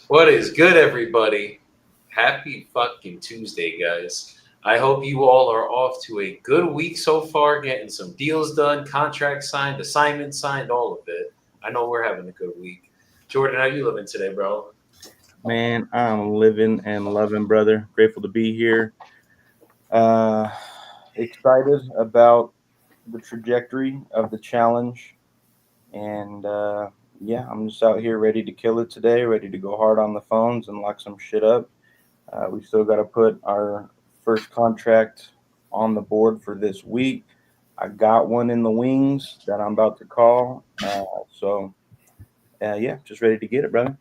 What is good, everybody? Happy fucking Tuesday, guys. I hope you all are off to a good week so far, getting some deals done, contracts signed, assignments signed, all of it. I know we're having a good week. Jordan, how you living today, bro? Man, I'm living and loving, brother. Grateful to be here. Uh, Excited about the trajectory of the challenge. And yeah, I'm just out here ready to kill it today, ready to go hard on the phones and lock some shit up. We still got to put our first contract on the board for this week. I got one in the wings that I'm about to call. Yeah, just ready to get it, brother.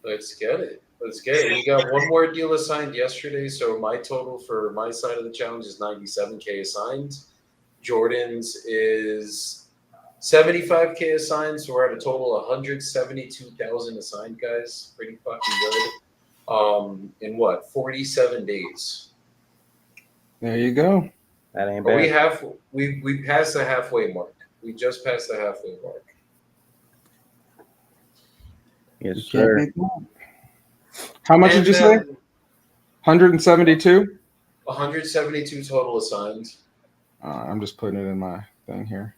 Let's get it. Let's get it. We got one more deal assigned yesterday, so my total for my side of the challenge is 97K assigned. Jordan's is 75K assigned, so we're at a total of 172,000 assigned, guys. Pretty fucking good. In what, 47 days? There you go. That ain't But bad. we passed the halfway mark. We just passed the halfway mark. Yes, You can't sir. beat that. How much And did you say? then 172? 172 total assigned. I'm just putting it in my thing here.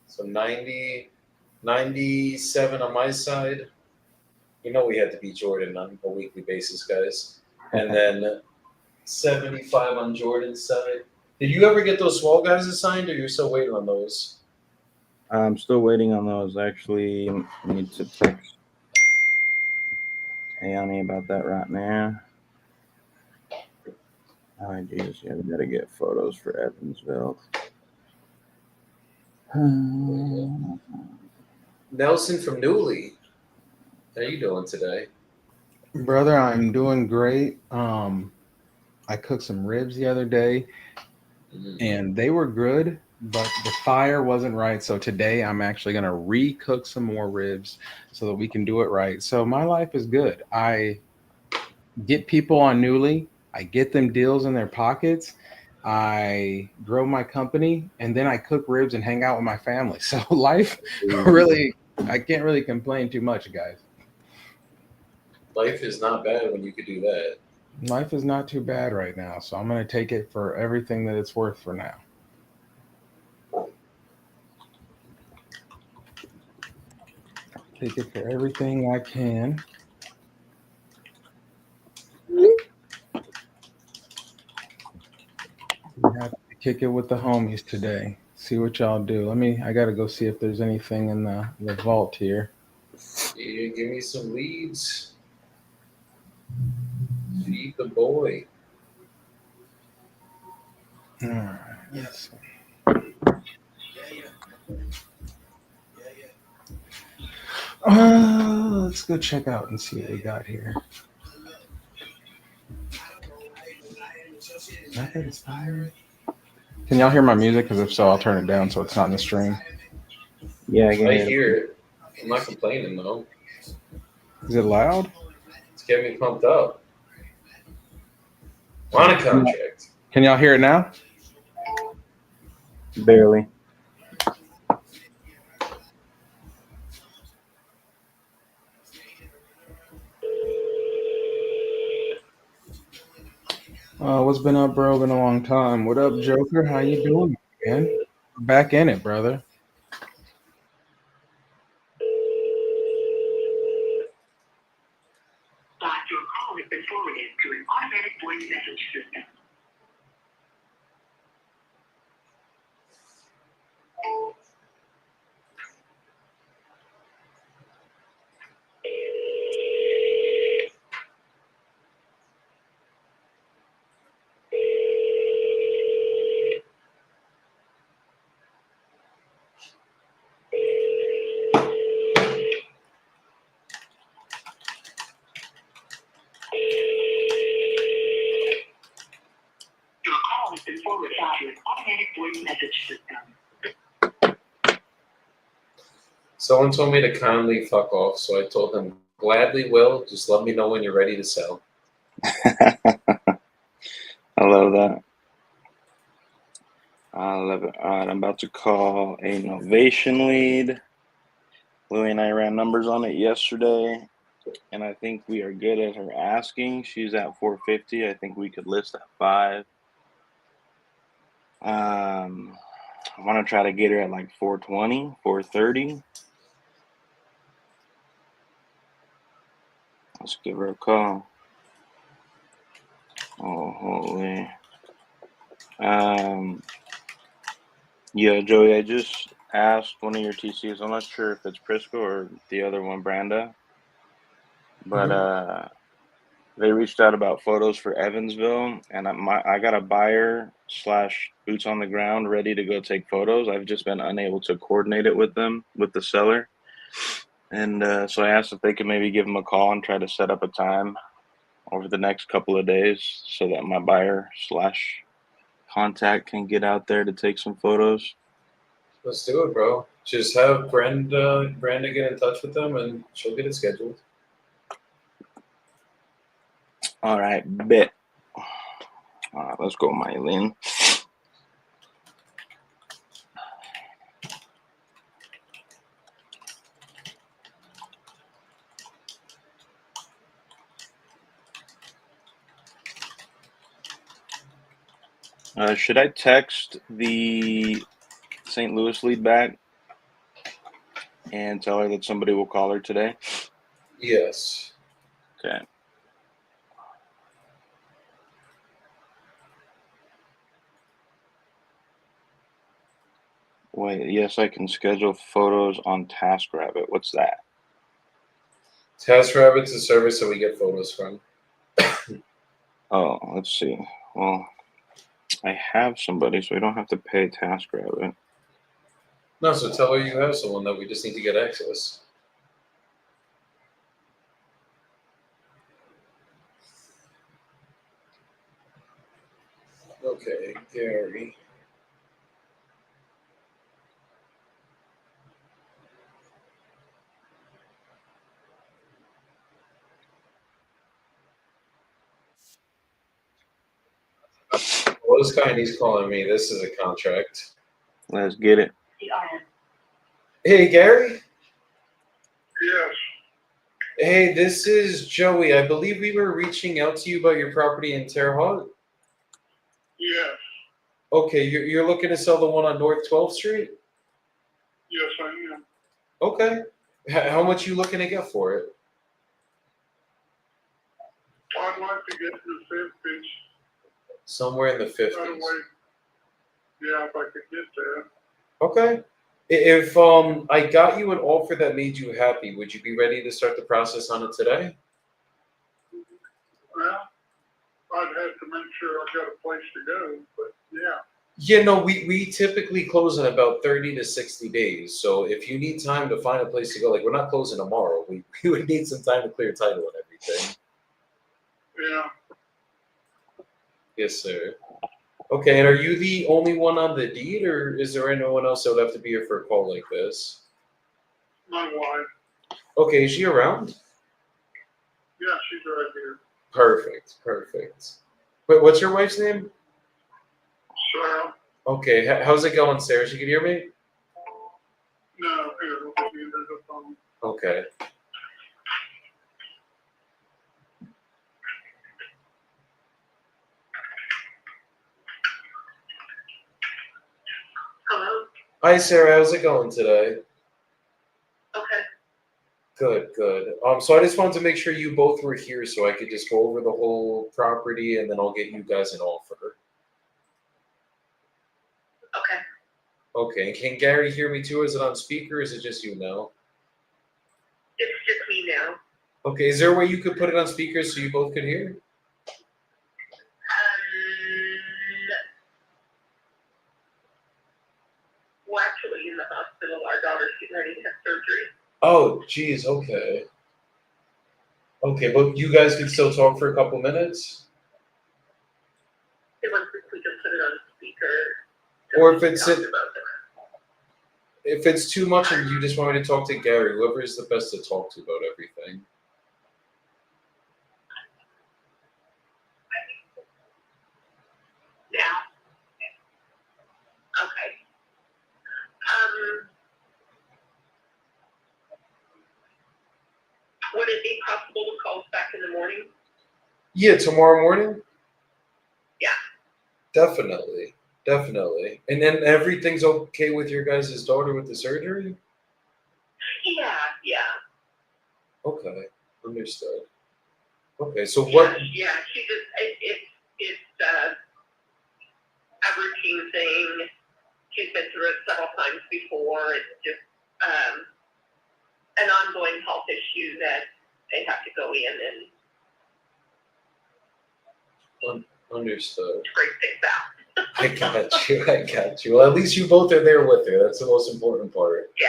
So 97 on my side. You know we had to beat Jordan on a weekly basis, guys. And then 75 on Jordan's side. Did you ever get those small guys assigned, or you're still waiting on those? I'm still waiting on those. Actually, I need to text Tayani about that right now. Oh, Jesus, yeah, we gotta get photos for Evansville. Nelson from Newleey. How you doing today? Brother, I'm doing great. I cooked some ribs the other day and they were good, but the fire wasn't right. So today I'm actually going to re-cook some more ribs so that we can do it right. So my life is good. I get people on Newly, I get them deals in their pockets. I grow my company and then I cook ribs and hang out with my family. So life really, I can't really complain too much, guys. Life is not bad when you could do that. Life is not too bad right now. So I'm going to take it for everything that it's worth for now. Take it for everything I can. We have to kick it with the homies today. See what y'all do. I got to go see if there's anything in the vault here. Yeah, give me some leads. Feed the boy. All right. Yes. Let's go check out and see what we got here. Nothing is fire. Can y'all hear my music? Because if so, I'll turn it down so it's not in the stream. Yeah, I can I hear it. hear it. I'm not complaining though. Is it loud? It's getting me pumped up. On a contract. Can y'all hear it now? Barely. What's been up, bro? Been a long time. What up, Joker? How you doing, man? Back in it, brother. Your call has been forwarded to an automatic voice message system. Your call has been forwarded to an automatic voice message system. Someone told me to kindly fuck off, so I told them gladly will. Just let me know when you're ready to sell. I love that. I love it. All right, I'm about to call a novation lead. Louie and I ran numbers on it yesterday, and I think we are good at her asking. She's at 450. I think we could list at 5. I want to try to get her at like 420, 430. Let's give her a call. Oh, holy. Yeah, Joey, I just asked one of your TCs. I'm not sure if it's Prisco or the other one, Branda. But they reached out about photos for Evansville, and I got a buyer / boots on the ground ready to go take photos. I've just been unable to coordinate it with them, with the seller. And so I asked if they could maybe give them a call and try to set up a time over the next couple of days so that my buyer / contact can get out there to take some photos. Let's do it, bro. Just have Brenda get in touch with them, and she'll get it scheduled. All right, bet. All right, let's go, Mylene. Should I text the St. Louis lead back and tell her that somebody will call her today? Yes. Okay. Wait, yes, I can schedule photos on TaskRabbit. What's that? TaskRabbit's a service that we get photos from. Oh, let's see. Well, I have somebody, so I don't have to pay TaskRabbit. No, so tell her you have someone that we just need to get access. Okay, Gary. Well, this guy, he's calling me. This is a contract. Let's get it. Hey, Gary? Yes, Hey, this is Joey. I believe we were reaching out to you about your property in Terre Haute. yes, Okay, you're looking to sell the one on North 12th Street? yes, I am. Okay. How much you looking to get for it? I'd like to get to the 50s Somewhere in the right 50s. away. Yeah, if I could get there. Okay. If I got you an offer that made you happy, would you be ready to start the process on it today? Well, I'd have to make sure I got a place to go, but yeah. Yeah, no, we typically close in about 30 to 60 days. So if you need time to find a place to go, like we're not closing tomorrow. We would need some time to clear title and everything. Yeah, Yes, sir. Okay, and are you the only one on the deed, or is there anyone else that would have to be here for a call like this? my wife. Okay, is she around? Yeah, she's right here. Perfect, perfect. Wait, what's your wife's name? Sarah? Okay, how's it going, Sarah? She can hear me? No, here, we'll give you the phone. Okay. Hello? Hi, Sarah. How's it going today? Okay. Good, good. So I just wanted to make sure you both were here so I could just go over the whole property and then I'll get you guys an offer. Okay. Okay, and can Gary hear me too? Is it on speaker or is it just you now? It's just me now. Okay, is there a way you could put it on speaker so you both could hear? Well, actually, in the hospital, our daughter's getting ready to have surgery. Oh, geez, okay. Okay, but you guys can still talk for a couple minutes? They want to we can put it on speaker. Or if it's Talk it- about them. If it's too much and you just want me to talk to Gary, whoever is the best to talk to about everything. Yeah. Okay. would it be possible to call us back in the morning? Yeah, tomorrow morning? Yeah. Definitely. Definitely. And then everything's okay with your guys' daughter with the surgery? Yeah. Okay. Understood. Okay, so what Yeah, she just, it's a routine thing. She's been through it several times before. It's just an ongoing health issue that they have to go in and understood. scrape things out. I got you. I got you. Well, at least you both are there with her. That's the most important part. Yeah.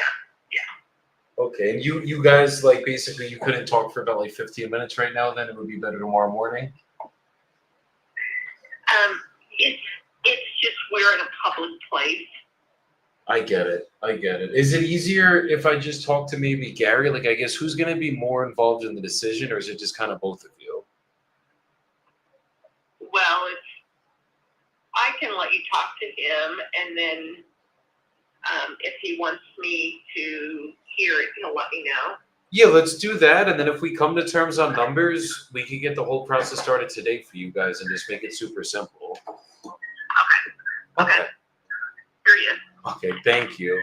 Okay, and you guys like basically you couldn't talk for about like 15 minutes right now. Then it would be better tomorrow morning. It's just we're in a public place. I get it. I get it. Is it easier if I just talk to maybe Gary? Like, I guess who's going to be more involved in the decision, or is it just kind of both of you? Well, I can let you talk to him, and then if he wants me to hear it, he'll let me know. Yeah, let's do that. And then if we come to terms on numbers, we can get the whole process started today for you guys and just make it super simple. Okay. Here he is. Okay. Thank you.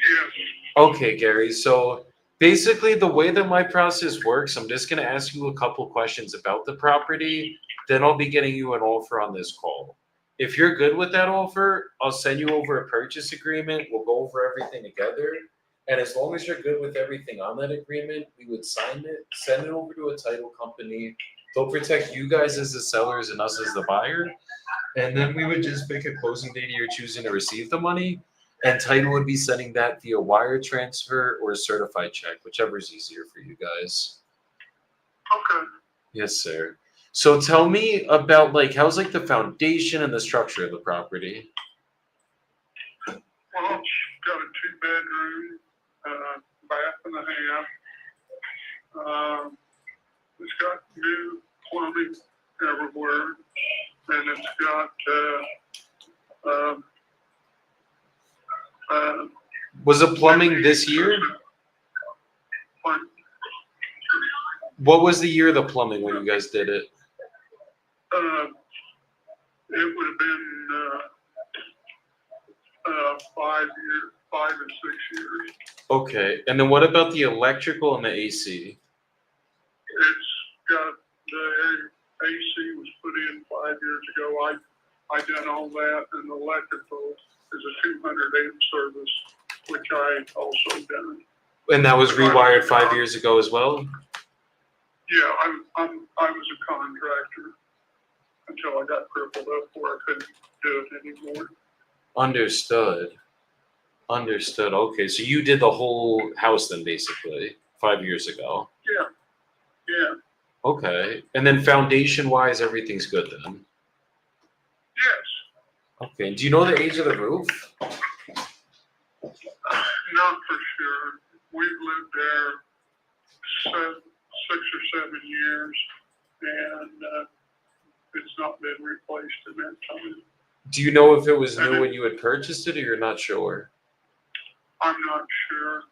Yes. Okay, Gary. So basically, the way that my process works, I'm just going to ask you a couple questions about the property. Then I'll be getting you an offer on this call. If you're good with that offer, I'll send you over a purchase agreement. We'll go over everything together. And as long as you're good with everything on that agreement, we would sign it, send it over to a title company. They'll protect you guys as the sellers and us as the buyer. And then we would just pick a closing date you're choosing to receive the money. And title would be sending that via wire transfer or a certified check, whichever is easier for you guys. Okay. Yes, sir. So tell me about like how's like the foundation and the structure of the property? Well, it's got a 2-bedroom, bath and a half. It's got new plumbing everywhere, and it's got Was the plumbing this year? Pardon? What was the year of the plumbing when you guys did it? It would have been 5 and 6 years. Okay. And then what about the electrical and the AC? It's got the AC was put in 5 years ago. I done all that, and the electrical is a 200 amp service, which I also done. And that was rewired 5 years ago as well? Yeah, I was a contractor until I got crippled up where I couldn't do it anymore. Understood. Understood. Okay. So you did the whole house then basically 5 years ago. Yeah. Okay. And then foundation wise, everything's good then? Yes. Okay. Do you know the age of the roof? Not for sure. We've lived there 6 or 7 years, and it's not been replaced in that time. Do you know if it was new when you had purchased it or you're not sure? I'm not sure.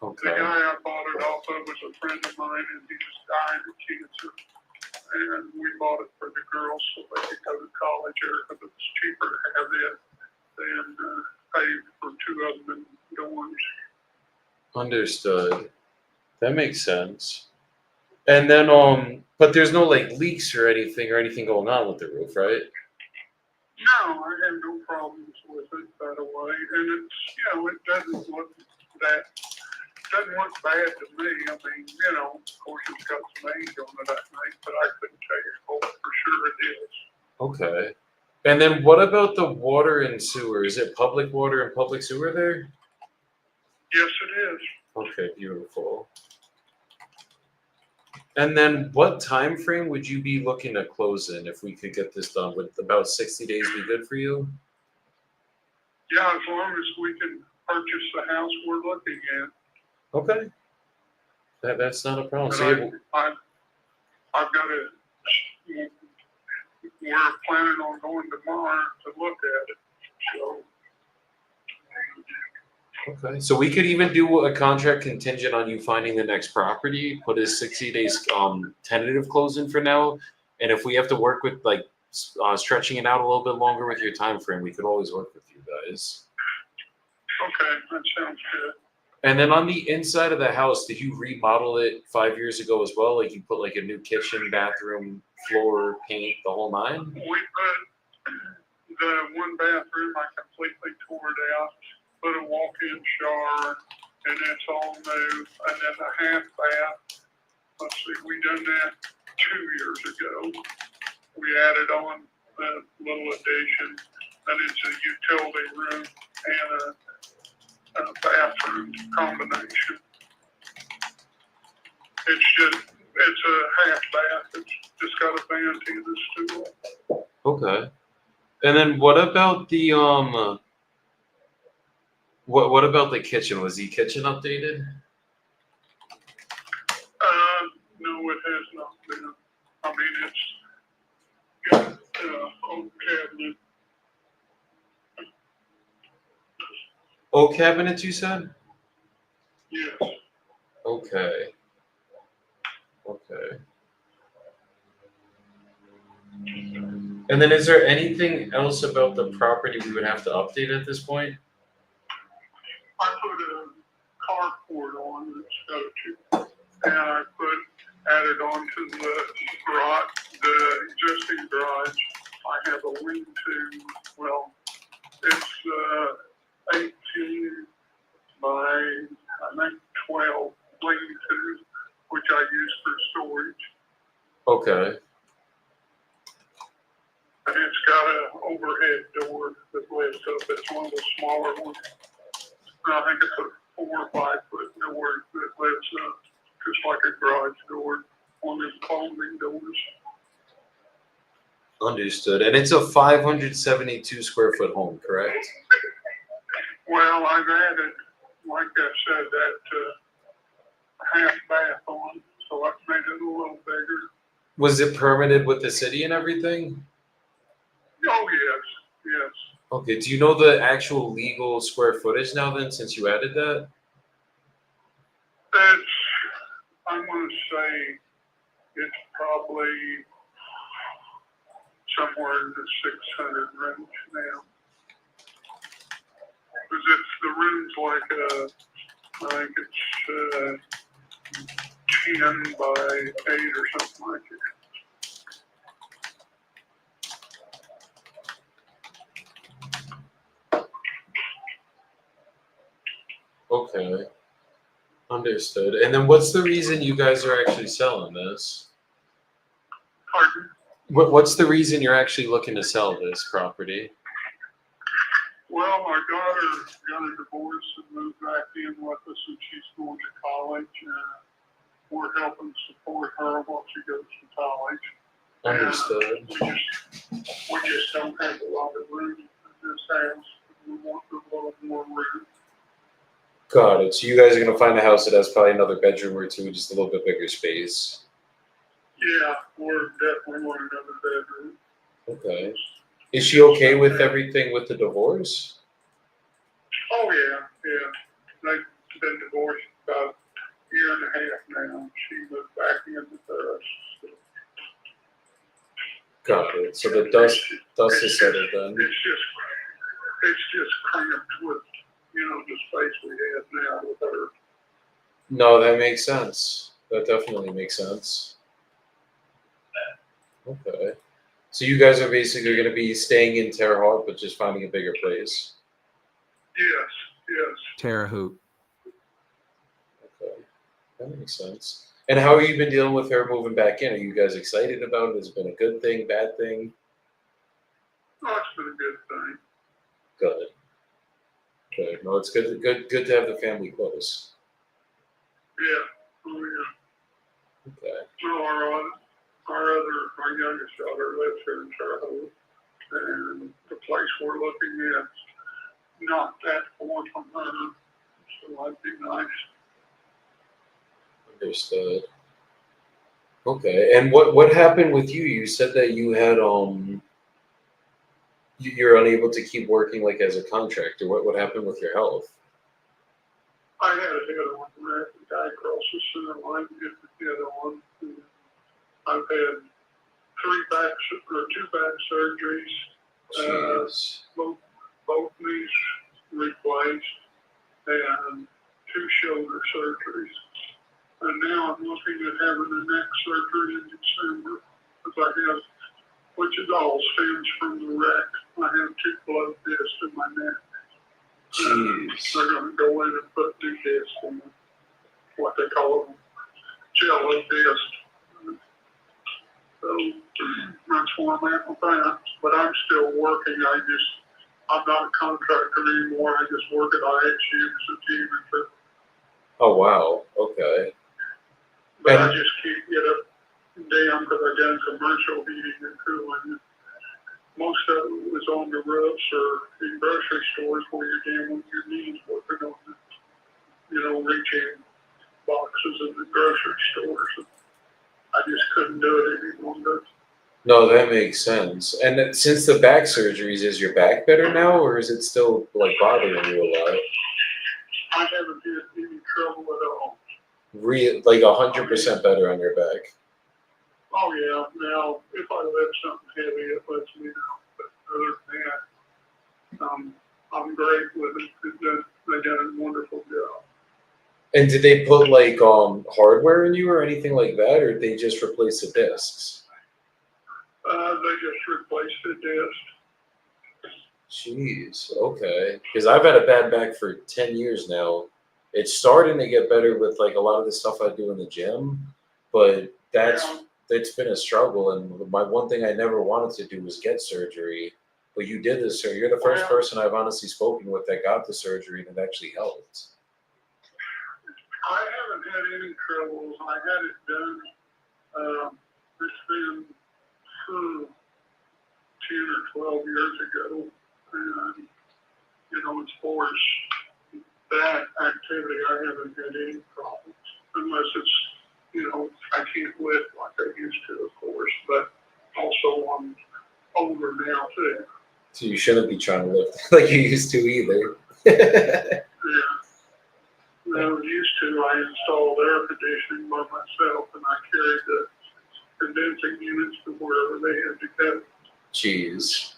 The Okay. guy I bought it off of was a friend of mine, and he just died of cancer. And we bought it for the girls so they could go to college here, because it was cheaper to have it than pay for 2 of them in dorms. Understood. That makes sense. And then, but there's no like leaks or anything going on with the roof, right? No, I have no problems with it that way, and it's, it doesn't look bad to me. I mean, of course it's got some age on it, I think, but I couldn't tell you for sure it is. Okay. And then what about the water and sewer? Is it public water and public sewer there? Yes, it is. Okay, beautiful. And then what time frame would you be looking to close in if we could get this done? Would about 60 days be good for you? Yeah, as long as we can purchase the house we're looking at. Okay. That's not a problem. But So I've got to, we're planning on going tomorrow to look at it. So, Okay, so we could even do a contract contingent on you finding the next property, put a 60 days tentative closing for now. And if we have to work with like stretching it out a little bit longer with your time frame, we could always work with you guys. Okay, that sounds good. And then on the inside of the house, did you remodel it 5 years ago as well? Like you put like a new kitchen, bathroom, floor, paint, the whole nine? We put the one bathroom, I completely tore it out, put a walk-in shower, and it's all new. And then the half bath, let's see, we done that 2 years ago. We added on a little addition, and it's a utility room and a bathroom combination. It's a half bath. It's just got a vanity and a stool. Okay. And then what about the what about the kitchen? Was the kitchen updated? No, it has not been. I mean, it's got oak cabinet. Oak cabinets, you said? Yes. Okay. Okay. And then is there anything else about the property we would have to update at this point? I put a carport on that's got and I added on to the garage, the existing garage. I have a lean-to. Well, it's 18 by I think 12 lean-to, which I use for storage. Okay. And it's got an overhead door that lifts up. It's one of the smaller ones. And I think it's a 4 or 5 foot door that lifts up, just like a garage door, one of the folding doors. Understood. And it's a 572 square foot home, correct? Well, I've added, like I said, that half bath on, so I've made it a little bigger. Was it permitted with the city and everything? Oh, yes, yes. Okay. Do you know the actual legal square footage now then, since you added that? I'm going to say it's probably somewhere in the 600 range now. Because the room's like I think it's 10 by 8 or something like that. Okay. Understood. And then what's the reason you guys are actually selling this? Pardon? What's the reason you're actually looking to sell this property? Well, our daughter got a divorce and moved back in with us, and she's going to college. We're helping support her while she goes to college. Understood. We just don't have a lot of room in this house. We want a little more room. Got it. So you guys are gonna find a house that has probably another bedroom or two, just a little bit bigger space. Yeah, we're definitely want another bedroom. Okay. Is she okay with everything with the divorce? Oh, yeah, yeah. They've been divorced about a year and a half now. She moved back in with us. Got it. So the dust is settled then. It's just cramped with, the space we have now with her. No, that makes sense. That definitely makes sense. Okay. So you guys are basically going to be staying in Terre Haute, but just finding a bigger place. Yes, yes. Terre Haute. Okay. That makes sense. And how have you been dealing with her moving back in? Are you guys excited about it? Has it been a good thing, bad thing? Oh, it's been a good thing. Good. Good. No, it's good to have the family close. Yeah. Oh, yeah. Okay. So our youngest daughter lives here in Terre Haute, and the place we're looking at not that far from her, so that'd be nice. Understood. Okay. And what happened with you? You said that you had you're unable to keep working like as a contractor. What happened with your health? I had a head on wreck, the guy across the center line hit the head on. And I've had two back surgeries, Jeez. both knees replaced, and 2 shoulder surgeries. And now I'm looking at having a neck surgery in December, because I have, which is all stems from the wreck. I have 2 blood discs in my neck. Jeez. They're going to go in and put new discs in what they call them, jello discs. So that's where I'm at with that. But I'm still working. I'm not a contractor anymore. I just work at IHU as a janitor. Oh wow. Okay. But I And- just can't get up down because I done commercial heating and cooling. Most of it was on the roofs or in grocery stores where you're down on your knees working on the, reaching boxes in the grocery stores. I just couldn't do it any longer. No, that makes sense. And since the back surgeries, is your back better now, or is it still like bothering you a lot? I haven't had any trouble at all. Like 100% better on your back. Oh yeah, now if I lift something heavy, it lets me know. But other than that, I'm great with it. They done a wonderful job. And did they put like hardware in you or anything like that, or did they just replace the discs? They just replaced the disc. Jeez, okay. Because I've had a bad back for 10 years now. It's starting to get better with like a lot of the stuff I do in the gym, but it's been a struggle. And my one thing I never wanted to do was get surgery, but you did this, sir. You're the first person I've honestly spoken with that got the surgery and it actually helped. I haven't had any troubles. I had it done. It's been 10 or 12 years ago, and as far as that activity, I haven't had any problems, unless it's, I can't lift like I used to, of course, but also I'm older now too. So you shouldn't be trying to lift like you used to either. Yeah. When I was used to, I installed air conditioning by myself, and I carried the condensing units to wherever they had to go. Jeez.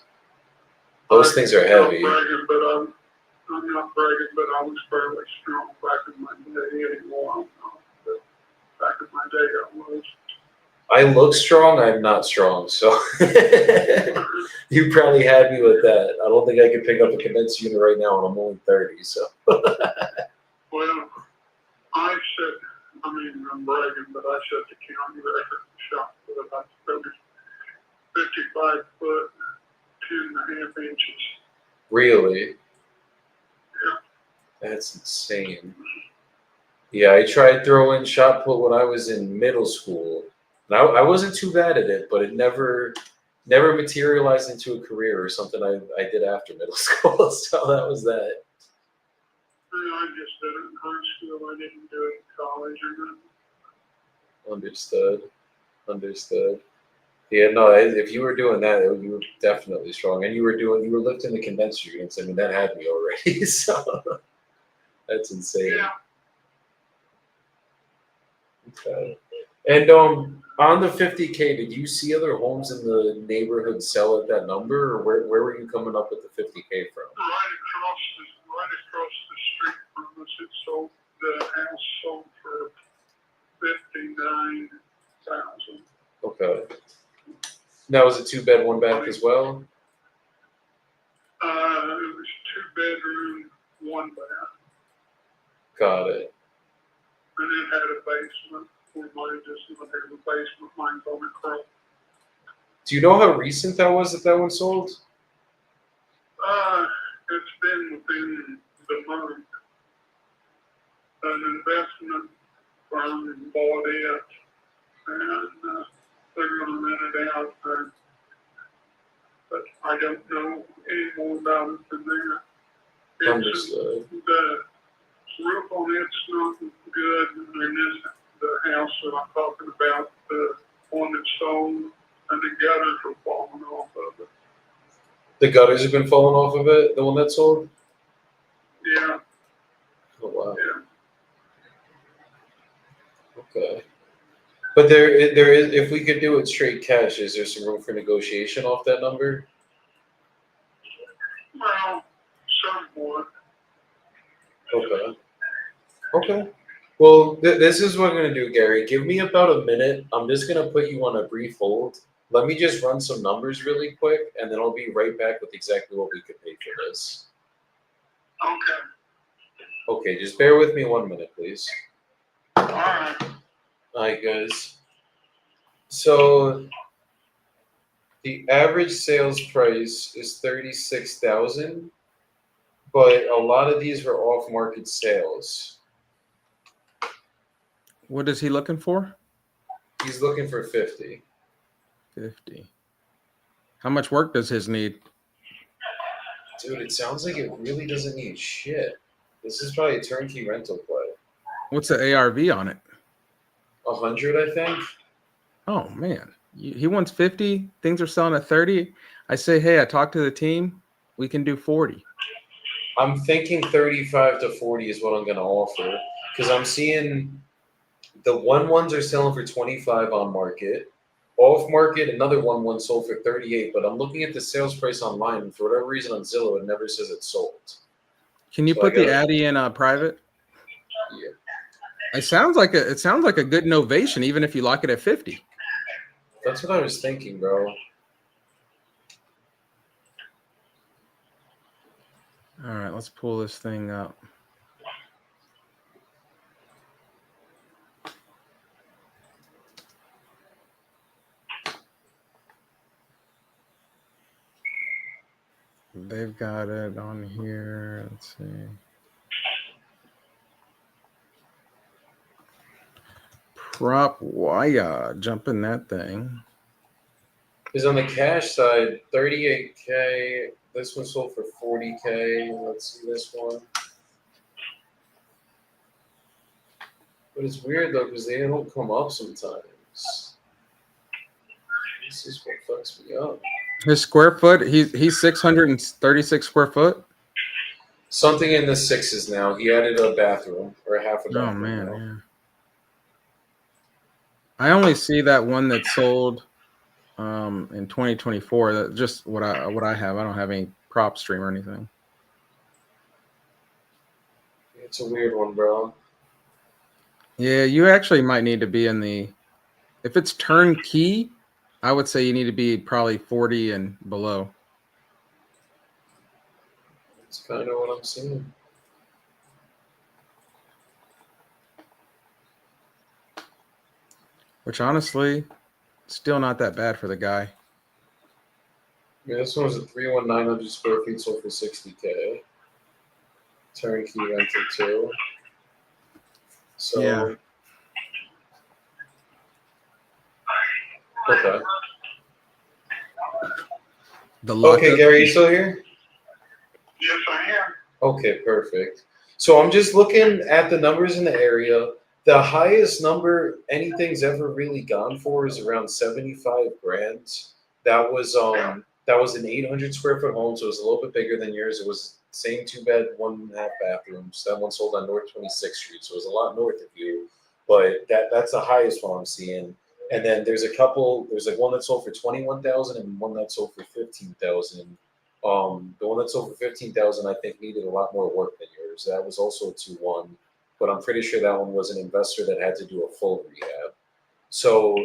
Those things are heavy. I'm not bragging, but I was fairly strong back in my day anymore. I'm not, but back in my day I was. I look strong, I'm not strong, so you probably had me with that. I don't think I could pick up a condenser unit right now, and I'm only 30, so. Well, I'm bragging, but I set the county record in shot put about 55 foot, 10.5 inches. Really? Yeah. That's insane. Yeah, I tried throwing shot put when I was in middle school. And I wasn't too bad at it, but it never materialized into a career or something I did after middle school. So that was that. I just did it in high school. I didn't do it in college or nothing. Understood. Yeah, no, if you were doing that, you were definitely strong. And you were lifting the condenser units. I mean, that had me already. So that's insane. Yeah. Okay. And on the 50K, did you see other homes in the neighborhood sell at that number, or where were you coming up with the 50K from? Right across the street from us, the house sold for $59,000. Okay. Now, was it 2-bed, 1-bath as well? It was 2-bedroom, 1-bath, Got it. and it had a basement. Mine just not have a basement. Mine's on a crawl. Do you know how recent that was that one sold? It's been within the month. An investment firm bought it, and they're going to rent it out. But I don't know any more about it than that. Understood. The roof on it's not good, and the house that I'm talking about, the one that's sold, and the gutters are falling off of it. The gutters have been falling off of it, the one that sold? Yeah. Oh, wow. Yeah. Okay. But there is, if we could do it straight cash, is there some room for negotiation off that number? Well, some would. Okay. Okay. Well, this is what I'm gonna do, Gary. Give me about a minute. I'm just gonna put you on a brief hold. Let me just run some numbers really quick, and then I'll be right back with exactly what we could pay for this. Okay. Okay, just bear with me 1 minute, please. All right. All right, guys. So the average sales price is 36,000, but a lot of these were off-market sales. What is he looking for? He's looking for 50. 50. How much work does his need? Dude, it sounds like it really doesn't need shit. This is probably a turnkey rental play. What's the ARV on it? 100, I think. Oh man, he wants 50. Things are selling at 30. I say, hey, I talked to the team. We can do 40. I'm thinking 35 to 40 is what I'm gonna offer, because I'm seeing the ones are selling for 25 on market. Off market, another one sold for 38, but I'm looking at the sales price online, and for whatever reason on Zillow, it never says it's sold. Can you So put I the gotta- Addy in private? Yeah, It sounds like a good novation, even if you lock it at 50. that's what I was thinking, bro. All right, let's pull this thing up. They've got it on here. Let's see. Prop wire, jumping that thing. Because on the cash side, 38K. This one sold for 40K. Let's see this one. But it's weird though, because they don't come up sometimes. This is what fucks me up. His square foot, he's 636 square foot. Something in the sixes now. He added a bathroom or half a bathroom. Oh man, now. yeah. I only see that one that sold in 2024. That's just what I have. I don't have any prop stream or anything. It's a weird one, bro. Yeah, you actually might need to be in the, if it's turnkey, I would say you need to be probably 40 and below. It's kind of what I'm seeing. Which honestly, still not that bad for the guy. Yeah, this one was a 31900 square feet, sold for 60K. Turnkey rented too. So Yeah. Okay. The lock Okay, Gary, you still here? Yes, I am. Okay, perfect. So I'm just looking at the numbers in the area. The highest number anything's ever really gone for is around 75 grand. That was an 800 square foot home, so it was a little bit bigger than yours. It was same 2 bed, 1.5 bathrooms. That one sold on North 26th Street, so it was a lot north of you. But that's the highest one I'm seeing. And then there's a couple. There's like one that sold for 21,000 and one that sold for 15,000. The one that sold for 15,000, I think, needed a lot more work than yours. That was also a 2-1, but I'm pretty sure that one was an investor that had to do a full rehab. So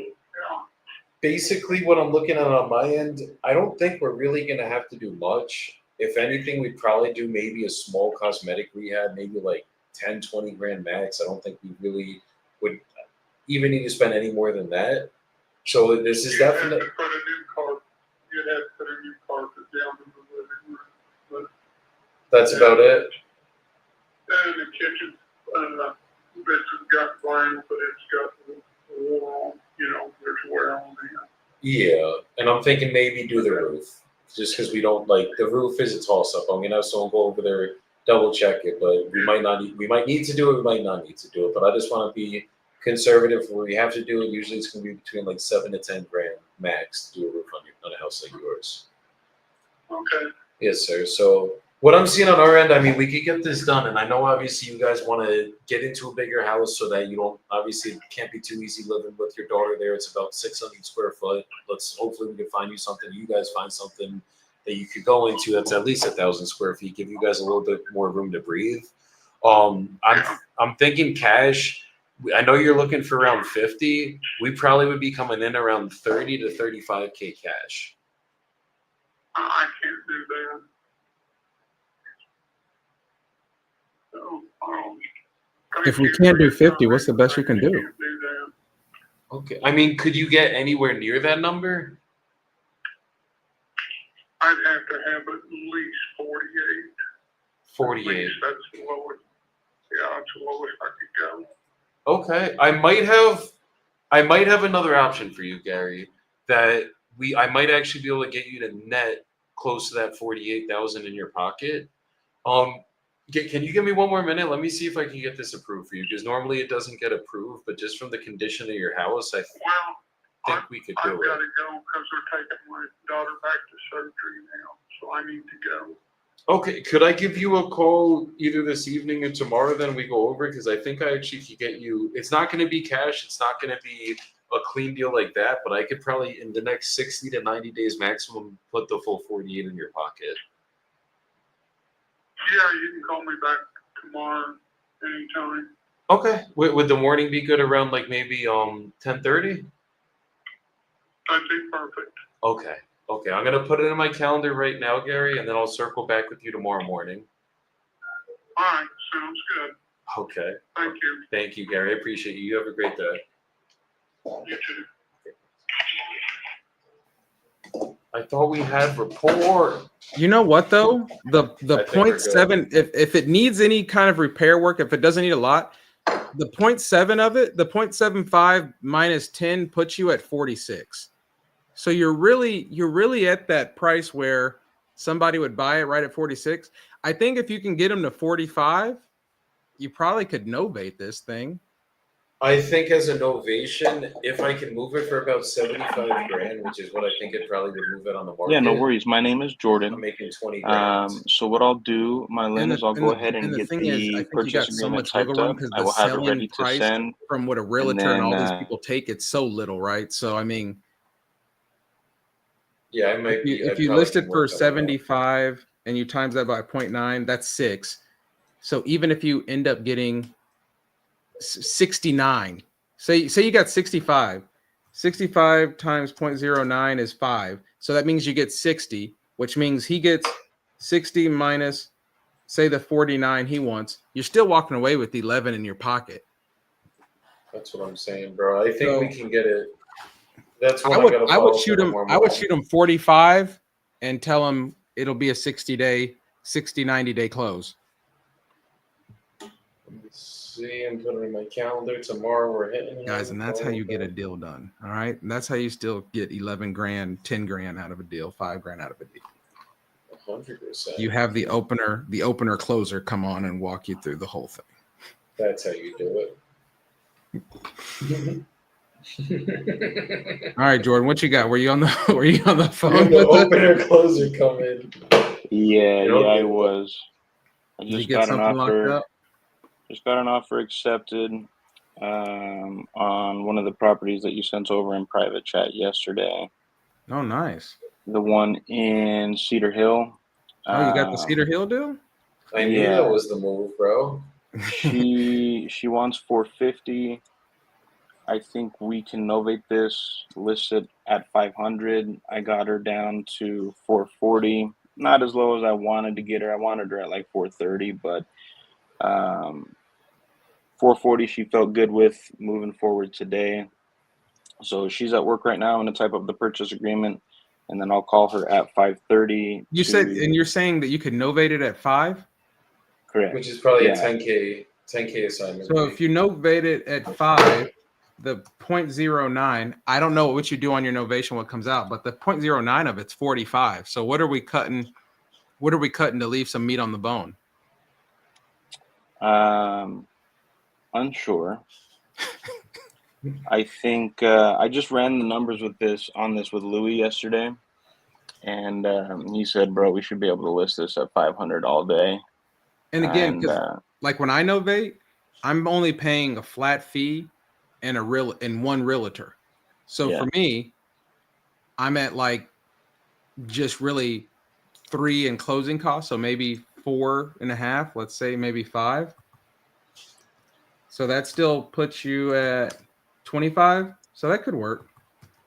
basically, what I'm looking at on my end, I don't think we're really gonna have to do much. If anything, we'd probably do maybe a small cosmetic rehab, maybe like 10, 20 grand max. I don't think we really would even need to spend any more than that. So this is You'd have definitely. to put a new carpet. You'd have to put a new carpet down in the living room. That's about it. And the kitchen, it's got vinyl, but it's got the wall on, there's wear on it. Yeah, and I'm thinking maybe do the roof, just because we don't like the roof is a toss up. I'm gonna have someone go over there, double check it, but we might not. We might need to do it. We might not need to do it. But I just want to be conservative. Where we have to do it, usually it's gonna be between like 7 to 10 grand max to do a roof on a house like yours. Okay. Yes, sir. So What I'm seeing on our end, I mean, we could get this done, and I know obviously you guys want to get into a bigger house so that you don't, obviously it can't be too easy living with your daughter there. It's about 600 square foot. Hopefully we can find you something. You guys find something that you could go into that's at least 1,000 square feet, give you guys a little bit more room to breathe. I'm thinking cash. I know you're looking for around 50. We probably would be coming in around 30 to 35K cash. I can't do that. So, If we can't do 50, what's the best you can do? Can't do that. Okay. I mean, could you get anywhere near that number? I'd have to have at least 48. 48. At least that's the lowest. Yeah, that's the lowest I could go. Okay. I might have another option for you, Gary, that I might actually be able to get you to net close to that 48,000 in your pocket. Can you give me one more minute? Let me see if I can get this approved for you, because normally it doesn't get approved, but just from the condition of your house, I think we could do I've got it. to go because they're taking my daughter back to surgery now, so I need to go. Okay, could I give you a call either this evening or tomorrow? Then we go over, because I think I actually could get you. It's not going to be cash. It's not going to be a clean deal like that, but I could probably in the next 60 to 90 days maximum put the full 48 in your pocket. Yeah, you can call me back tomorrow anytime. Okay. Would the morning be good around like maybe 10:30? That'd be perfect. Okay. Okay. I'm gonna put it in my calendar right now, Gary, and then I'll circle back with you tomorrow morning. All right, sounds good. Okay. Thank you. Thank you, Gary. I appreciate you. You have a great day. You too. I thought we had rapport. You know what though? The I think we're 0.7, if it needs any kind of repair work, if it doesn't need a lot, the 0.7 of it, the 0.75 minus 10 puts you at 46. So you're really at that price where somebody would buy it right at 46. I think if you can get them to 45, you probably could novate this thing. I think as a novation, if I can move it for about 75 grand, which is what I think it probably would move it on the market. Yeah, no worries. My name is I'm Jordan. making 20 grand. So what I'll do, Mylin, is I'll go ahead and the get thing is, I the think you purchase got so agreement much wiggle typed room up. because I the will have it ready selling to price send. from what a realtor and all then, these people take, it's so little, right? So I mean, Yeah, I might be. if you list it for 75 and you times that by 0.9, that's 6. So even if you end up getting 69, say you got 65 times 0.09 is 5. So that means you get 60, which means he gets 60 minus, say, the 49 he wants. You're still walking away with 11 in your pocket. That's what I'm saying, bro. I think we So, can get it. That's what I would shoot him 45 and tell him it'll be a 60, 90 day close. See, I'm putting it in my calendar. Tomorrow we're hitting Guys, and that's how you get a deal done. All right. And that's how you still get 11 grand, 10 grand out of a deal, 5 grand out of a deal. 100%. You have the opener closer come on and walk you through the whole thing. That's how you do it. All right, Jordan, what you got? Were you on the phone? The opener closer come in. Yeah, I was. I Did you just get got an something locked offer. up? Just got an offer accepted on one of the properties that you sent over in private chat yesterday. Oh, nice. The one in Cedar Hill. Oh, you got the Cedar Hill deal? I knew that was the move, bro. She wants 450. I think we can novate this, list it at 500. I got her down to 440. Not as low as I wanted to get her. I wanted her at like 430, but 440 she felt good with moving forward today. So she's at work right now, and to type up the purchase agreement, and then I'll call her at 5:30. You said, and you're saying that you could novate it at 5? Correct. Which is probably a 10K assignment. So if you novate it at 5, the 0.09, I don't know what you do on your novation, what comes out, but the 0.09 of it's 45. So what are we cutting? What are we cutting to leave some meat on the bone? Unsure. I think I just ran the numbers with this with Louis yesterday, And he said, bro, we should be able to list this at 500 all day. And again, And because like when I novate, I'm only paying a flat fee and one realtor. So Yeah. for me, I'm at like just really 3 in closing costs. So maybe 4.5, let's say maybe 5. So that still puts you at 25. So that could work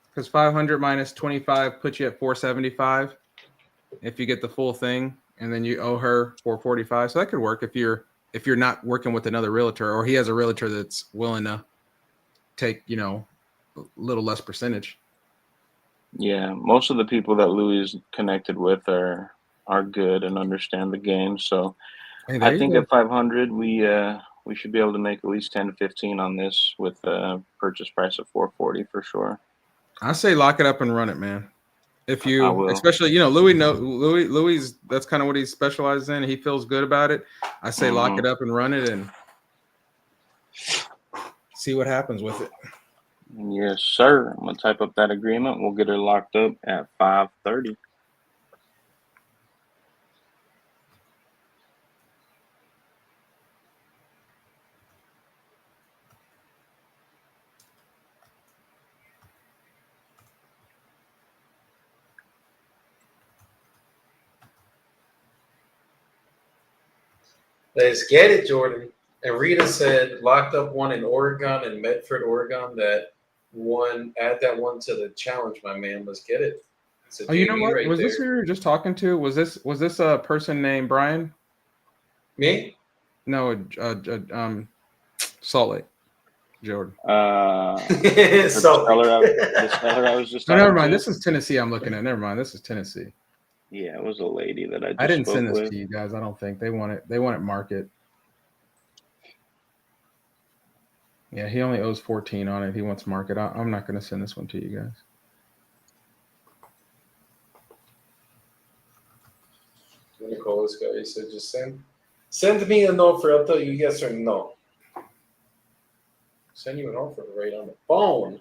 because 500 minus 25 puts you at 475 if you get the full thing, and then you owe her 445. So that could work if you're not working with another realtor, or he has a realtor that's willing to take, a little less percentage. Yeah, most of the people that Louis is connected with are good and understand the game. So Hey, I think at 500 we should be able to make at least 10 to 15 on this with a purchase price of 440 for sure. I say lock it up and run it, man. If I you, will. especially, Louis, that's kind of what he specializes in. He feels good about it. I say lock it up and run it and see what happens with it. Yes, sir. I'm gonna type up that agreement. We'll get her locked up at 530. Let's get it, Jordan. And Rita said locked up one in Oregon, in Medford, Oregon. That one, add that one to the challenge, my man. Let's get it. It's a Oh, you know JV what? right Was there. this who you were just talking to? Was this a person named Brian? Me? No, Salt Lake, Jordan. The seller I was just No, talking never mind. to. This is Tennessee. I'm looking at. Never mind. This is Tennessee. Yeah, it was a lady that I just I didn't spoke send this with. to you guys. I don't think they want it. They want it market. Yeah, he only owes 14 on it. He wants market. I'm not going to send this one to you guys. I'm gonna call this guy. He said, just send me an offer. I'll tell you yes or no. Send you an offer right on the phone.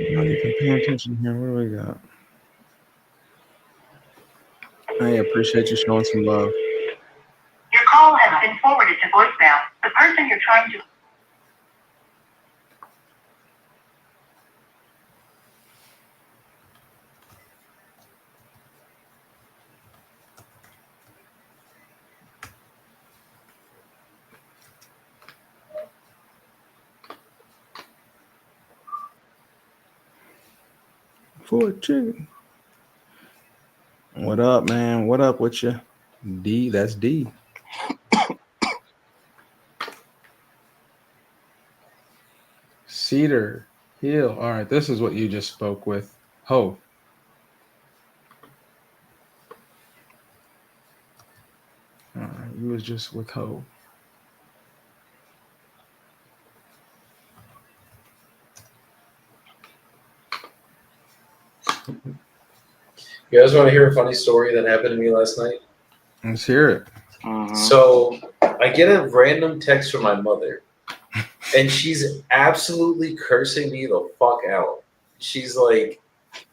I'm not even paying attention here. What do we got? I appreciate you showing some love. Your call has been forwarded to voicemail. The person you're trying to... For chicken. What up, man? What up with you? D, that's D. Cedar Hill. All right, this is what you just spoke with. Ho. All right, you was just with Ho. You guys want to hear a funny story that happened to me last night? Let's hear it. So I get a random text from my mother, and she's absolutely cursing me the fuck out. She's like,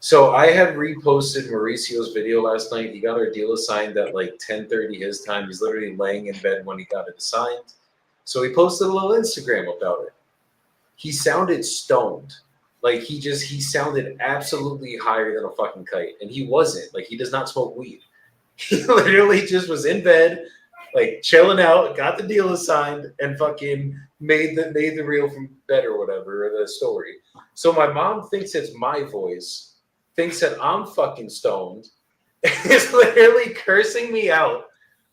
So I had reposted Mauricio's video last night. He got our deal assigned at like 10:30 his time. He's literally laying in bed when he got it assigned. So he posted a little Instagram about it. He sounded stoned. Like he sounded absolutely higher than a fucking kite. And he wasn't. Like he does not smoke weed. He literally just was in bed, like chilling out, got the deal assigned, and fucking made the reel from bed or whatever, or the story. So my mom thinks it's my voice, thinks that I'm fucking stoned, is literally cursing me out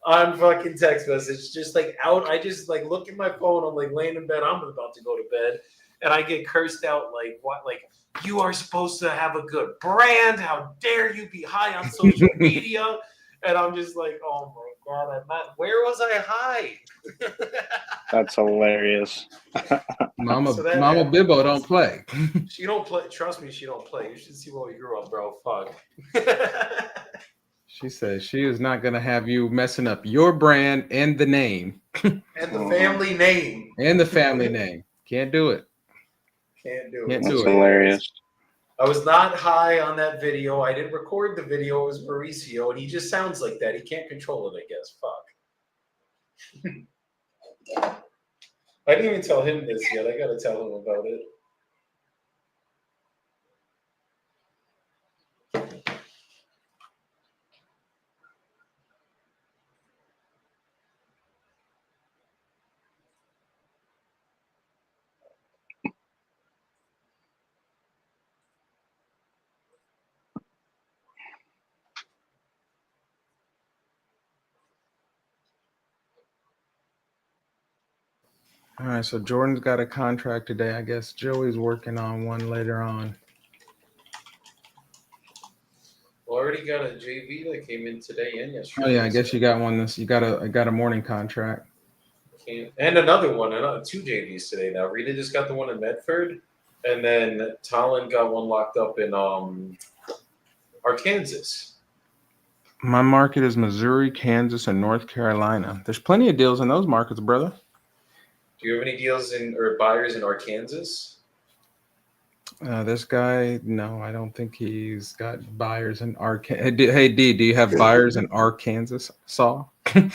on fucking text message, just like out. I just like look at my phone, I'm like laying in bed, I'm about to go to bed, and I get cursed out like what, like you are supposed to have a good brand. How dare you be high on social media? And I'm just like, oh my god, I'm not. Where was I high? That's hilarious. Mama So that Mama happens. Bibbo don't play. She don't play. Trust me, she don't play. You should see where we grew up, bro. Fuck. She says she is not gonna have you messing up your brand and the name And the family name. and the family name. Can't do it. Can't do Can't it. do That's it. hilarious. I was not high on that video. I didn't record the video. It was Mauricio, and he just sounds like that. He can't control it, I guess. Fuck. I didn't even tell him this yet. I gotta tell him about it. All right, so Jordan's got a contract today. I guess Joey's working on one later on. Well, I already got a JV that came in today and yesterday. Oh yeah, I guess you got one. You got a morning contract. And another one, two JVs today now. Rita just got the one in Medford, and then Talon got one locked up in Arkansas. My market is Missouri, Kansas, and North Carolina. There's plenty of deals in those markets, brother. Do you have any deals or buyers in Arkansas? This guy, no, I don't think he's got buyers in Arkansas. Hey, D, do you have buyers in Arkansas? Saw? Okay,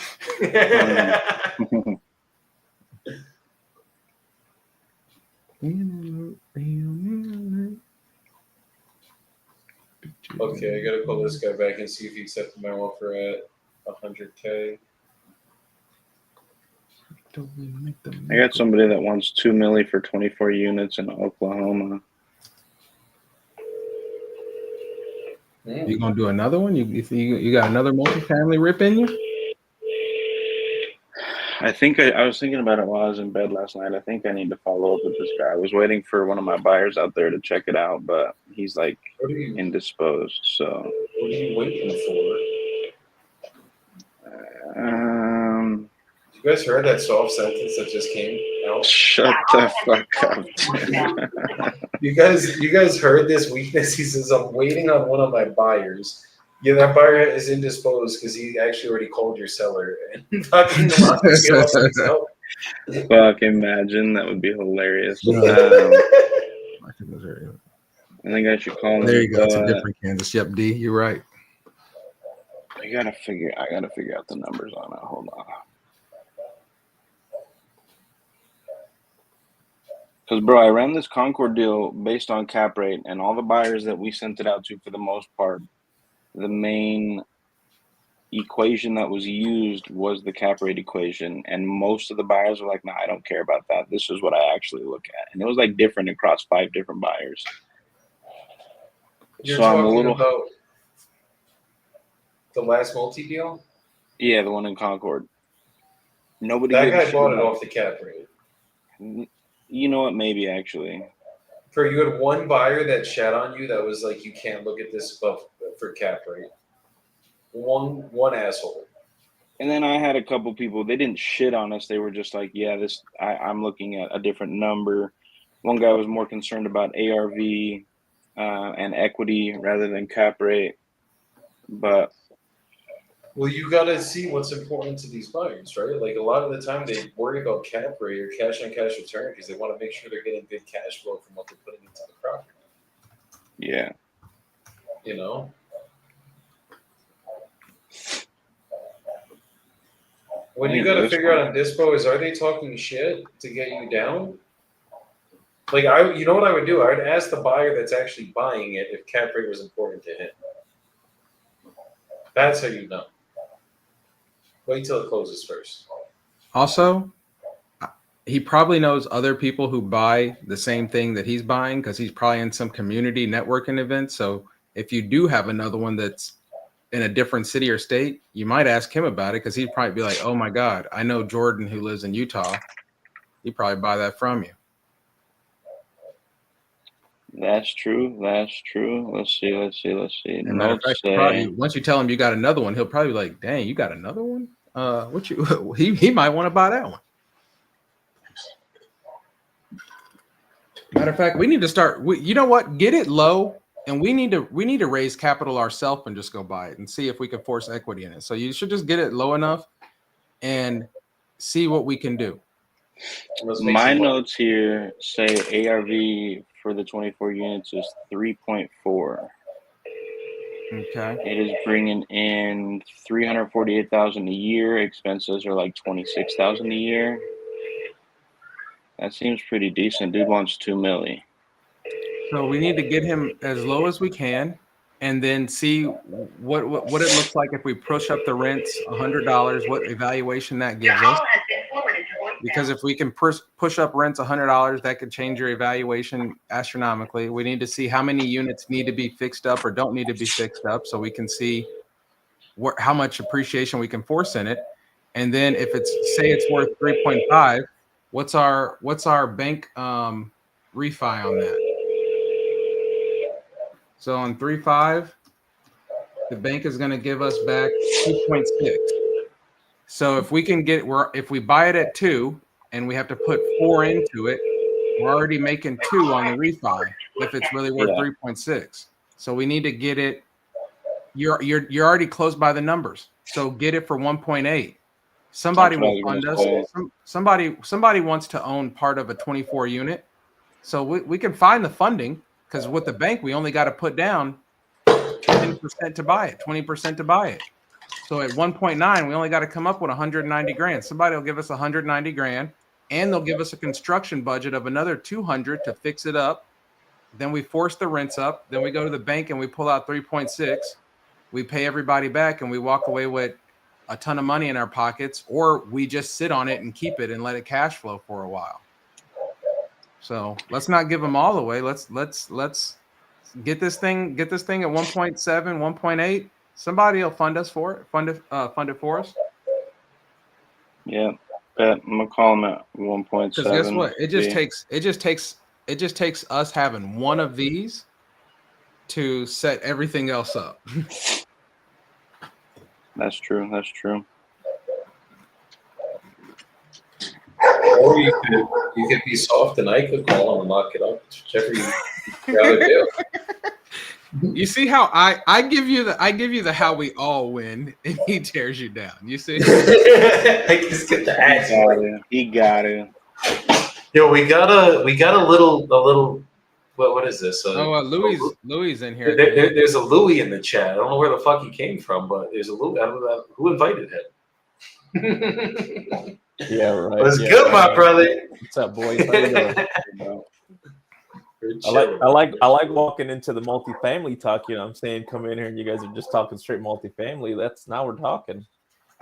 I gotta call this guy back and see if he accepted my offer at 100K. I got somebody that wants $2 million for 24 units in Oklahoma. You gonna do another one? You got another multifamily rip in you? I think I was thinking about it while I was in bed last night. I think I need to follow up with this guy. I was waiting for one of my buyers out there to check it out, but he's like indisposed. So What are you waiting for? You guys heard that soft sentence that just came out? shut the fuck up. You guys heard this weakness? He says, I'm waiting on one of my buyers. Yeah, that buyer is indisposed because he actually already called your seller and fucking locked the deal up himself. Fuck, imagine. That would be hilarious. I think I should call him. There you go. It's a different Kansas. Yep, D, you're right. I gotta figure out the numbers on it. Hold on. Because, bro, I ran this Concord deal based on cap rate, and all the buyers that we sent it out to, for the most part, the main equation that was used was the cap rate equation. And most of the buyers were like, nah, I don't care about that. This is what I actually look at. And it was like different across 5 different buyers. You're So I'm a talking little about the last multi-deal? Yeah, the one in Concord. Nobody. That guy bought it off the cap rate. You know what? Maybe actually. You had one buyer that shat on you that was like, you can't look at this above for cap rate. One asshole. And then I had a couple people. They didn't shit on us. They were just like, yeah, I'm looking at a different number. One guy was more concerned about ARV and equity rather than cap rate. But well, you got to see what's important to these buyers, right? Like a lot of the time they worry about cap rate or cash on cash return because they want to make sure they're getting good cash flow from what they're putting into the property. Yeah. You know, what you got to figure out on Dispo is, are they talking shit to get you down? Like, you know what I would do? I would ask the buyer that's actually buying it if cap rate was important to him. That's how you know. Wait till it closes first. Also, he probably knows other people who buy the same thing that he's buying because he's probably in some community networking event. So if you do have another one that's in a different city or state, you might ask him about it because he'd probably be like, oh my God, I know Jordan who lives in Utah. He'd probably buy that from you. That's true. Let's see. And matter of fact, once you tell him you got another one, he'll probably be like, dang, you got another one? He might want to buy that one. Matter of fact, we need to start. You know what? Get it low, and we need to raise capital ourselves and just go buy it and see if we can force equity in it. So you should just get it low enough and see what we can do. My notes here say ARV for the 24 units is 3.4. Okay. It is bringing in $348,000 a year. Expenses are like $26,000 a year. That seems pretty decent. Dude wants $2 million. So we need to get him as low as we can, and then see what it looks like if we push up the rents $100. What evaluation that gives us? Because if we can push up rents $100, that could change your evaluation astronomically. We need to see how many units need to be fixed up or don't need to be fixed up, so we can see how much appreciation we can force in it. And then if it's worth 3.5, what's our bank refi on that? So on 3.5, the bank is going to give us back 2.6. So if we buy it at 2 and we have to put 4 into it, we're already making 2 on the refi if it's really worth 3.6. So we need to get it. You're already close by the numbers. So get it for 1.8. Somebody will fund us. Somebody wants to own part of a 24 unit. So we can find the funding, because with the bank we only got to put down 10% to buy it, 20% to buy it. So at 1.9, we only got to come up with 190 grand. Somebody will give us 190 grand, and they'll give us a construction budget of another 200 to fix it up. Then we force the rents up. Then we go to the bank and we pull out 3.6. We pay everybody back, and we walk away with a ton of money in our pockets, or we just sit on it and keep it and let it cash flow for a while. So let's not give them all away. Let's get this thing at 1.7, 1.8. Somebody will fund us for it. Fund it for us. Yeah, I'm gonna call them at 1.7. Because guess what? It just takes us having one of these to set everything else up. That's true. Or you could be soft, and I could call him and lock it up. Whichever you'd rather do. You see how I give you the how we all win, and he tears you down. You see? I just get the axe. He got it. Yo, we got a little. What is this? Louis in here. There's a Louis in the chat. I don't know where the fuck he came from, but there's a Louis. I don't know who invited him. Yeah, right. What's good, my brother? What's up, boys? How you doing? I like walking into the multifamily talk. You know what I'm saying? Come in here and you guys are just talking straight multifamily. Now we're talking.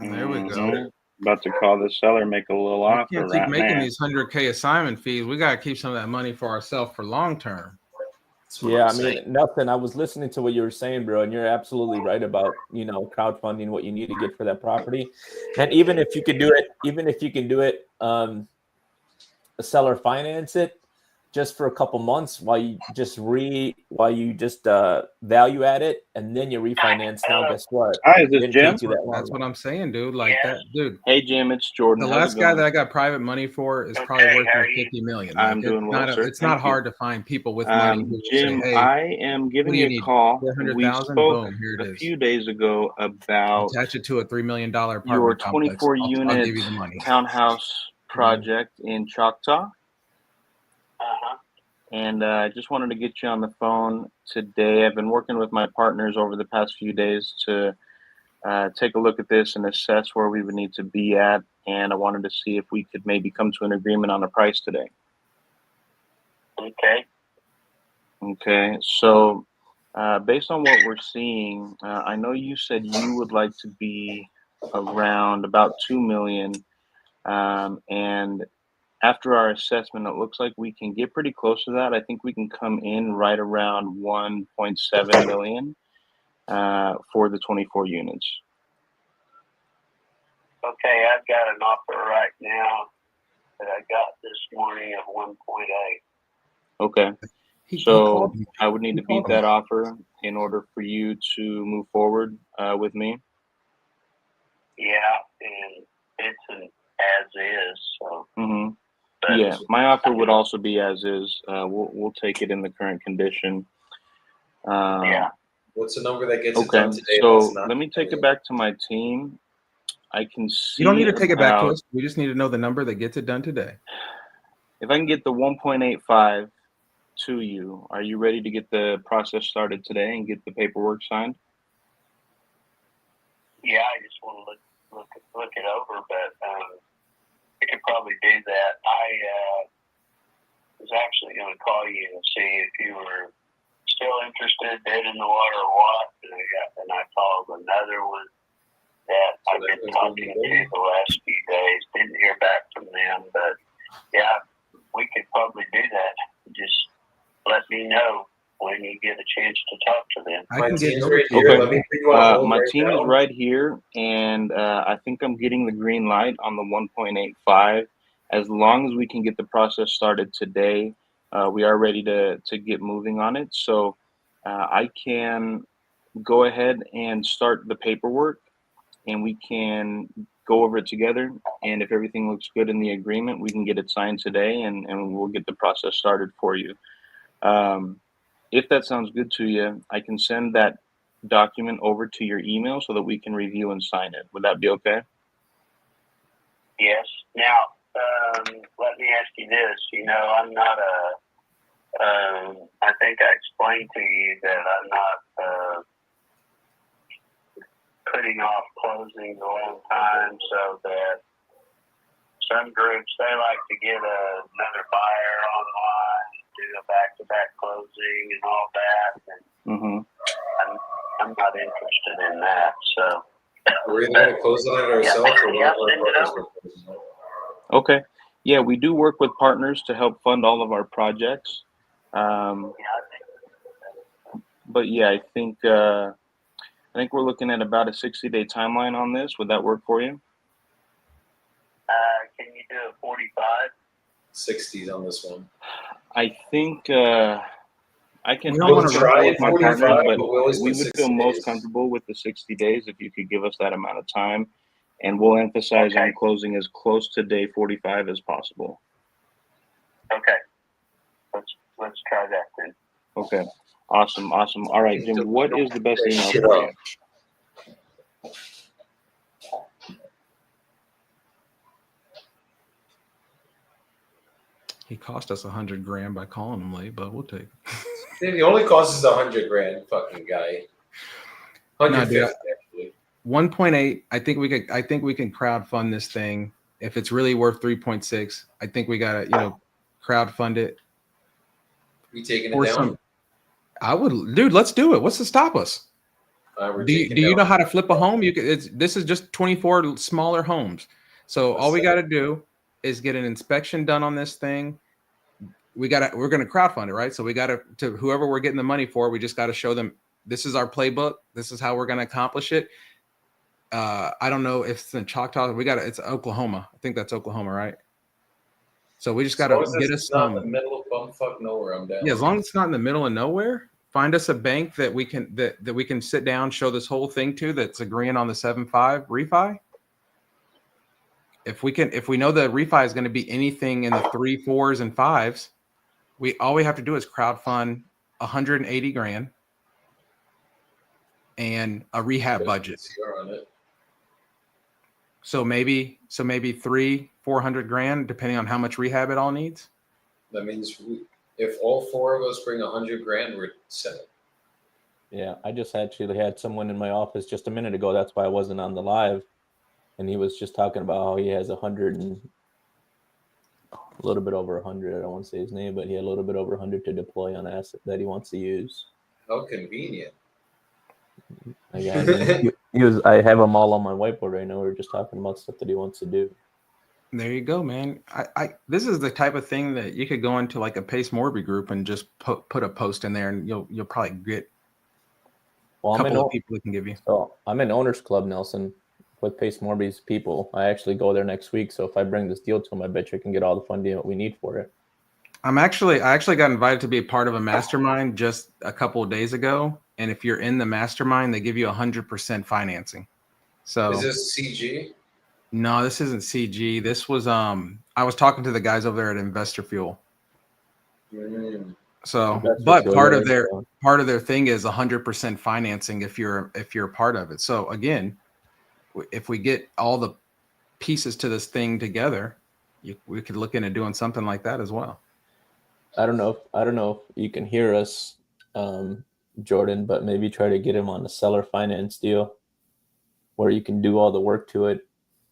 There we go. About to call the seller, make a little offer. We can't keep making these 100K assignment fees. We got to keep some of that money for ourselves for long term. Yeah, I mean, nothing. I was listening to what you were saying, bro, and you're absolutely right about, crowdfunding, what you need to get for that property. And even if you can do it, seller finance it just for a couple months while you just value add it, and then you refinance. Now, guess what? Hi, is this Jim? That's what I'm saying, dude. Like that, dude. Hey, Jim, it's Jordan. The last guy that I got private money for is probably worth $50 million. Like, I'm doing well, sir. It's not hard to find people with money. Jim, say, hey, I am giving you a call. We spoke Boom, here it a is. few days ago about attach it to a $3 million apartment your complex. 24 I'll unit give you the money. townhouse project in Choctaw. and I just wanted to get you on the phone today. I've been working with my partners over the past few days to take a look at this and assess where we would need to be at, and I wanted to see if we could maybe come to an agreement on a price today. Okay. Okay, so based on what we're seeing, I know you said you would like to be around about 2 million, and after our assessment, it looks like we can get pretty close to that. I think we can come in right around 1.7 million for the 24 units. Okay, I've got an offer right now that I got this morning of 1.8. Okay, He so called me. I would need to beat that offer in order for you to move forward with me. Yeah, and it's an as is. So. Mm-hmm. But Yeah, my offer would also be as is. We'll take it in the current condition. Yeah. What's the number that gets it Okay, done today? so That's not let me take it back to my team. I can see. You don't need to take it back to about- us. We just need to know the number that gets it done today. If I can get the 1.85 to you, are you ready to get the process started today and get the paperwork signed? Yeah, I just want to look it over, but I could probably do that. I was actually going to call you and see if you were still interested, dead in the water or what. And I called another one that I've been talking to the last few days. Didn't hear back from them, but yeah, we could probably do that. Just let me know when you get a chance to talk to them. My I can get team's over right to you. here. Okay. Let me put you on hold My right team now. is right here, and I think I'm getting the green light on the 1.85. As long as we can get the process started today, we are ready to get moving on it. So I can go ahead and start the paperwork, and we can go over it together. And if everything looks good in the agreement, we can get it signed today, and we'll get the process started for you. If that sounds good to you, I can send that document over to your email so that we can review and sign it. Would that be okay? Yes. Now, let me ask you this. You know, I'm not I think I explained to you that I'm not putting off closing a long time, so that some groups, they like to get another buyer online, do a back-to-back closing and all that. And Mm-hmm. I'm not interested in that. So We're either going to close it on ourselves or Yeah, one of send it our partners over. will close it on. Okay. Yeah, we do work with partners to help fund all of our projects. But yeah, I think we're looking at about a 60-day timeline on this. Would that work for you? Can you do a 45? 60s on this one. I think I can. We don't I wanna can get try with my 45, partners, but but we always we put would 60 feel most days. comfortable with the 60 days if you could give us that amount of time, and we'll emphasize on Okay. closing as close to day 45 as possible. Okay. Let's try that then. Okay. Awesome. All right, Jim. What is the best email Shit for up. you? He cost us $100,000 by calling him late, but we'll take it. The only cost is $100,000, fucking guy. 150 dude, actually. 1.8. I think we can crowdfund this thing. If it's really worth 3.6, I think we gotta, crowdfund it. You taking it Or down? dude, let's do it. What's to stop us? We're Do taking you down. know how to flip a home? This is just 24 smaller homes. So all we got to do is get an inspection done on this thing. We're going to crowdfund it, right? So we got to whoever we're getting the money for, we just got to show them this is our playbook. This is how we're going to accomplish it. I don't know if it's in Choctaw. It's Oklahoma. I think that's Oklahoma, right? So we just got to get us not in the middle of bumfuck nowhere. I'm down. Yeah, as long as it's not in the middle of nowhere, find us a bank that we can sit down, show this whole thing to, that's agreeing on the 7.5 refi. If we know the refi is going to be anything in the 3, 4s, and 5s, all we have to do is crowdfund $180,000 and a rehab budget. On it. So maybe 300-400 grand, depending on how much rehab it all needs. That means If all four of us bring 100 grand, we're set. Yeah, I just actually had someone in my office just a minute ago. That's why I wasn't on the live. And he was just talking about how he has 100 and a little bit over 100. I don't want to say his name, but he had a little bit over 100 to deploy on asset that he wants to use. How convenient. I have them all on my whiteboard right now. We're just talking about stuff that he wants to do. There you go, man. This is the type of thing that you could go into like a Pace Morby group and just put a post in there, and you'll probably get a couple of people that can give you. So I'm in Owners Club, Nelson, with Pace Morby's people. I actually go there next week. So if I bring this deal to him, I bet you I can get all the funding that we need for it. I actually got invited to be a part of a mastermind just a couple of days ago. And if you're in the mastermind, they give you 100% financing. So is this CG? No, this isn't CG. This was I was talking to the guys over there at Investor Fuel. So, but part of their thing is 100% financing if you're a part of it. So again, if we get all the pieces to this thing together, we could look into doing something like that as well. I don't know if you can hear us, Jordan, but maybe try to get him on a seller finance deal where you can do all the work to it,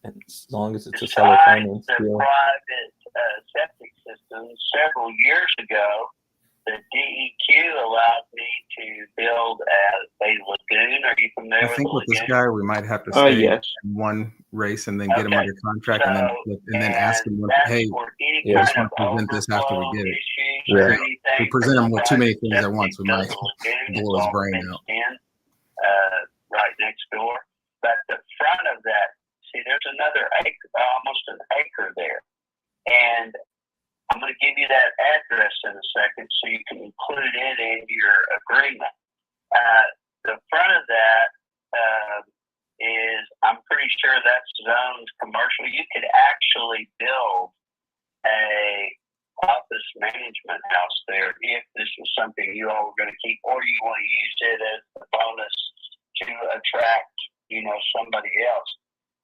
and as long as it's a seller finance deal. Private septic systems several years ago, the DEQ allowed me to build a lagoon. Are you familiar with the lagoon? I think with this guy, we might have to stay in one race and then get him under contract, and then ask him, hey, we just want to present this after we get it. Yeah. We present him with too many things at once, we might blow his brain out. Right next door. But the front of that, see, there's another acre, almost an acre there. And I'm going to give you that address in a second so you can include it in your agreement. The front of that is, I'm pretty sure that's zoned commercial. You could actually build a office management house there if this was something you all were going to keep, or you want to use it as a bonus to attract, somebody else.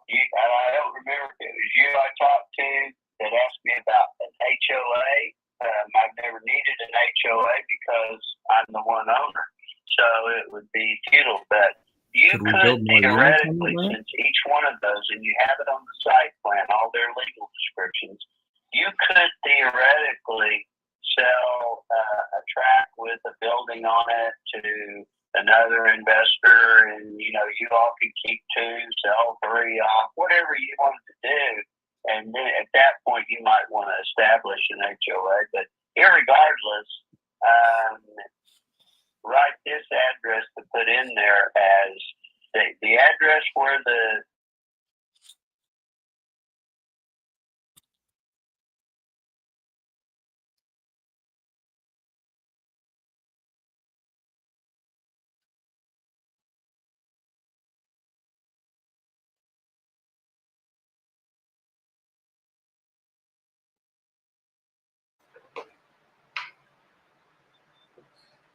I don't remember if it was you I talked to that asked me about an HOA. I've never needed an HOA because I'm the one owner, so it would be futile. But you could theoretically, since each one of those, and you have it on the site plan, all their legal descriptions, you could theoretically sell a tract with a building on it to another investor, and you all could keep 2, sell 3 off, whatever you wanted to do. And then at that point, you might want to establish an HOA. But irregardless, write this address to put in there as the address where the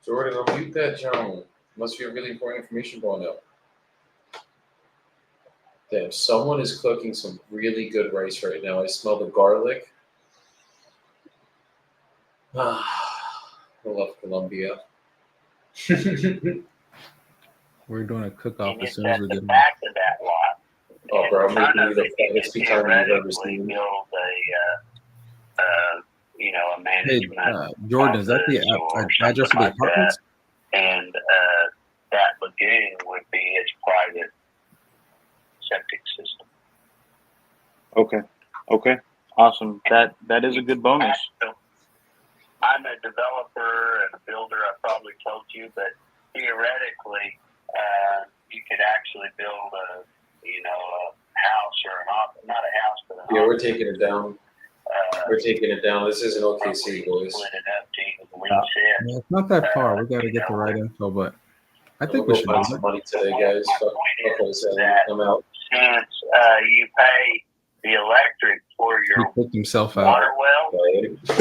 Jordan, I'll mute that John. Must be a really important information going out. Damn, someone is cooking some really good rice right now. I smell the garlic. I love Colombia. We're doing a cook-off as soon as we get him. back to that lot. Oh, bro, I'm making you the fattest pizza I've ever seen. Build a management. Hey, Jordan, is that the address of the apartments? And that lagoon would be its private septic system. Okay. Awesome. That is a good bonus. I'm a developer and a builder. I probably told you, but theoretically, you could actually build a house or an office, not a house, but an office. Yeah, we're taking it down. We're taking it down. This isn't OKC, boys. It's not that far. We got to get the right info, but I think we should find some money today, guys. Fuck wholesaling. I'm out. Since you pay the electric for your he picked himself out. water well, tap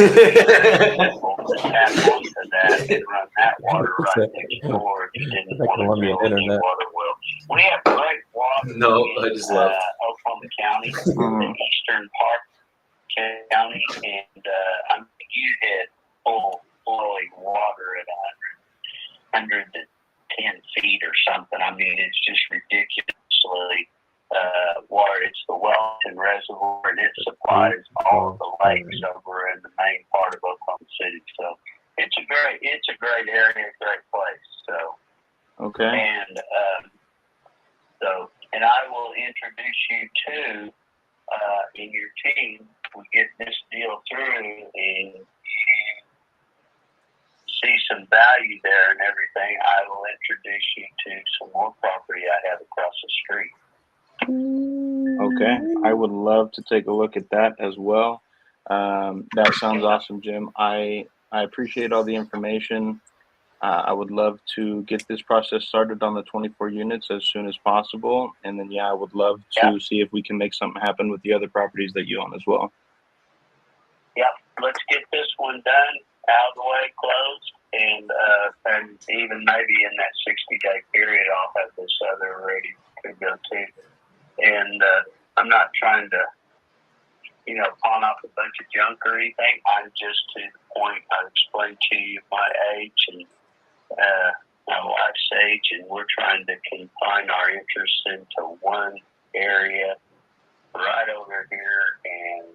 onto that and run that water right next door. You didn't want to build any water well. We have great water No, in I just left. Oklahoma County, the eastern part County, and you hit full flowing water at 110 feet or something. I mean, it's just ridiculously water. It's the Wellington Reservoir, and it supplies all of the lakes over in the main part of Oklahoma City. So it's a great area, great place. So Okay. and and I will introduce you to in your team. We get this deal through, and you see some value there and everything. I will introduce you to some more property I have across the street. Okay. I would love to take a look at that as well. That sounds awesome, Jim. I appreciate all the information. I would love to get this process started on the 24 units as soon as possible. And then, I would love to see if we can make something happen with the other properties that you own as well. Yep. Let's get this one done, out of the way, closed, and even maybe in that 60-day period, I'll have this other ready to go too. And I'm not trying to, pawn off a bunch of junk or anything. I'm just to the point. I explained to you my age and my wife's age, and we're trying to confine our interests into one area right over here and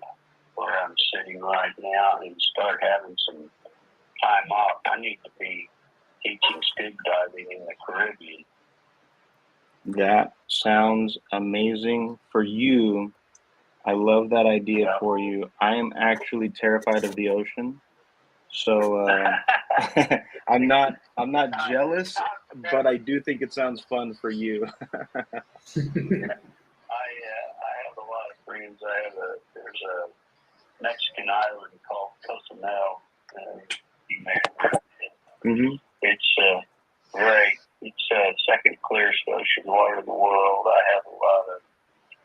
where I'm sitting right now, and start having some time off. I need to be teaching scuba diving in the Caribbean. That sounds amazing for you. I love that idea for you. I am actually terrified of the ocean. So I'm not jealous, but I do think it sounds fun for you. I have a lot of friends. There's a Mexican island called Cozumel. Mm-hmm. It's great. It's second clearest ocean water in the world. I have a lot of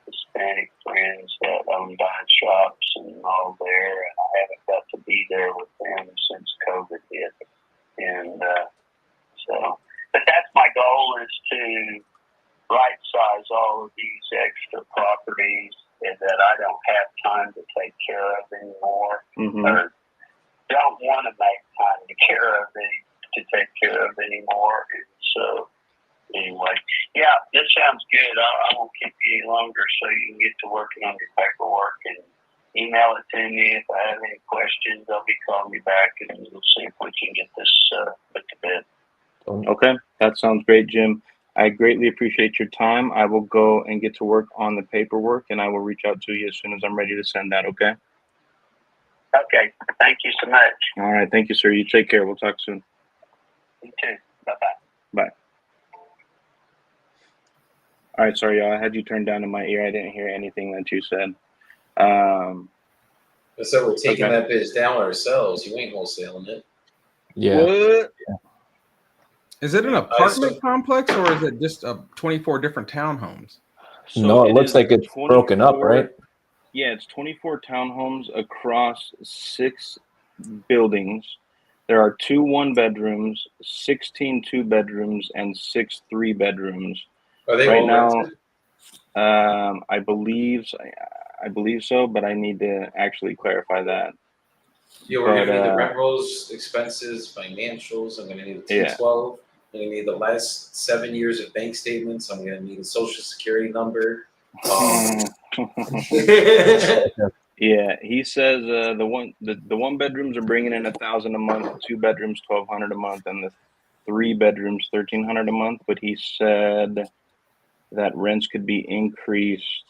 Hispanic friends that own dive shops and all there, and I haven't got to be there with them since COVID hit. And but that's my goal, is to right size all of these extra properties that I don't have time to take care of anymore, or don't want to make time to take care of anymore. And so anyway, this sounds good. I won't keep you any longer, so you can get to working on your paperwork and email it to me. If I have any questions, I'll be calling you back, and we'll see if we can get this put to bed. Okay, that sounds great, Jim. I greatly appreciate your time. I will go and get to work on the paperwork, and I will reach out to you as soon as I'm ready to send that, okay? Okay, thank you so much. All right, thank you, sir. You take care. We'll talk soon. You too. Bye-bye. Bye. All right, sorry, y'all. I had you turned down in my ear. I didn't hear anything that you said. So we're taking that bitch down ourselves. You ain't wholesaling it. Yeah. What? Is it an apartment complex, or is it just 24 different townhomes? So No, it looks like it's broken up, right? Yeah, it's 24 townhomes across 6 buildings. There are 2 one-bedrooms, 16 two-bedrooms, and 6 three-bedrooms. Are they right all now? rented? I believe so, but I need to actually clarify that. Yeah, we're gonna need the rent rolls, expenses, financials. I'm gonna need the T12. I'm gonna need the last 7 years of bank statements. I'm gonna need a social security number. Yeah, he says the one bedrooms are bringing in $1,000 a month, the 2 bedrooms $1,200 a month, and the 3 bedrooms $1,300 a month. But he said that rents could be increased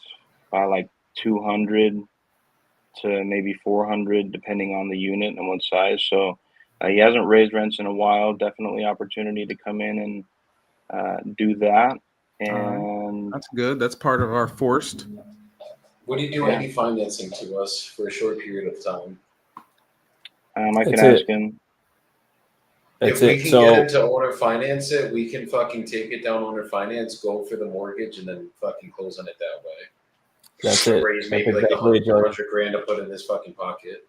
by like 200 to maybe 400, depending on the unit and what size. So he hasn't raised rents in a while. Definitely opportunity to come in and do that. And that's good. That's part of our forced. Would you do any financing to us for a short period of time? I can ask him. If we can get him to owner finance it, we can fucking take it down owner finance, go for the mortgage, and then fucking close on it that way. That's it. Raise maybe like $100 grand to put in his fucking pocket.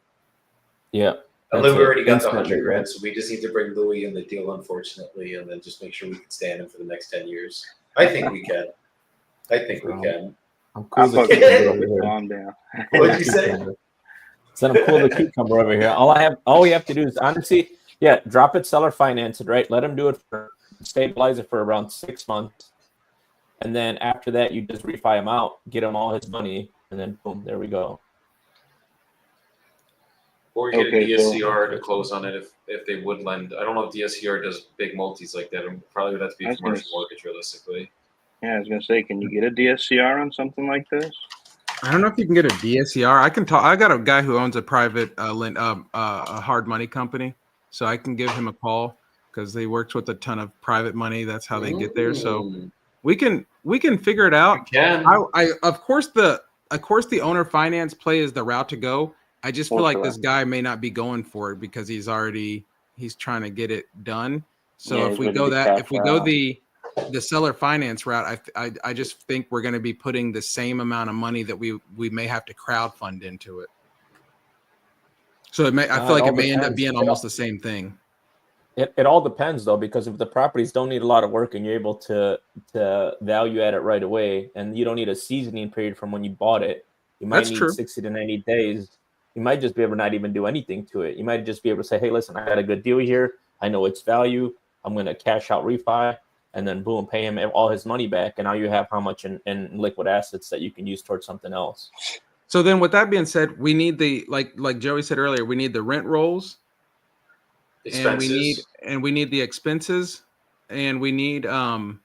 Yeah. And Louis already got the 100 grand, so we just need to bring Louis in the deal, unfortunately, and then just make sure we can stand him for the next 10 years. I think we can. I'm cool the cucumber over here. Calm down. What'd you say? Said I'm cool the cucumber over here. All we have to do is, honestly, Yeah, drop it, seller finance it, right? Let him do it stabilize it for around 6 months. And then after that, you just refi him out, get him all his money, and then boom, there we go. Or get Okay, a so- DSCR to close on it if they would lend. I don't know if DSCR does big multis like that. It probably would have to be I a was gonna commercial mortgage realistically. Yeah, I was gonna say, can you get a DSCR on something like this? I don't know if you can get a DSCR. I can talk. I got a guy who owns a private a hard money company, so I can give him a call because he works with a ton of private money. That's how they get there. So we can figure it out. You can. I of course the owner finance play is the route to go. I just feel like this guy may not be going for it because he's trying to get it done. So Yeah, if he's we ready go to that cash if we go out. the seller finance route, I just think we're going to be putting the same amount of money that we may have to crowdfund into it. So I feel like it may end up being almost the same thing. It all depends though, because if the properties don't need a lot of work and you're able to value add it right away, and you don't need a seasoning period from when you bought it, you might That's need true. 60 to 90 days. You might just be able to not even do anything to it. You might just be able to say, hey, listen, I got a good deal here. I know its value. I'm going to cash out refi, and then boom, pay him all his money back. And now you have how much in liquid assets that you can use towards something else. So then with that being said, we need the like Joey said earlier, we need the rent rolls, Expenses. and we need the expenses, and we need no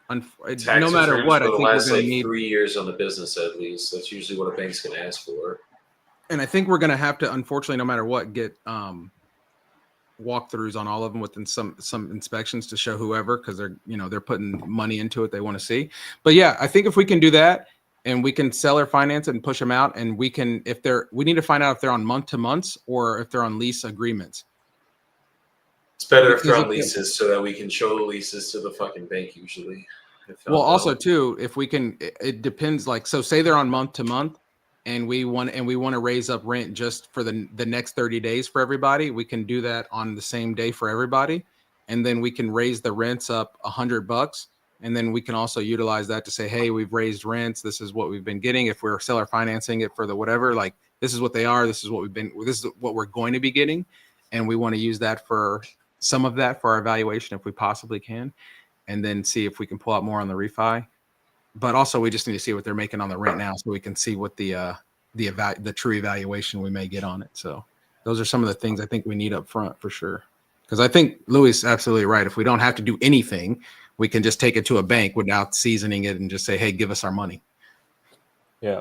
Tax matter returns what, for I the think we're last going like to need 3 years on the business at least. That's usually what a bank's gonna ask for. and I think we're going to have to, unfortunately, no matter what, get walkthroughs on all of them within some inspections to show whoever, because they're putting money into it they want to see. But yeah, I think if we can do that and we can seller finance it and push them out, and we need to find out if they're on month to months or if they're on lease agreements. It's better if Because they're on leases so that we can show the leases to the fucking bank usually. Well, also too, if we can, it depends. Like, so say they're on month to month, and we want to raise up rent just for the next 30 days for everybody. We can do that on the same day for everybody, and then we can raise the rents up $100, and then we can also utilize that to say, hey, we've raised rents. This is what we've been getting. If we're seller financing it for the whatever, like this is what they are. This is what we're going to be getting, and we want to use that for some of that for our evaluation if we possibly can, and then see if we can pull out more on the refi. But also we just need to see what they're making on the rent now so we can see what the true evaluation we may get on it. So those are some of the things I think we need up front for sure. Because I think Louis is absolutely right. If we don't have to do anything, we can just take it to a bank without seasoning it and just say, hey, give us our money. Yeah.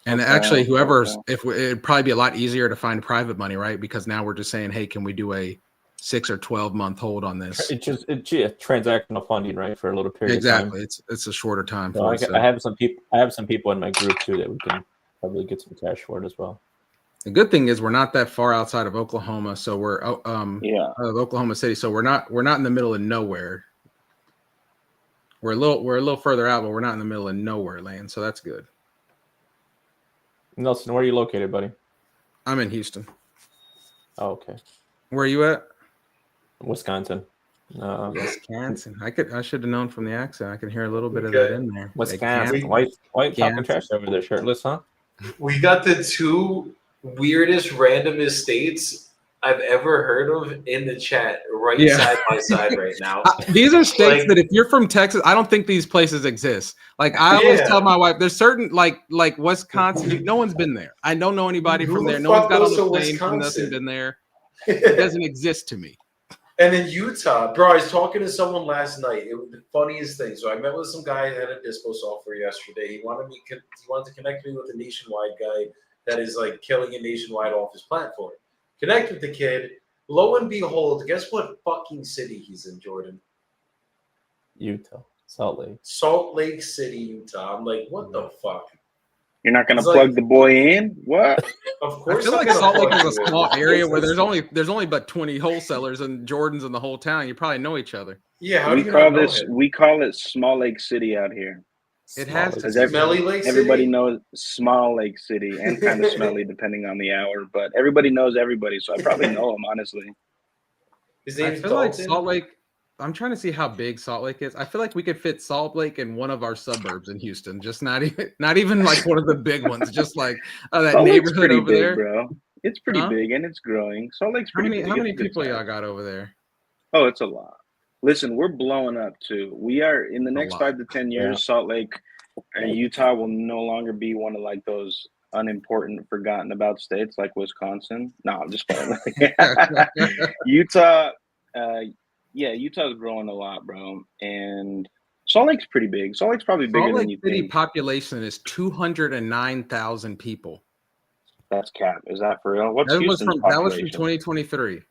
And actually, it'd probably be a lot easier to find private money, right? Because now we're just saying, hey, can we do a 6 or 12 month hold on this? It's transactional funding, right, for a little period Exactly. of time. It's a shorter time. So I have some people in my group too that we can probably get some cash for it as well. The good thing is we're not that far outside of Oklahoma, so we're out of Oklahoma City, so we're not in the middle of nowhere. We're a little further out, but we're not in the middle of nowhere land, so that's good. Nelson, where are you located, buddy? I'm in Houston. Oh, okay. Where are you at? Wisconsin. Wisconsin. I should have known from the accent. I can hear a little bit of that in there. Wisconsin. Why you talking trash over there, shirtless, huh? We got the two weirdest, randomest states I've ever heard of in the chat side by side right now. These are states that if you're from Texas, I don't think these places exist. Like I always tell my wife, there's certain like Wisconsin, no one's been there. I don't know anybody from there. No one's got on the plane from nothing been there. It doesn't exist to me. And in Utah, bro, I was talking to someone last night. It was the funniest thing. So I met with some guy that had a dispo software yesterday. He wanted to connect me with a nationwide guy that is like killing it nationwide off his platform. Connect with the kid. Lo and behold, guess what fucking city he's in, Jordan? Utah. Salt Lake City, Utah. I'm like, what the fuck? You're not gonna plug the boy in? What? Of course. I feel like Salt Lake is a small area where there's only about 20 wholesalers and Jordans in the whole town. You probably know each other. Yeah, we call it Small Lake City out here. It has to Smelly Lake City. Everybody knows Small Lake City, and kind of smelly depending on the hour, but everybody knows everybody, so I probably know him honestly. His name's I feel like Salt Lake. I'm trying to see how big Salt Lake is. I feel like we could fit Salt Lake in one of our suburbs in Houston, just not even like one of the big ones, just like that Salt Lake's neighborhood over big, there, bro. It's pretty Huh? big and it's growing. Salt Lake's How pretty many big. how It's many a good people y'all size. got over there? Oh, it's a lot. Listen, we're blowing up too. We are in the A next lot. 5 to 10 years. Salt Lake and Utah will no longer be one of like those unimportant, forgotten about states like Wisconsin. No, I'm just playing. Utah, Utah's growing a lot, bro. And Salt Lake's pretty big. Salt Lake's probably bigger Salt than Lake you City think. population is 209,000 people. That's cap. Is that for real? What's That was Houston's from population? 2023.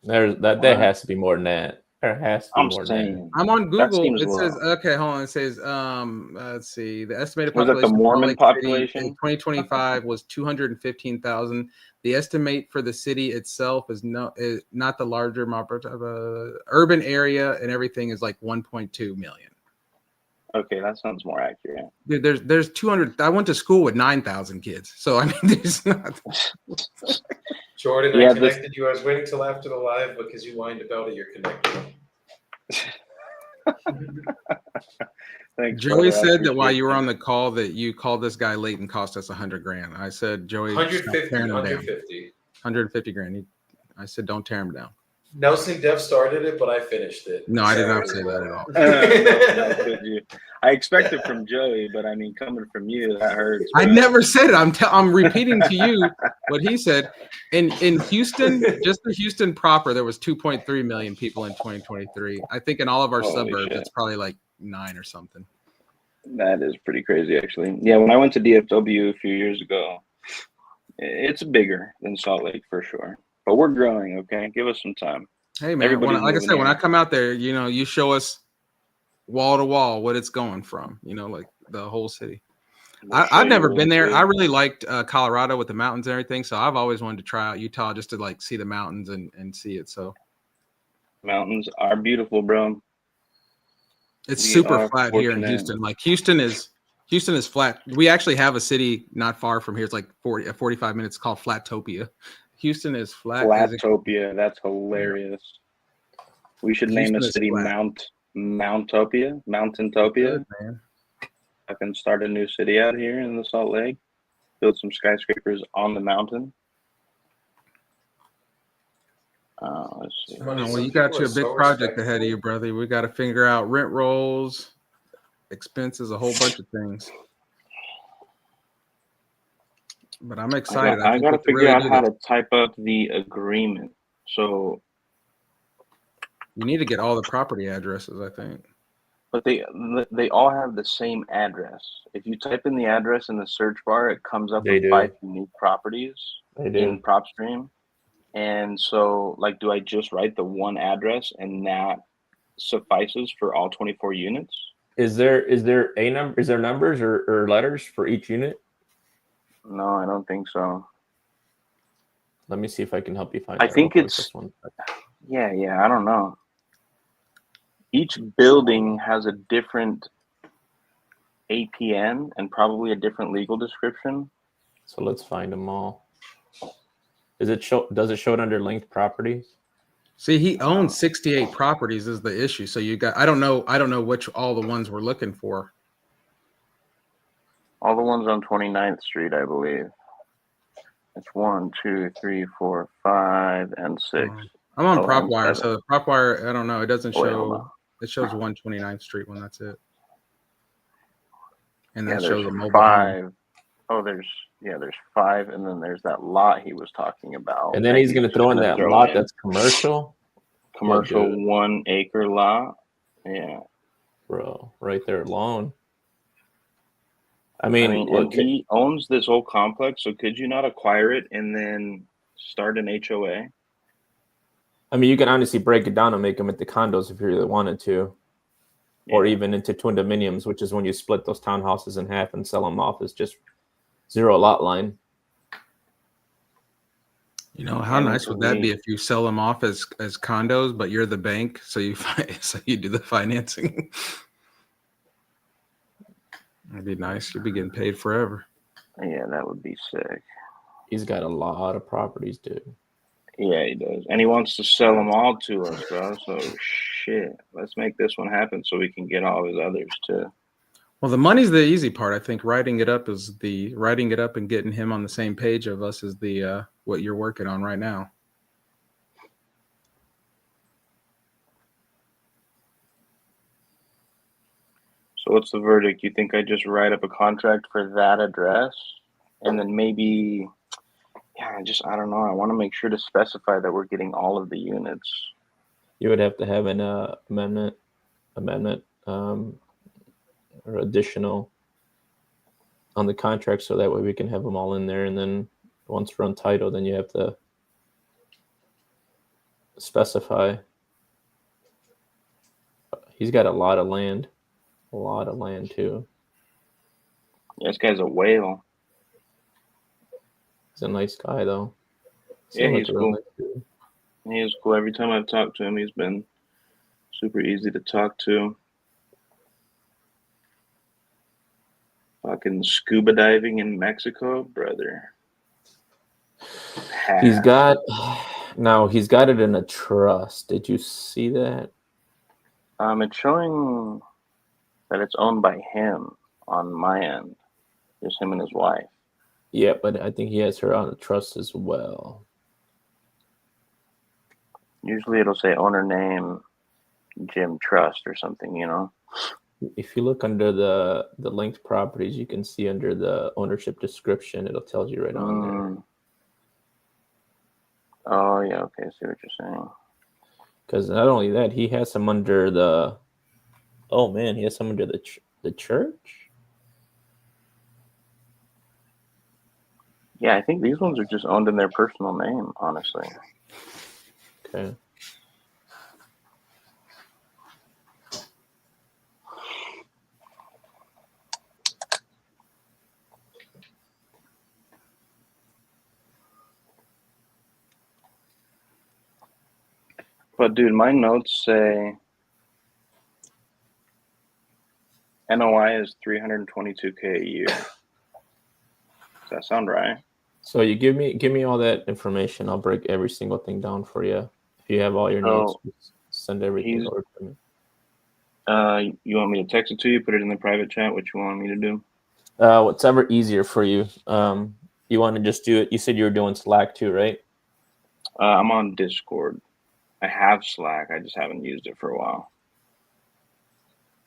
There has to be more than that. There has to be I'm more than that. saying. I'm on That Google. seems It says low. okay, hold on. It says let's see. The estimated Was that the population of Salt Mormon Lake population? City in 2025 was 215,000. The estimate for the city itself is not the larger urban area, and everything is like 1.2 million. Okay, that sounds more accurate. Dude, there's 200. I went to school with 9,000 kids, so I mean, there's not. Jordan, Yeah, I connected you. I was waiting till after the live because you whined about it. You're connected. Thanks, Joey brother. I said that while appreciate you were that. on the call that you called this guy late and cost us $100,000. I said, Joey, stop 150, tearing him down. 150. 150 grand. I said, don't tear him down. Nelson Dev started it, but I finished it. No, I did not say that at all. No, could you? I expect it from Joey, but I mean, coming from you, that hurts. I never said it. I'm repeating to you what he said. In Houston, just the Houston proper, there was 2.3 million people in 2023. I think in all of our Holy suburbs, shit. it's probably like 9 or something. That is pretty crazy, actually. Yeah, when I went to DFW a few years ago, it's bigger than Salt Lake for sure. But we're growing, okay? Give us some time. Hey, man, Everybody's like I moving said, when I here. come out there, you show us wall to wall what it's going from, like the whole city. We'll show I've you never real been there. quick. I really liked Colorado with the mountains and everything, so I've always wanted to try out Utah just to like see the mountains and see it. So Mountains are beautiful, bro. it's We super are flat here in fortunate. Houston. Like Houston is flat. We actually have a city not far from here. It's like 45 minutes called Flatopia. Houston is flat. Flatopia. That's hilarious. We should name a Houston is city flat. Mountopia. Mountaintopia. Good, man. I can start a new city out here in the Salt Lake. Build some skyscrapers on the mountain. Let's see. Well, you got your big project ahead of you, brother. We got to figure out rent rolls, expenses, a whole bunch of things. But I'm excited. I got to figure out how to type up the agreement. So you need to get all the property addresses, I think. But they all have the same address. If you type in the address in the search bar, it comes up with 5 unique properties in PropStream. And so, like, do I just write the one address and that suffices for all 24 units? Is there a number? Is there numbers or letters for each unit? No, I don't think so. Let me see if I can help you find. I think it's yeah. I don't know. Each building has a different APN and probably a different legal description. So let's find them all. Does it show it under linked properties? See, he owns 68 properties is the issue. So you got I don't know which all the ones we're looking for. All the ones on 29th Street, I believe. It's 1, 2, 3, 4, 5, and 6. I'm on PropWire, so PropWire, I don't know. It doesn't show. Wait, it shows 129th Street when that's it. And that yeah, shows a mobile 5. home. Oh, there's 5, and then there's that lot he was talking about. And then he's going to throw in that lot that's commercial. Commercial 1 acre lot. Yeah. Bro, right there alone. I mean look, he owns this whole complex, so could you not acquire it and then start an HOA? I mean, you can honestly break it down and make them into condos if you really wanted to. Yeah. Or even into twin dominiums, which is when you split those townhouses in half and sell them off as just 0 lot line. You know, how nice would that be if you sell them off as condos, but you're the bank, so you do the financing? That'd be nice. You'd be getting paid forever. Yeah, that would be sick. He's got a lot of properties, dude. Yeah, he does. And he wants to sell them all to us, bro. So, shit. Let's make this one happen so we can get all his others, too. Well, the money's the easy part. I think writing it up and getting him on the same page of us is the what you're working on right now. So what's the verdict? You think I just write up a contract for that address, and then maybe, I don't know. I want to make sure to specify that we're getting all of the units. You would have to have an amendment, or additional on the contract, so that way we can have them all in there. And then once we're on title, then you have to specify. He's got a lot of land too. Yeah, this guy's a whale. He's a nice guy though. Yeah, Seems he's a real cool. nice dude. He is cool. Every time I've talked to him, he's been super easy to talk to. Fucking scuba diving in Mexico, brother. He's got it in a trust. Did you see that? It's showing that it's owned by him on my end. Just him and his wife. Yeah, but I think he has her on a trust as well. Usually it'll say owner name, Jim Trust or something, you know? If you look under the linked properties, you can see under the ownership description, it'll tell you right on there. Oh, yeah, okay, I see what you're saying. Because not only that, he has some under the... Oh, man, he has some under the church? Yeah, I think these ones are just owned in their personal name, honestly. Okay. But, dude, my notes say NOI is $322K a year. Does that sound right? So you give me all that information. I'll break every single thing down for you. If you have all your notes, send everything over to me. You want me to text it to you, put it in the private chat? What you want me to do? Whatever easier for you. You want to just do it? You said you were doing Slack too, right? I'm on Discord. I have Slack. I just haven't used it for a while.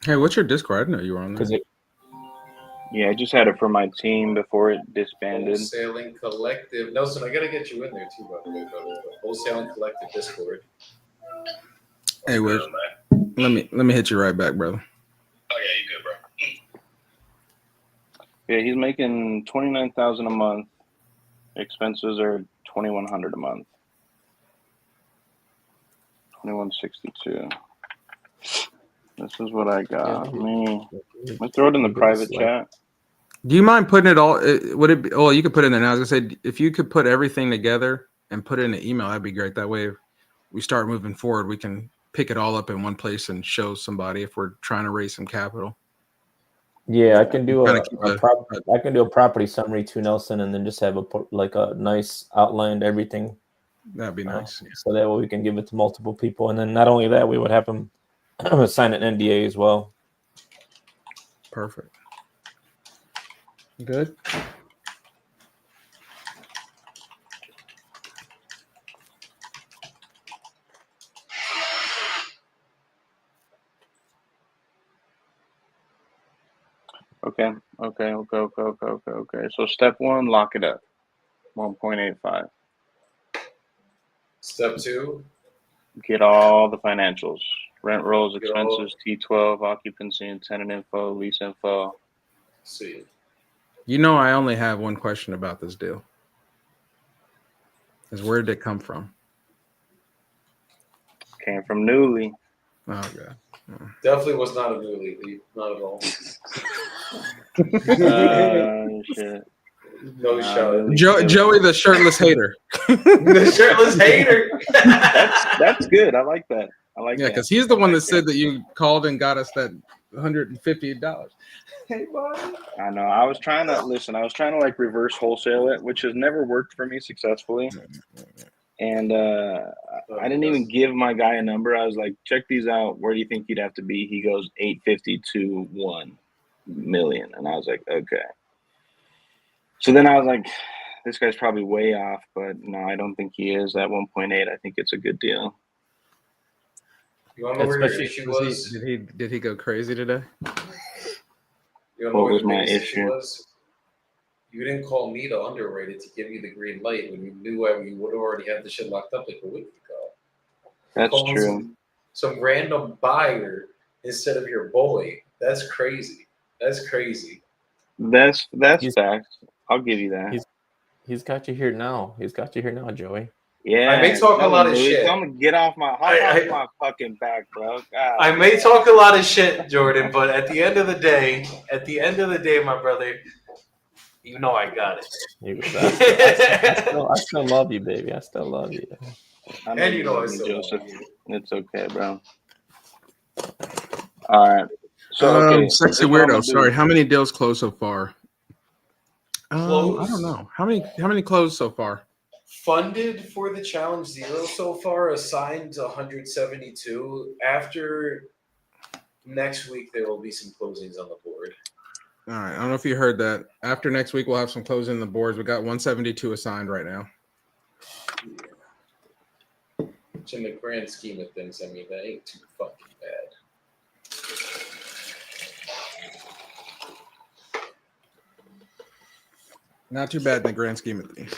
Hey, what's your Discord? I didn't know you were on there. Yeah, I just had it for my team before it disbanded. Wholesaling Collective. Nelson, I gotta get you in there too, by the way, brother. Wholesaling Collective Discord. Hey, let me hit you right back, brother. Oh yeah, you good, bro? Yeah, he's making $29,000 a month. Expenses are $2,100 a month. $2,162. This is what I got. Let me throw it in the private chat. Do you mind putting it all? Would it be? Oh, you could put it in there now. I was gonna say, if you could put everything together and put it in an email, that'd be great. That way, if we start moving forward, we can pick it all up in one place and show somebody if we're trying to raise some capital. Yeah, I can do I can do a property summary too, Nelson, and then just have a nice outline everything. That'd be nice. So that way we can give it to multiple people, and then not only that, we would have them sign an NDA as well. Perfect. Good. Okay. So step one, lock it up. 1.85. Step two, get all the financials. Rent rolls, expenses, T12, occupancy and tenant info, lease info. See. You know, I only have one question about this deal. Is where did it come from? Came from Newleey. Oh, God. Definitely was not a Newleey. Not at all. Shit. No shout. Joey, the shirtless hater. The shirtless hater. That's good. I like that. Yeah, because he's the one that said that you called and got us that $150. Hey, buddy. I know. I was trying to like reverse wholesale it, which has never worked for me successfully. And I didn't even give my guy a number. I was like, check these out. Where do you think you'd have to be? He goes 850 to 1. million. And I was like, okay. So then I was like, this guy's probably way off, but no, I don't think he is at 1.8. I think it's a good deal. You want to know where your Especially- issue was? Did he go crazy today? You want to know What where was the my biggest issue issue? was? You didn't call me to underwrite it to give you the green light when you knew we would have already had the shit locked up like a week ago. That's Calling true. Some random buyer instead of your boy. That's crazy. That's crazy. That's He's- facts. I'll give you that. He's got you here now. He's got you here now, Joey. Yeah. I may talk a tell lot him, of Louis, shit. Tell him to get off my my fucking back, bro. God, I may talk a lot of shit, Jordan, but at the end of the day, my brother, you know I got it. I still love you, baby. I still love you. I And you know I love still Joseph. love you. It's okay, bro. All right. So okay, Sexy here's what I'm weirdo. gonna do. Sorry, how many deals closed so far? I Closed? don't know. How many closed so far? Funded for the challenge 0 so far, assigned 172. After next week, there will be some closings on the board. All right. I don't know if you heard that. After next week, we'll have some closing in the boards. We got 172 assigned right now. Which in the grand scheme of things, I mean, that ain't too fucking bad. Not too bad in the grand scheme of things.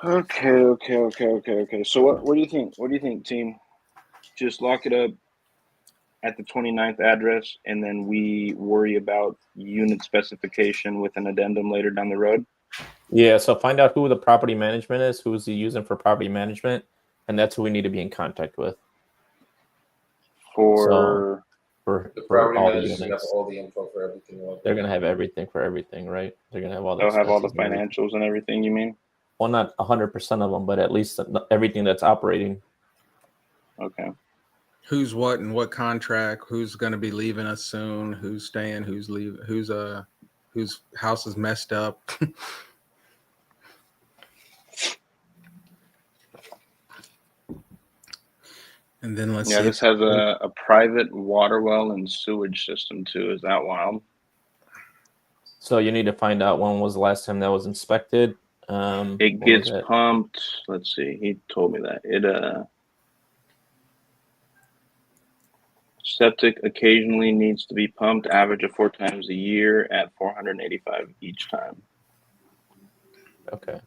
Okay. So what do you think? What do you think, team? Just lock it up at the 29th address, and then we worry about unit specification with an addendum later down the road? Yeah, so find out who the property management is, who's he using for property management, and that's who we need to be in contact with For for The property all the managers have units. all the info for everything. They're gonna have everything for everything, right? They're gonna have all the they'll have all the expenses and everything. financials and everything, you mean? Well, not 100% of them, but at least everything that's operating. Okay. Who's what and what contract? Who's going to be leaving us soon? Who's staying? Who's leaving? Whose house is messed up? And then let's see. This has a private water well and sewage system too. Is that wild? So you need to find out when was the last time that was inspected. It What gets was it? pumped. Let's see. He told me that septic occasionally needs to be pumped, average of 4 times a year at 485 each time. Okay.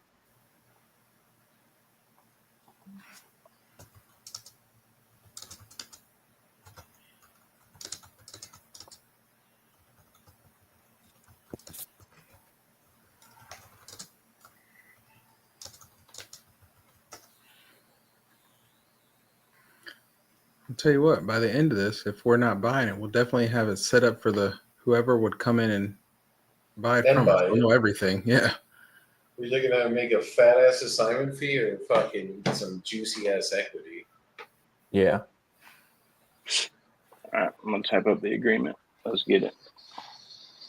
I'll tell you what, by the end of this, if we're not buying it, we'll definitely have it set up for whoever would come in and buy it Then from us. buy They'll it. know everything. Yeah. We're looking at make a fat ass assignment fee or fucking some juicy ass equity. Yeah. All right, I'm gonna type up the agreement. Let's get it.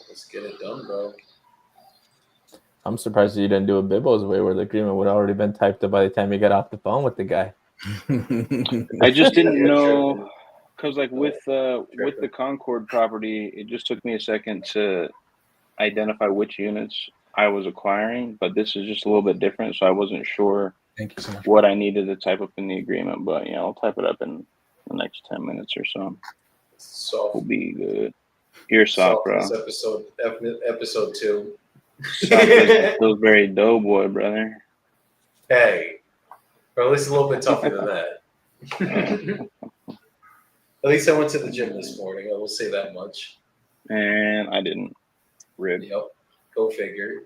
Let's get it done, bro. I'm surprised you didn't do a Bibbo's way where the agreement would have already been typed up by the time you got off the phone with the guy. I just didn't Yeah, know tripping. because, like, with the Concord property, it just took me a second to identify which units I was acquiring. But this is just a little bit different, so I wasn't sure Thank you so much. what I needed to type up in the agreement. But yeah, I'll type it up in the next 10 minutes or so. Soft. We'll be good. You're soft, bro. This episode 2. Soft as Pillsbury Doughboy, brother. Hey, or at least a little bit tougher than that. At least I went to the gym this morning. I will say that much. And I didn't. Rib. Yep. Go figure.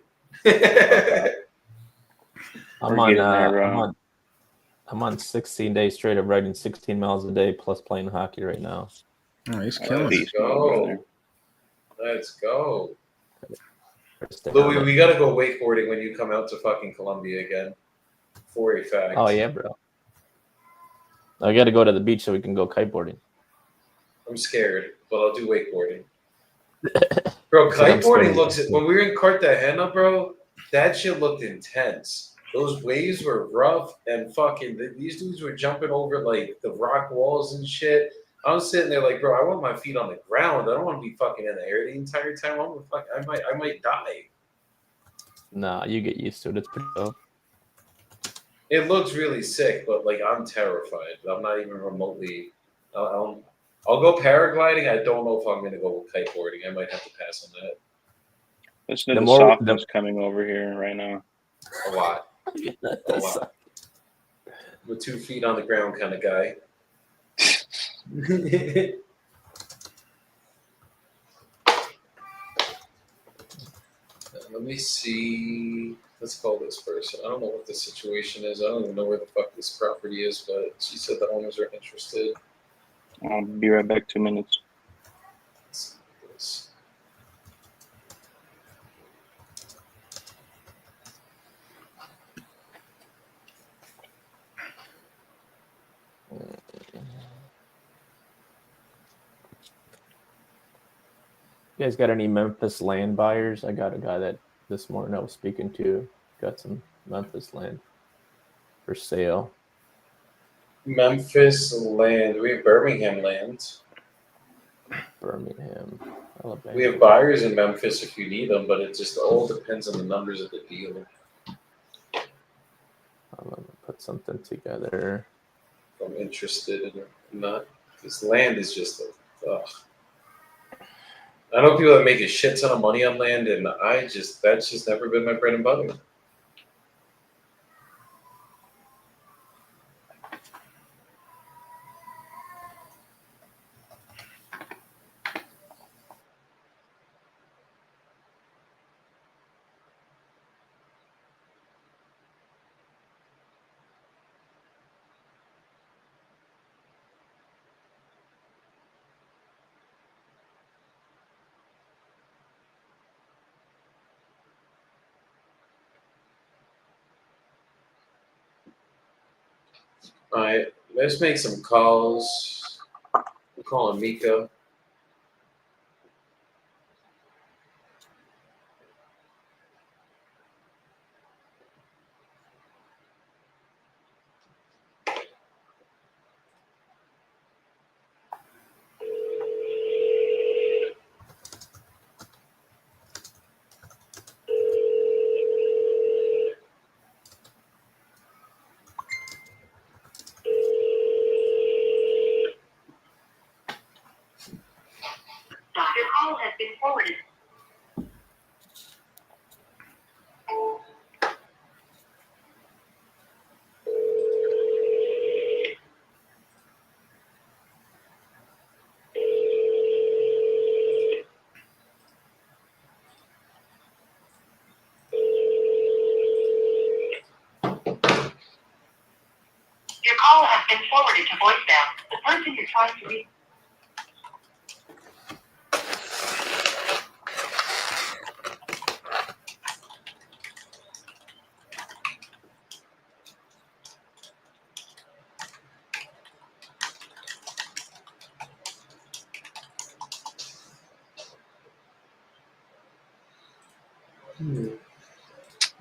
I'm We're on, getting there, bro. I'm on 16 days straight of riding 16 miles a day plus playing hockey right now. Oh, he's killing Let's it. Beast mode, brother. go. Let's go. Stay on Louis, it. we gotta go wakeboarding when you come out to fucking Columbia again. For a fact. Oh yeah, bro. I got to go to the beach so we can go kiteboarding. I'm scared, but I'll do wakeboarding. Bro, So I'm kiteboarding scared. looks. When we were in Cartagena, bro, that shit looked intense. those waves were rough and fucking. These dudes were jumping over like the rock walls and shit. I was sitting there like, bro, I want my feet on the ground. I don't want to be fucking in the air the entire time. I might die. Nah, you get used to it. It's pretty dope. It looks really sick, but like I'm terrified. I'm not even remotely. I'll go paragliding. I don't know if I'm gonna go kiteboarding. I might have to pass on that. Listen to The the, more- softness coming over here right now. A lot. A lot. I'm a 2 feet on the ground kind of guy. Let me see. Let's call this person. I don't know what the situation is. I don't even know where the fuck this property is, but she said the owners are interested. I'll be right back. 2 minutes. Let's do this. You guys got any Memphis land buyers? I got a guy that this morning I was speaking to got some Memphis land for sale. Memphis land. We have Birmingham land. Birmingham, Alabama. We have buyers in Memphis if you need them, but it just all depends on the numbers of the deal. I'm gonna put something together. If I'm interested in it or not. This land is just ugh. I know people that make a shit ton of money on land, and that's just never been my bread and butter. All right, let's make some calls. We're calling Mika. Your call has been forwarded. Your call has been forwarded to voicemail. The person you're trying to reach.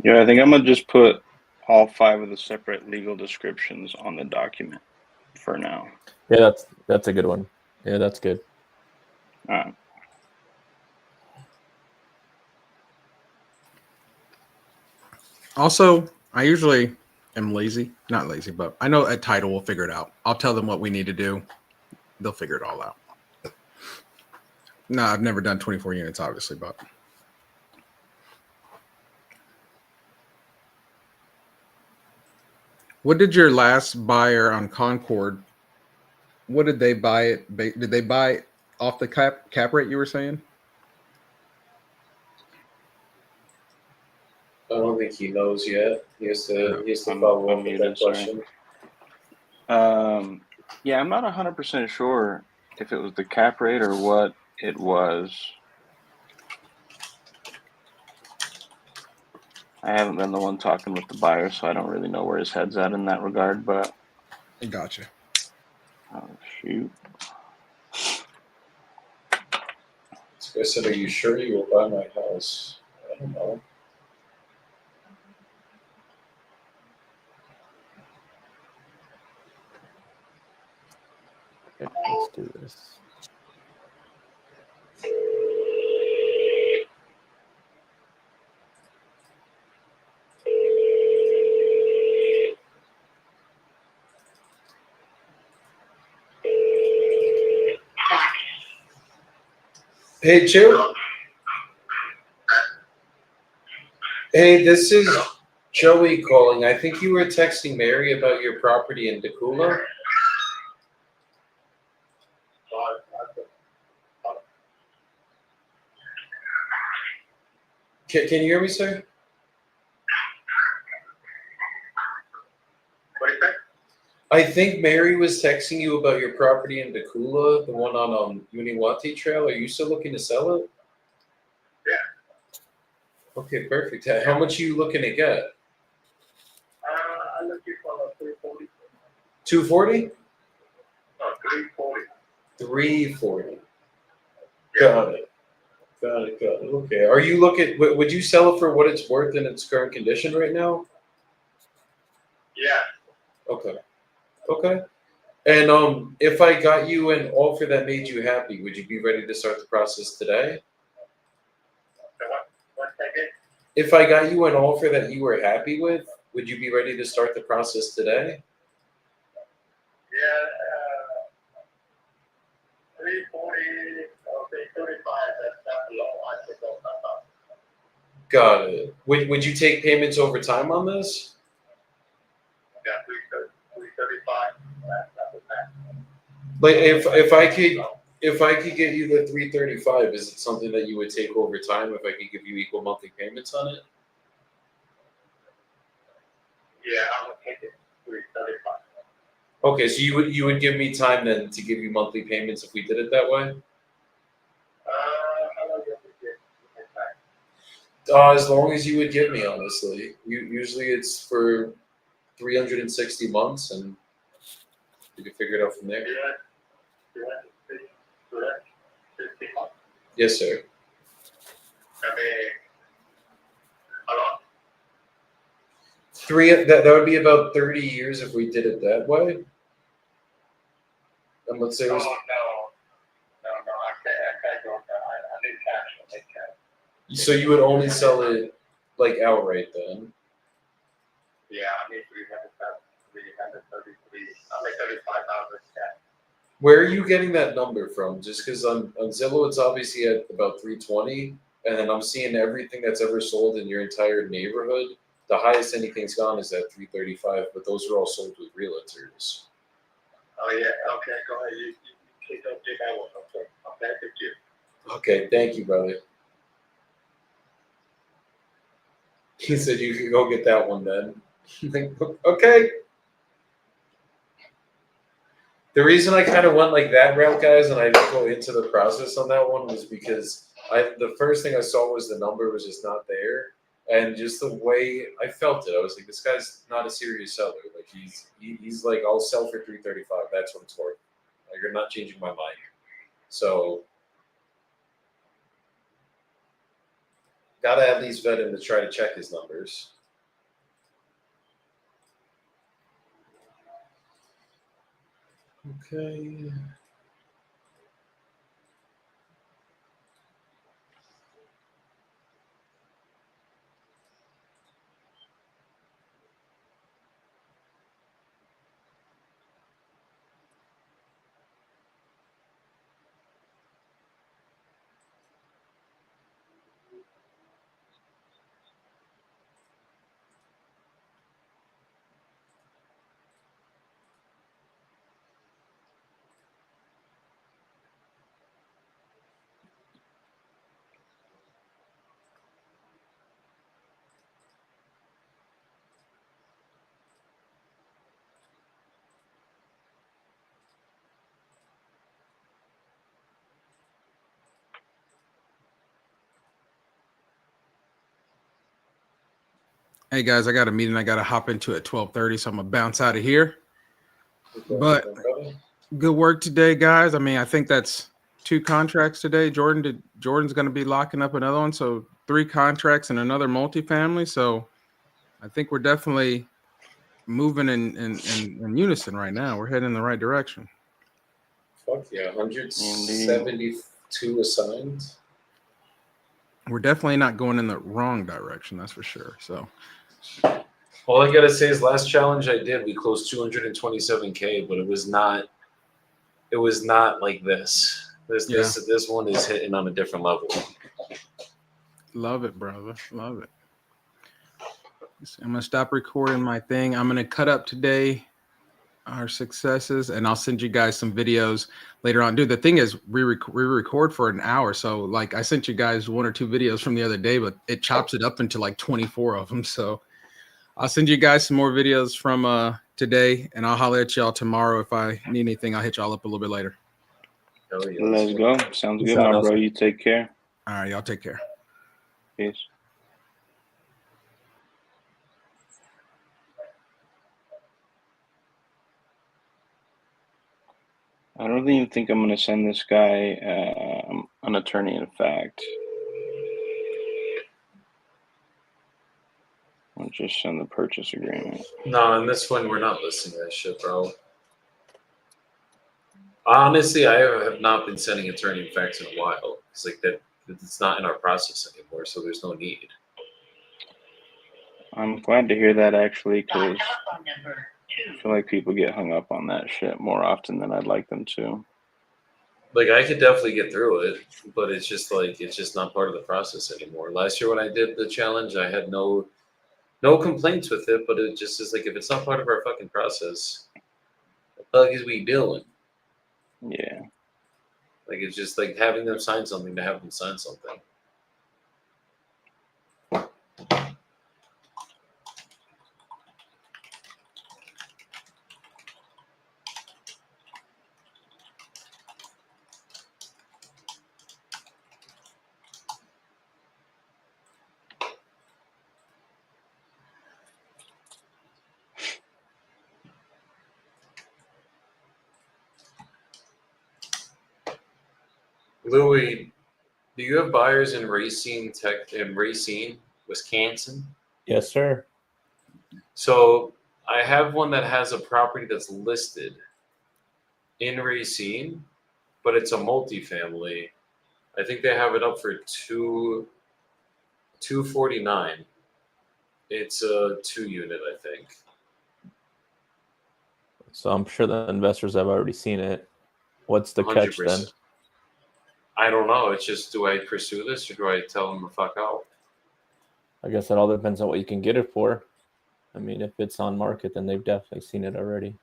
Yeah, I think I'm gonna just put all 5 of the separate legal descriptions on the document for now. Yeah, that's a good one. Yeah, that's good. All right. Also, I usually am lazy. Not lazy, but I know at title we'll figure it out. I'll tell them what we need to do. They'll figure it all out. No, I've never done 24 units, obviously, but what did your last buyer on Concord? What did they buy it? Did they buy it off the cap rate you were saying? I don't think he knows yet. He has to I'm follow up with muted, that sorry. question. Yeah, I'm not 100% sure if it was the cap rate or what it was. I haven't been the one talking with the buyer, so I don't really know where his head's at in that regard, but Gotcha. oh shoot. This guy said, "Are you sure you will buy my house?" I don't know. this. Hey, Chip. Hey, this is Joey calling. I think you were texting Mary about your property in Decula. Can you hear me, sir? What do you think? I think Mary was texting you about your property in Decula, the one on Uniwati Trail. Are you still looking to sell it? Yeah. Okay, perfect. How much are you looking to get? I'm looking for 340. 240? No, 340. 340. Got it. Okay. Are you looking? Would you sell it for what it's worth in its current condition right now? Yeah. Okay. And if I got you an offer that made you happy, would you be ready to start the process today? So what's that again? If I got you an offer that you were happy with, would you be ready to start the process today? Yeah. 340. Okay, 35. That's low. I should go up. Got it. Would you take payments over time on this? Yeah, 335. That's the max. Like if I could get you the 335, is it something that you would take over time if I could give you equal monthly payments on it? Yeah, I would take it 335. Okay, so you would give me time then to give you monthly payments if we did it that way? How long do you back? As long as you would give me, honestly. Usually it's for 360 months, and you can figure it out from there. Yeah. 50 months. Yes, sir. I mean, how long? That would be about 30 years if we did it that way. And let's say it was. No, I can't go there. I need cash. I need cash. So you would only sell it like outright then? Yeah, I need 333. I make 35,000 cash. Where are you getting that number from? Just because on Zillow it's obviously at about 320, and then I'm seeing everything that's ever sold in your entire neighborhood. The highest anything's gone is at 335, but those are all sold with realtors. Oh yeah, okay, go ahead. You keep up do that one. Okay, thank you. Okay, thank you, brother. He said you could go get that one then. Okay. The reason I kind of went like that route, guys, and I didn't go into the process on that one was because the first thing I saw was the number was just not there, and just the way I felt it, I was like, this guy's not a serious seller. Like he's like, I'll sell for 335. That's what it's worth. Like, you're not changing my mind. So gotta at least vet him to try to check his numbers. Okay. Hey guys, I got a meeting I got to hop into at 12:30, so I'm gonna bounce out of here. But good work today, guys. I mean, I think that's 2 contracts today. Jordan's going to be locking up another one, so 3 contracts and another multifamily. So I think we're definitely moving in unison right now. We're heading in the right direction. Fuck yeah, 172 assigned. We're definitely not going in the wrong direction, that's for sure. So All I gotta say is last challenge I did, we closed 227K, but it was not like this. This one is hitting on a different level. love it, brother. Love it. I'm gonna stop recording my thing. I'm gonna cut up today our successes, and I'll send you guys some videos later on. Dude, the thing is, we record for an hour, so like I sent you guys 1 or 2 videos from the other day, but it chops it up into like 24 of them. So I'll send you guys some more videos from today, and I'll holler at y'all tomorrow. If I need anything, I'll hit y'all up a little bit later. Hell yeah, Let's go. Sounds good, out, my bro. Nelson. You take care. All right, y'all take care. Peace. I don't even think I'm going to send this guy an attorney in fact. I'll just send the purchase agreement. No, in this one, we're not listening to that shit, bro. Honestly, I have not been sending attorney facts in a while. It's like that. It's not in our process anymore, so there's no need. I'm glad to hear that, actually, because I feel like people get hung up on that shit more often than I'd like them to. Like, I could definitely get through it, but it's just not part of the process anymore. Last year when I did the challenge, I had no complaints with it, but it just is like, if it's not part of our fucking process, what the fuck is we doing? Yeah. Like, it's just like having them sign something to have them sign something. Louis, do you have buyers in Racine, Wisconsin? Yes, sir. So I have one that has a property that's listed in Racine, but it's a multifamily. I think they have it up for $249. It's a 2-unit, I think. So I'm sure the investors have already seen it. What's the catch 100%. then? I don't know. It's just, do I pursue this or do I tell them to fuck out? I guess it all depends on what you can get it for. I mean, if it's on market, then they've definitely seen it already.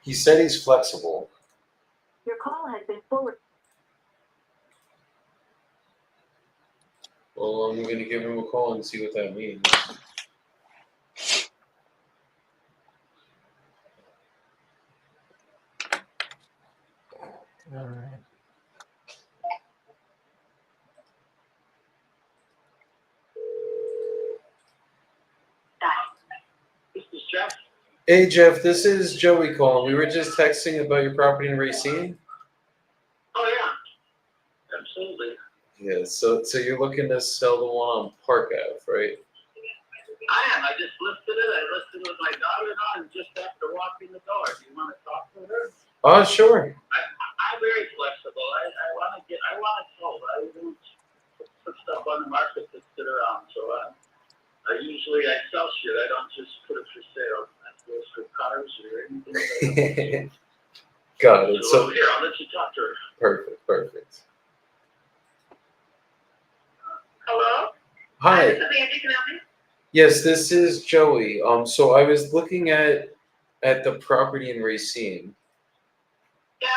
He said he's flexible. Your call has been forwarded. Well, I'm going to give him a call and see what that means. All right. This is Jeff. Hey, Jeff, this is Joey calling. We were just texting about your property in Racine. Oh, yeah. Absolutely. Yeah, so you're looking to sell the one on Park Ave, right? I am. I just listed it. I listed with my daughter-in-law and just after walking the door. Do you want to talk to her? Oh, sure. I very flexible. I want to sold. I don't put stuff on the market to sit around. So I usually sell shit. I don't just put it for sale. That goes for cars or anything. Got it. So here, I'll let you talk to her. perfect. Hello? Hi. This is Andy. Can I help you? Yes, this is Joey. So I was looking at the property in Racine. Yeah.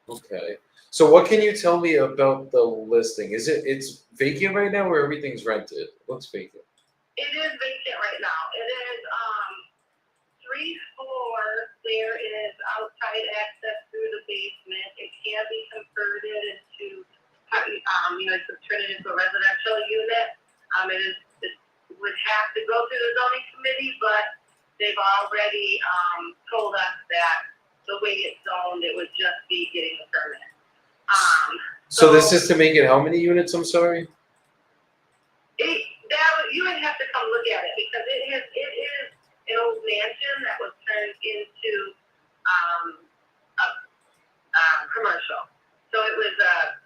Okay. So what can you tell me about the listing? It's vacant right now or everything's rented? It looks vacant. It is vacant right now. It is 3 floors. There is outside access through the basement. It can be converted into to turn it into a residential unit. It would have to go through the zoning committee, but they've already told us that the way it's zoned, it would just be getting a permit. So this is to make it how many units? I'm sorry. You would have to come look at it because it is an old mansion that was turned into a commercial. So it was a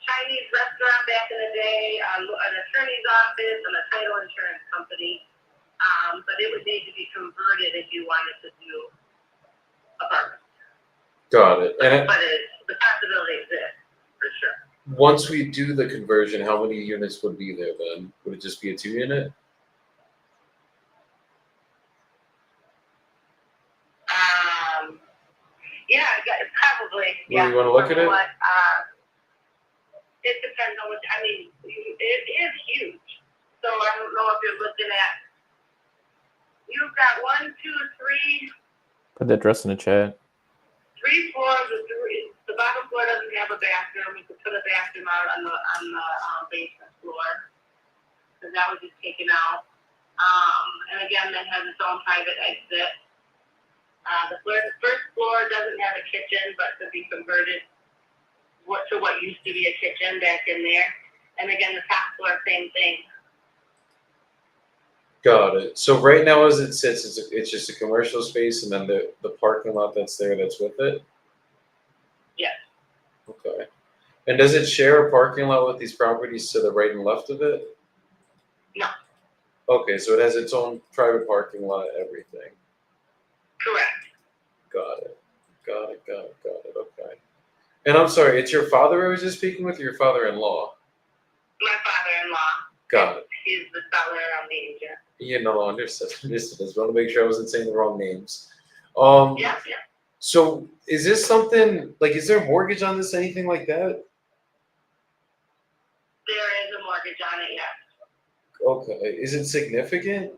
Chinese restaurant back in the day, an attorney's office, and a title insurance company. But it would need to be converted if you wanted to do apartments. Got it. But the possibility exists for sure. Once we do the conversion, how many units would be there then? Would it just be a 2-unit? Yeah, probably. Would you want to look at it? It depends on what, it is huge. So I don't know if you're looking at, you've got 1, 2, 3. Put the address in the chat. 3 floors. The bottom floor doesn't have a bathroom. We could put a bathroom out on the basement floor, because that was just taken out. And again, that has its own private exit. The first floor doesn't have a kitchen, but could be converted to what used to be a kitchen back in there. And again, the top floor, same thing. Got it. So right now, as it sits, it's just a commercial space, and then the parking lot that's there, that's with it. Yes. Okay. And does it share a parking lot with these properties to the right and left of it? No. Okay, so it has its own private parking lot, everything. Correct. Got it. Okay. And I'm sorry, it's your father I was just speaking with, or your father-in-law? My father-in-law. Got it. He's the seller on the agent. Yeah, no, understood. I just want to make sure I wasn't saying the wrong names. Yeah. So is this something, is there a mortgage on this, anything like that? There is a mortgage on it, yes. Okay. Is it significant?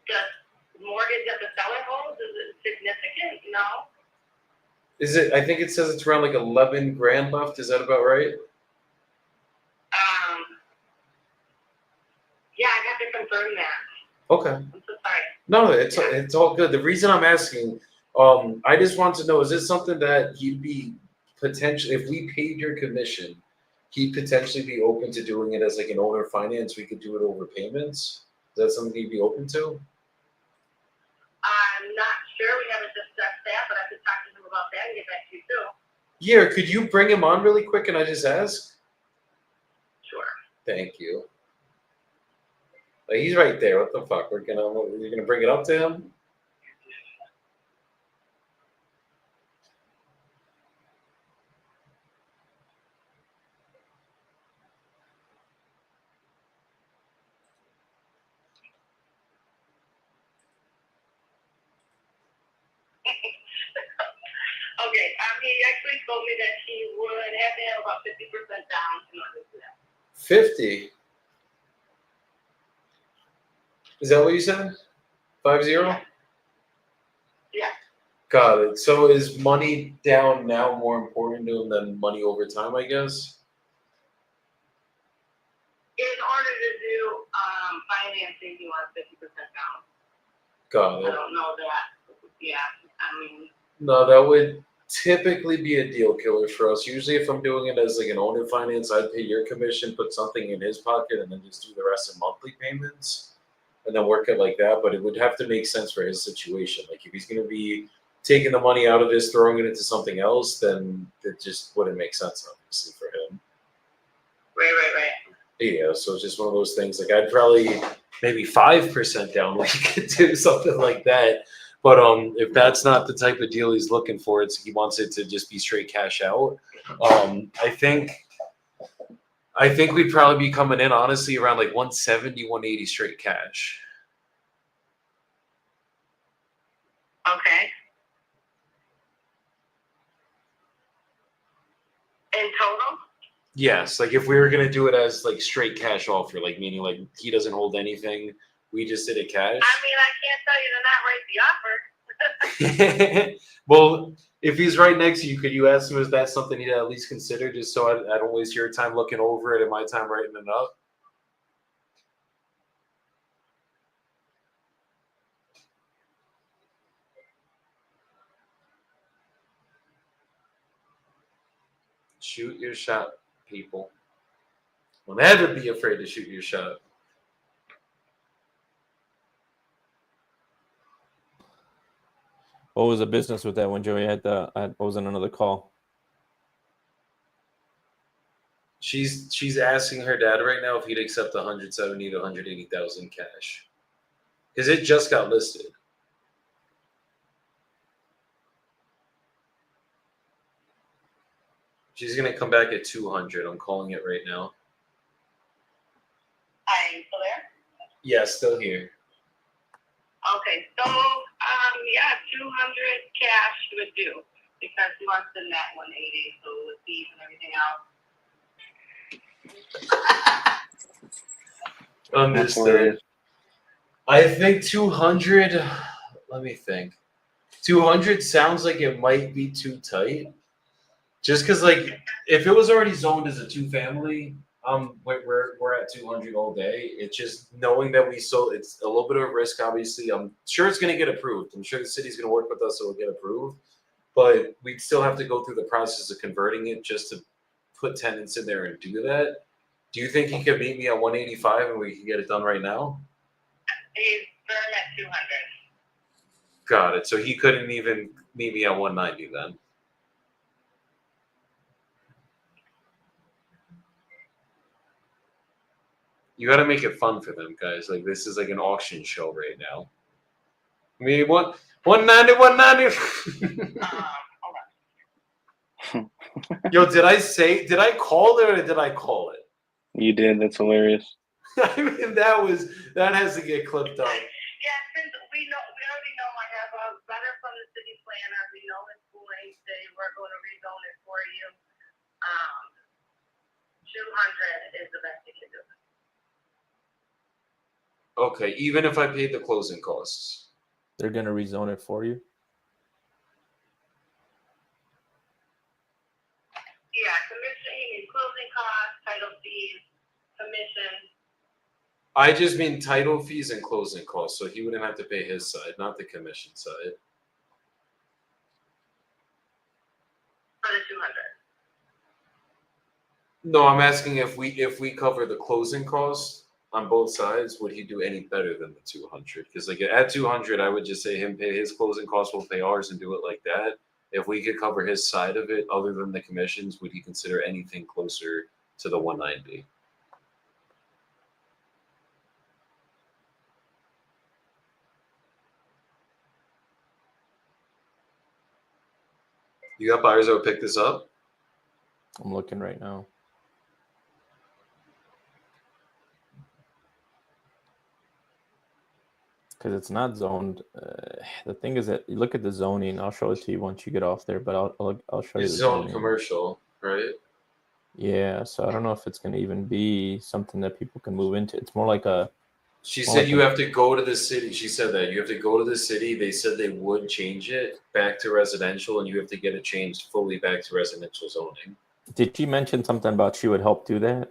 The mortgage that the seller holds, is it significant? No. Is it, I think it says it's around 11 grand left. Is that about right? Yeah, I'd have to confirm that. Okay. I'm so sorry. No, it's all good. The reason I'm asking, I just want to know, is this something that he'd be potentially, if we paid your commission, he'd potentially be open to doing it as an owner finance? We could do it over payments. Is that something he'd be open to? I'm not sure. We haven't discussed that, but I could talk to him about that and get back to you too. Yeah, could you bring him on really quick and I just ask? Sure. Thank you. He's right there. What the fuck? You're gonna bring it up to him? Okay. He actually told me that he would have to have about 50% down in order to do that. 50? Is that what you said? 50? Yeah. Got it. So is money down now more important to him than money over time, I guess? In order to do financing, he wants 50% down. Got it. I don't know that. Yeah. No, that would typically be a deal killer for us. Usually if I'm doing it as an owner finance, I'd pay your commission, put something in his pocket, and then just do the rest in monthly payments and then work it like that. But it would have to make sense for his situation. If he's going to be taking the money out of this, throwing it into something else, then it just wouldn't make sense, obviously, for him. Right. Yeah, so it's just one of those things. Like I'd probably maybe 5% down, we could do something like that. But if that's not the type of deal he's looking for, he wants it to just be straight cash out. I think we'd probably be coming in honestly around like 170, 180 straight cash. Okay. In total? Yes, like if we were gonna do it as like straight cash offer, like meaning like he doesn't hold anything, we just did it cash. I mean, I can't tell you to not write the offer. Well, if he's right next to you, could you ask him, is that something he'd at least consider, just so I don't waste your time looking over it and my time writing it up? Shoot your shot, people. Don't ever be afraid to shoot your shot. What was the business with that one, Joey? I was on another call. She's asking her dad right now if he'd accept 170 to 180,000 cash, because it just got listed. She's gonna come back at 200. I'm calling it right now. Are you still there? Yeah, still here. Okay, so yeah, 200 cash would do because he wants the net 180, so with fees and everything else. Understood. I think 200. Let me think. 200 sounds like it might be too tight. Just because, like, if it was already zoned as a 2-family, we're at 200 all day. It's just knowing that it's a little bit of a risk. Obviously, I'm sure it's going to get approved. I'm sure the city's going to work with us so it'll get approved. But we'd still have to go through the process of converting it just to put tenants in there and do that. Do you think he could meet me at 185 and we can get it done right now? He's firm at 200. Got it. So he couldn't even meet me at 190 then. You got to make it fun for them, guys. Like, this is like an auction show right now. I mean, 190, 190. Yo, did I call it or did I call it? You did. That's hilarious. I mean, that has to get clipped up. Yeah, since we already know I have a letter from the city planner. We know it's going. We're going to rezone it for you. 200 is the best you can do. Okay, even if I paid the closing costs. They're going to rezone it for you? Yeah, commission, closing costs, title fees, commission. I just mean title fees and closing costs, so he wouldn't have to pay his side, not the commission side. For the 200. No, I'm asking if we cover the closing costs on both sides, would he do any better than the 200? Because like at 200, I would just say him pay his closing costs, we'll pay ours, and do it like that. If we could cover his side of it, other than the commissions, would he consider anything closer to the 190? You got buyers that would pick this up? I'm looking right now. Because it's not zoned. The thing is that you look at the zoning. I'll show it to you once you get off there, but I'll show you. It's the zoned zoning. commercial, right? Yeah, so I don't know if it's going to even be something that people can move into. It's more like a. She said you have to go to the city. She said that you have to go to the city. They said they would change it back to residential, and you have to get it changed fully back to residential zoning. Did she mention something about she would help do that?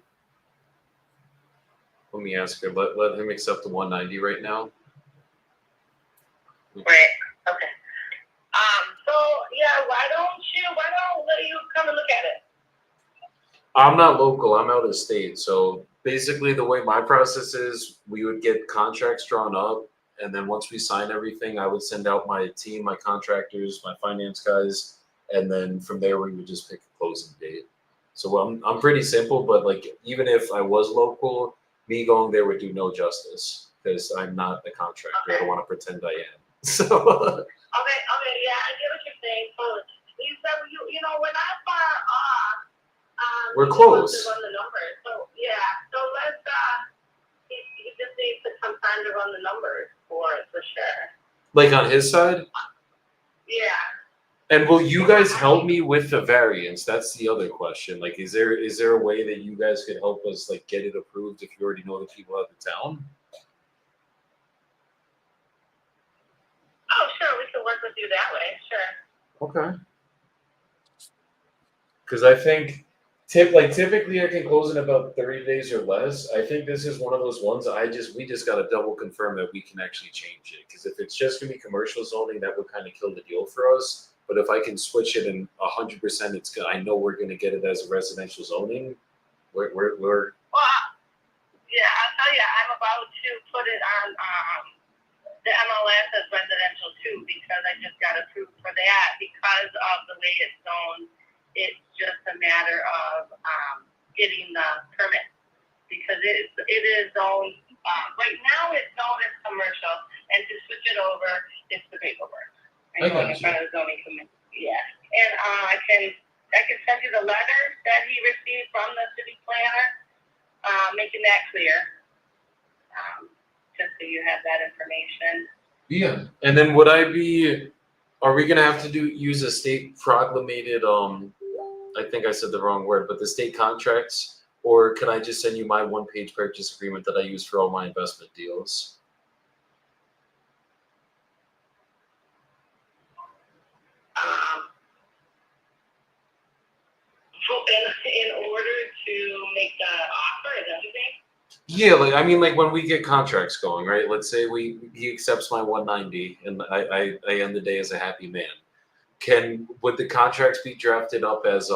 Let me ask her. Let him accept the 190 right now. Right. Okay. So yeah, why don't you come and look at it? I'm not local. I'm out of state. So basically, the way my process is, we would get contracts drawn up. and then once we sign everything, I would send out my team, my contractors, my finance guys, and then from there we would just pick a closing date. So I'm pretty simple, but like even if I was local, me going there would do no justice because I'm not a contractor. I don't want to pretend I am. So Okay, yeah, I get what you're saying. So you said you know we're not far off. We're you close. just run the numbers. So yeah, so let's he just needs to some time to run the numbers for it for sure. like on his side. Yeah. And will you guys help me with the variance? That's the other question. Like, is there a way that you guys could help us like get it approved if you already know the people out of the town? Oh, sure, we can work with you that way. Sure. Okay. Because I think typically I can close in about 30 days or less. I think this is one of those ones we just got to double confirm that we can actually change it. Because if it's just gonna be commercial zoning, that would kind of kill the deal for us. But if I can switch it in 100%, I know we're gonna get it as a residential zoning. We're Well, yeah, I'll tell you, I'm about to put it on the MLS as residential too because I just got approved for that because of the way it's zoned. It's just a matter of getting the permit because it is zoned. Right now, it's zoned as commercial, and to switch it over, it's the paperwork. I Going in got you. front of the zoning committee. Yeah, and I can send you the letter that he received from the city planner, making that clear. Just so you have that information. Yeah. And then are we gonna have to use a state proclamated I think I said the wrong word, but the state contracts, or can I just send you my one-page purchase agreement that I use for all my investment deals? In order to make the offer, is that what you think? Yeah, like when we get contracts going, right? Let's say he accepts my 190 and I end the day as a happy man. Would the contracts be drafted up as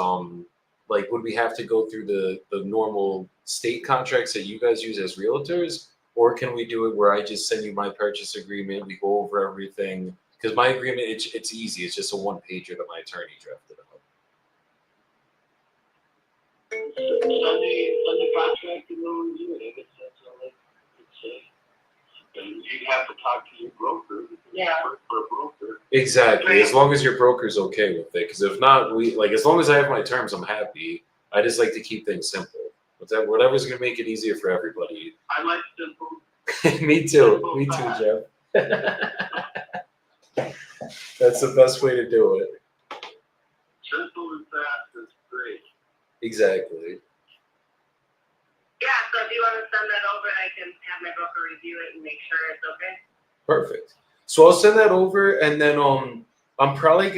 like would we have to go through the normal state contracts that you guys use as realtors, or can we do it where I just send you my purchase agreement, we go over everything? Because my agreement it's easy, it's just a one-pager that my attorney drafted up. Sunday contract and we'll review it. I guess that's all I could say. And you'd have to talk to your broker. Yeah. For a broker. Exactly. As long as your broker's okay with it, because if not, as long as I have my terms, I'm happy. I just like to keep things simple. Whatever's gonna make it easier for everybody. I like simple. Me too. Me too, Jeff. That's the best way to do it. Simple and fast is great. Exactly. Yeah, so if you want to send that over, I can have my broker review it and make sure it's okay. Perfect. So I'll send that over, and then I'm probably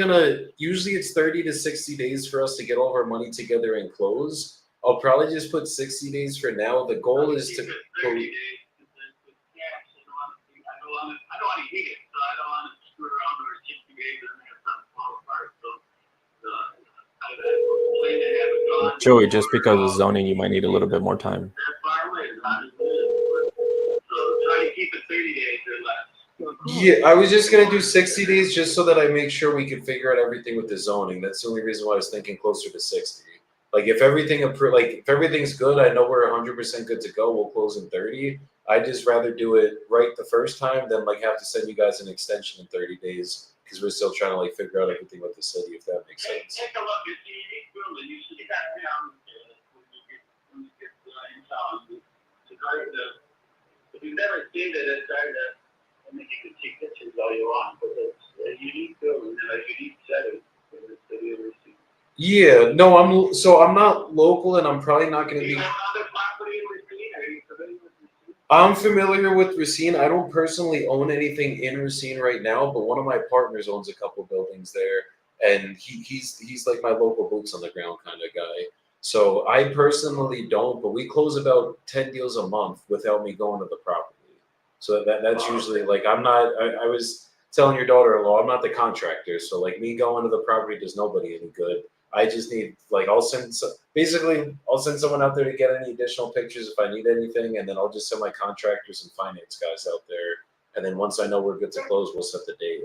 usually it's 30 to 60 days for us to get all of our money together and close. I'll probably just put 60 days for now. The goal is to 30 days. Yeah, I don't want to heat it, so I don't want to screw around over 60 days and have something fall apart. So I plan to have it gone. Joey, just because of zoning, you might need a little bit more time. That far away is not as good. So try to keep it 30 days or less. Yeah, I was just gonna do 60 days just so that I make sure we can figure out everything with the zoning. That's the only reason why I was thinking closer to 60. Like if everything's good, I know we're 100% good to go. We'll close in 30. I'd just rather do it right the first time than like have to send you guys an extension in 30 days because we're still trying to like figure out everything with the city, if that makes sense. Take a look at the unique building. You should have down when you get in town. If you've never seen it, it's hard to. I mean, you can see pictures all you want, but it's a unique building and a unique setting in the city of Racine. Yeah, no, I'm not local, and I'm probably not going to Do you be. have other property in Racine? Are you familiar with Racine? I'm familiar with Racine. I don't personally own anything in Racine right now, but one of my partners owns a couple buildings there, and he's like my local boots on the ground kind of guy. So I personally don't, but we close about 10 deals a month without me going to the property. So that's usually like I was telling your daughter-in-law I'm not the contractor, so like me going to the property does nobody any good. I just need I'll send someone out there to get any additional pictures if I need anything, and then I'll just send my contractors and finance guys out there, And then once I know we're good to close, we'll set the date.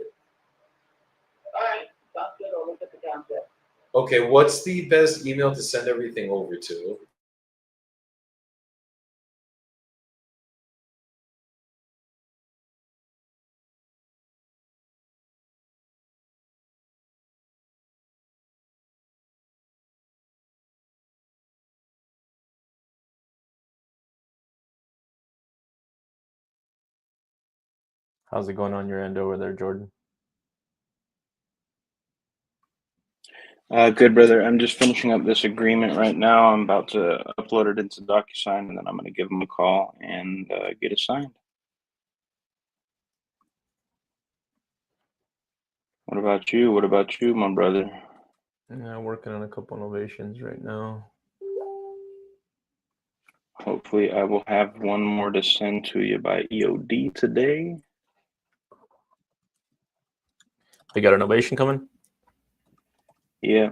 All right, sounds good. I'll look at the contract. Okay, what's the best email to send everything over to? How's it going on your end over there, Jordan? Good, brother. I'm just finishing up this agreement right now. I'm about to upload it into DocuSign, and then I'm going to give them a call and get it signed. What about you? What about you, my brother? Yeah, working on a couple innovations right now. Hopefully, I will have one more to send to you by EOD today. You got innovation coming? Yeah.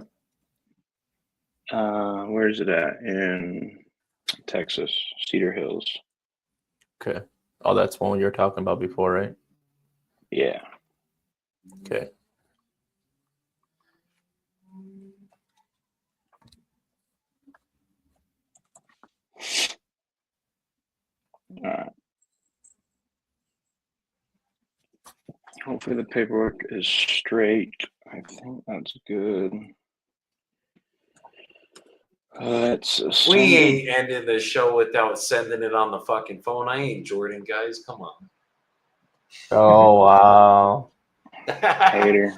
Where is it at? In Texas, Cedar Hills. Okay. Oh, that's one you were talking about before, right? Yeah. Okay. All right. Hopefully the paperwork is straight. I think that's good. We ain't ending the show without sending it on the fucking phone. I ain't Jordan, guys. Come on. Oh, wow. Hater.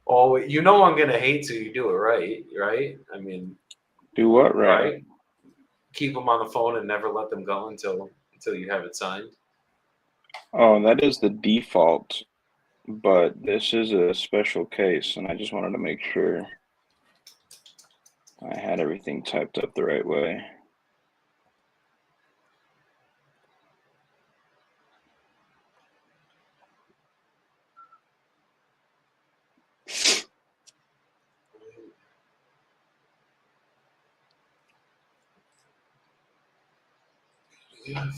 Oh, you know I'm gonna hate till you do it right, right? I mean, Do what right? Keep them on the phone and never let them go until you have it signed. Oh, that is the default, but this is a special case, and I just wanted to make sure I had everything typed up the right way. Yeah.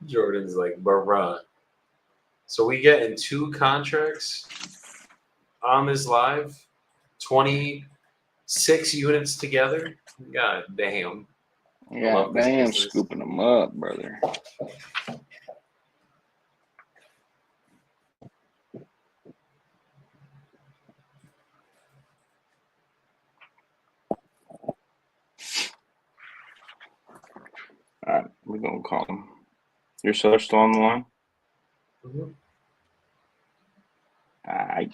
Jordan's like, bruh. So we getting 2 contracts on this live, 26 units together. God damn. Yeah, damn, scooping them up, brother. All right, we're gonna call him. Your seller's still on the line? Mm-hmm. All right.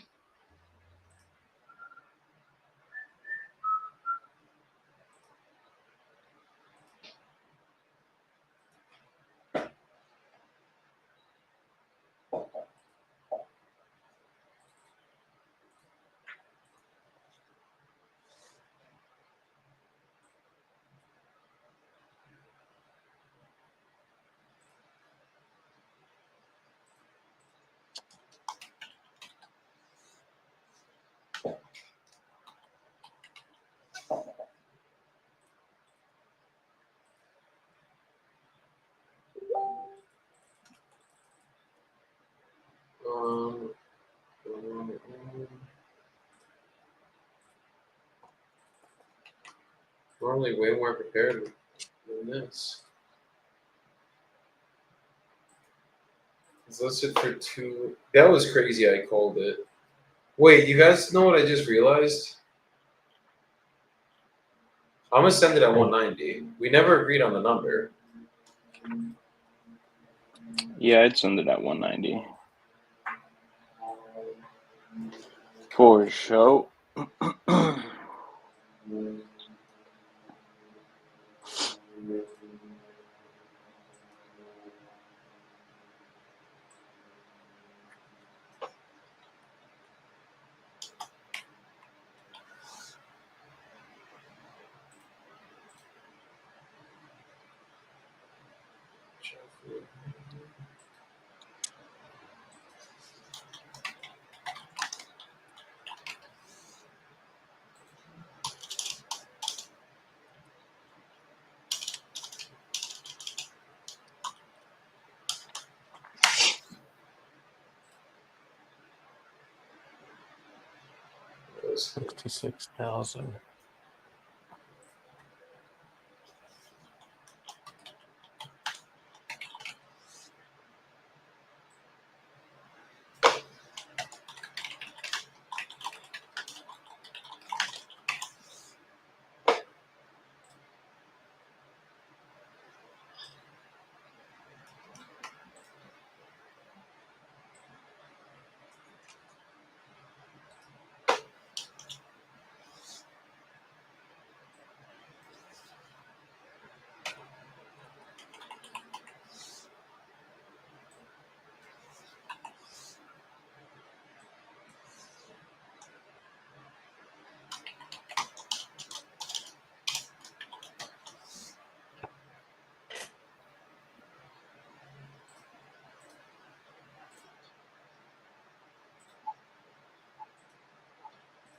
Normally way more prepared than this. It's listed for 2. That was crazy. I called it. Wait, you guys know what I just realized? I'm gonna send it at 190. We never agreed on the number. Yeah, I'd send it at 190. For sure. 66,000.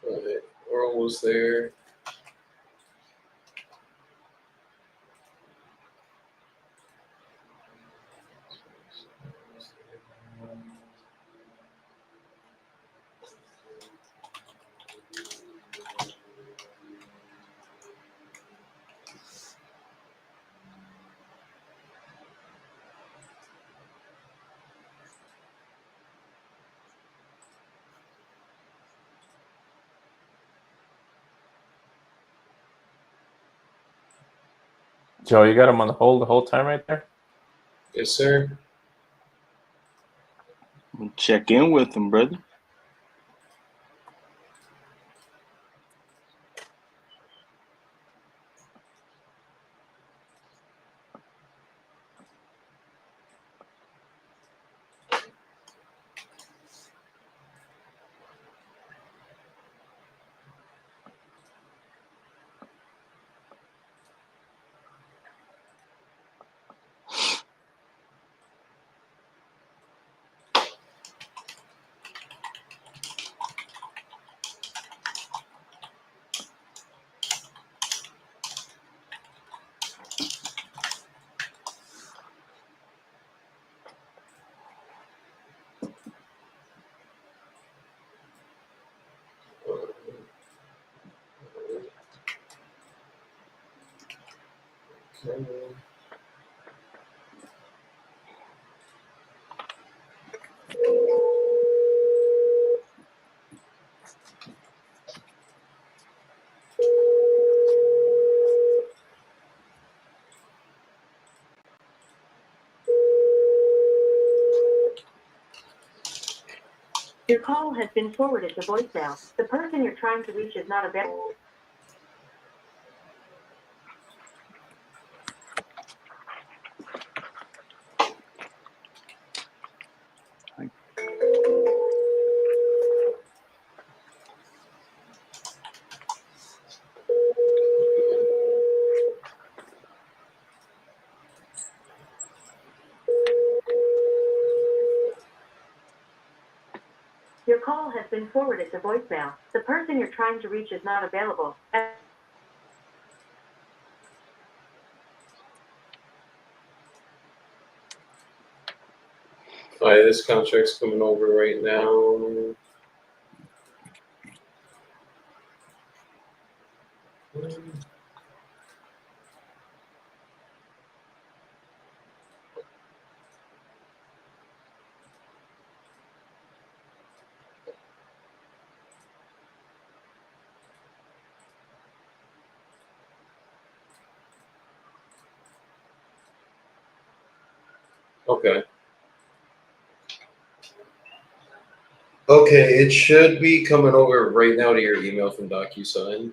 All right, we're almost there. Joe, you got him on the hold the whole time right there? Yes, sir. Check in with them, brother. Okay. Your call has been forwarded to voicemail. The person you're trying to reach is not available. Your call has been forwarded to voicemail. The person you're trying to reach is not available. All right, this contract's coming over right now. Okay. Okay, it should be coming over right now to your email from DocuSign.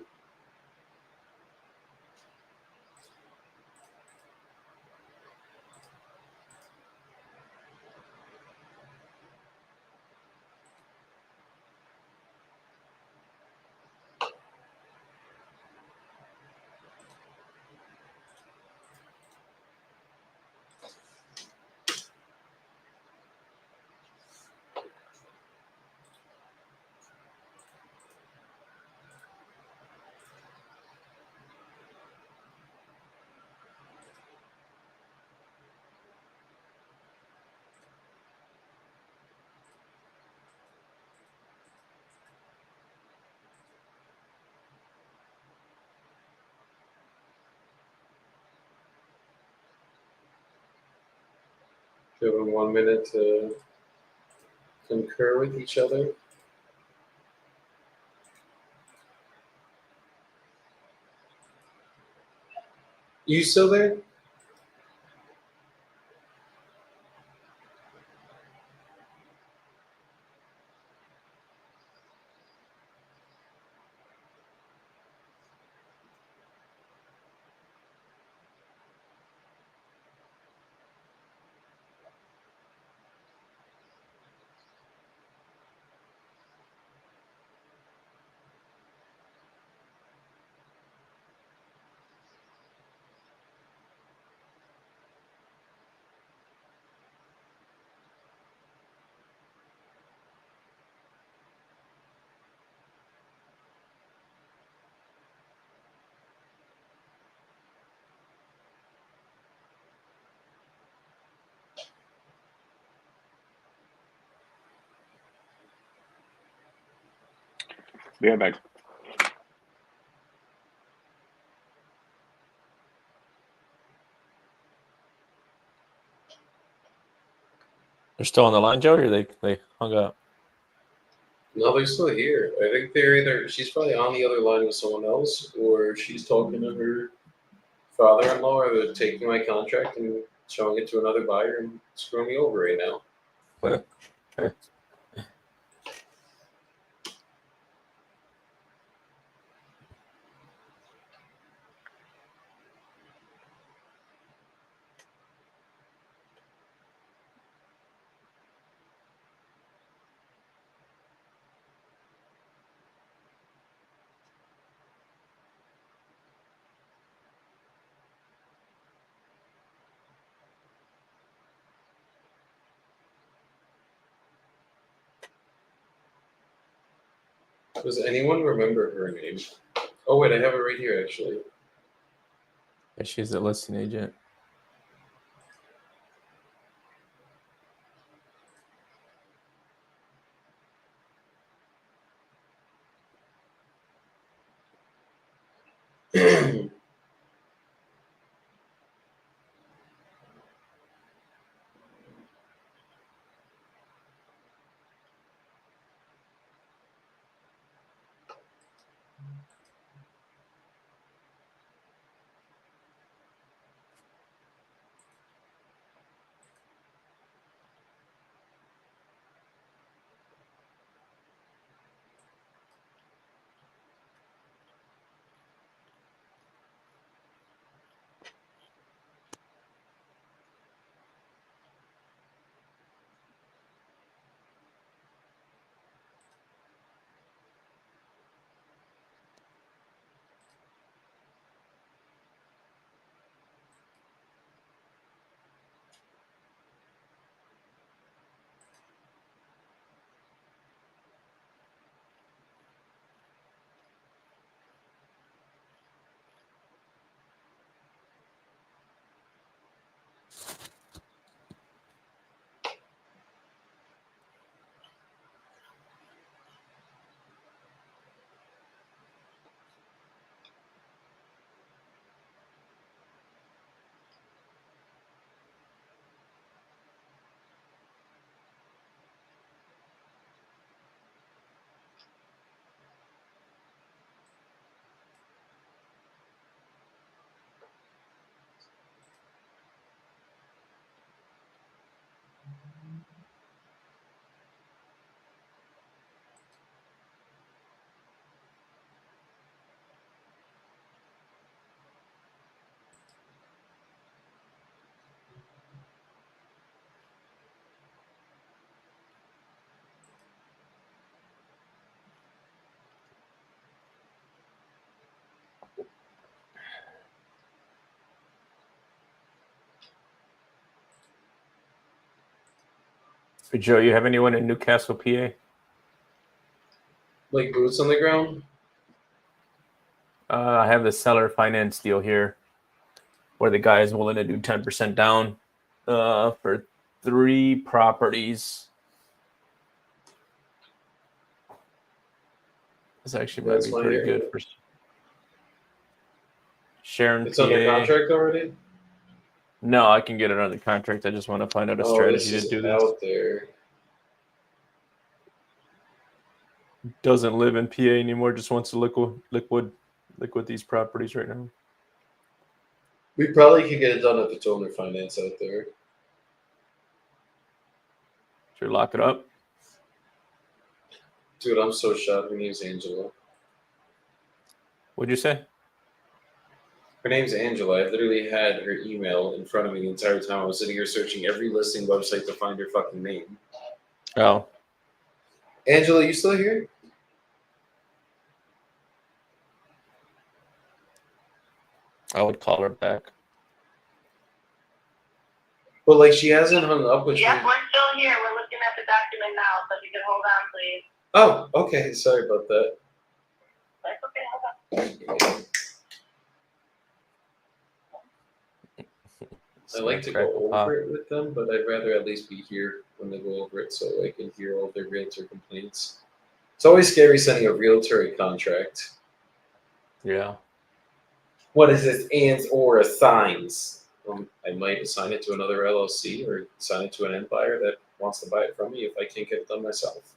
Give them 1 minute to concur with each other. You still there? Be right back. They're still on the line, Joe, or they hung up? No, they're still here. I think they're either she's probably on the other line with someone else, or she's talking to her father-in-law, or they're taking my contract and showing it to another buyer and screwing me over right now. Does anyone remember her name? Oh wait, I have it right here actually. Yeah, she's the listing agent. So Joe, you have anyone in Newcastle, PA? Like boots on the ground? I have the seller finance deal here where the guy is willing to do 10% down for 3 properties. This actually might That's be my pretty area. good for Sharon, It's PA. under contract already? No, I can get it under contract. I just want to find out a Oh, strategy this to is do this. out there. Doesn't live in PA anymore. Just wants to liquid these properties right now. We probably could get it done at the owner finance out there. Should we lock it up? Dude, I'm so shocked. Her name's Angela. What'd you say? Her name's Angela. I literally had her email in front of me the entire time. I was sitting here searching every listing website to find her fucking name. Oh. Angela, you still here? I would call her back. But like, she hasn't hung up with Yep, me. we're still here. We're looking at the document now, so if you can hold on, please. Oh, okay. Sorry about that. That's okay, hold on. I like to go over it with them, but I'd rather at least be here when they go over it so I can hear all their realtor complaints. It's always scary sending a realtor a contract. Yeah. What is this, ands or assigns? I might assign it to another LLC or assign it to an end buyer that wants to buy it from me if I can't get it done myself.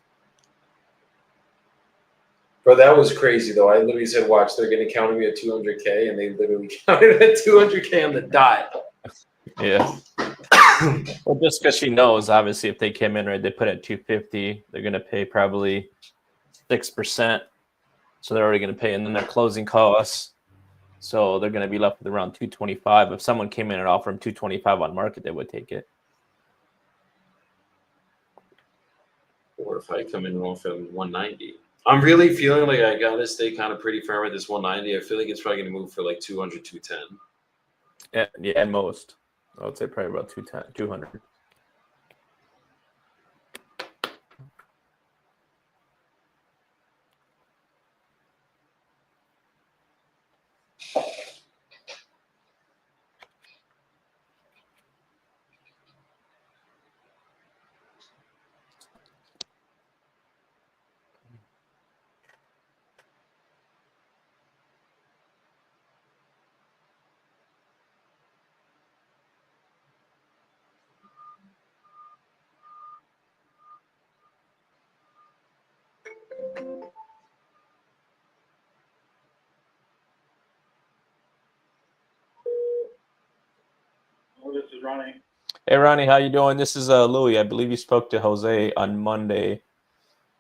Bro, that was crazy though. I literally said, watch, they're going to counter me at 200K, and they literally counted at 200K on the dot. Yeah. Well, just because she knows, obviously, if they came in right, they put it at 250, they're going to pay probably 6%. So they're already going to pay, and then their closing costs. So they're going to be left with around 225. If someone came in and offered them 225 on market, they would take it. Or if I come in and offer them 190. I'm really feeling like I got to stay kind of pretty firm at this 190. I feel like it's probably going to move for like 200, 210. Yeah, at most. I would say probably about 200. Oh, this is Ronnie. Hey, Ronnie, how you doing? This is Louie. I believe you spoke to Jose on Monday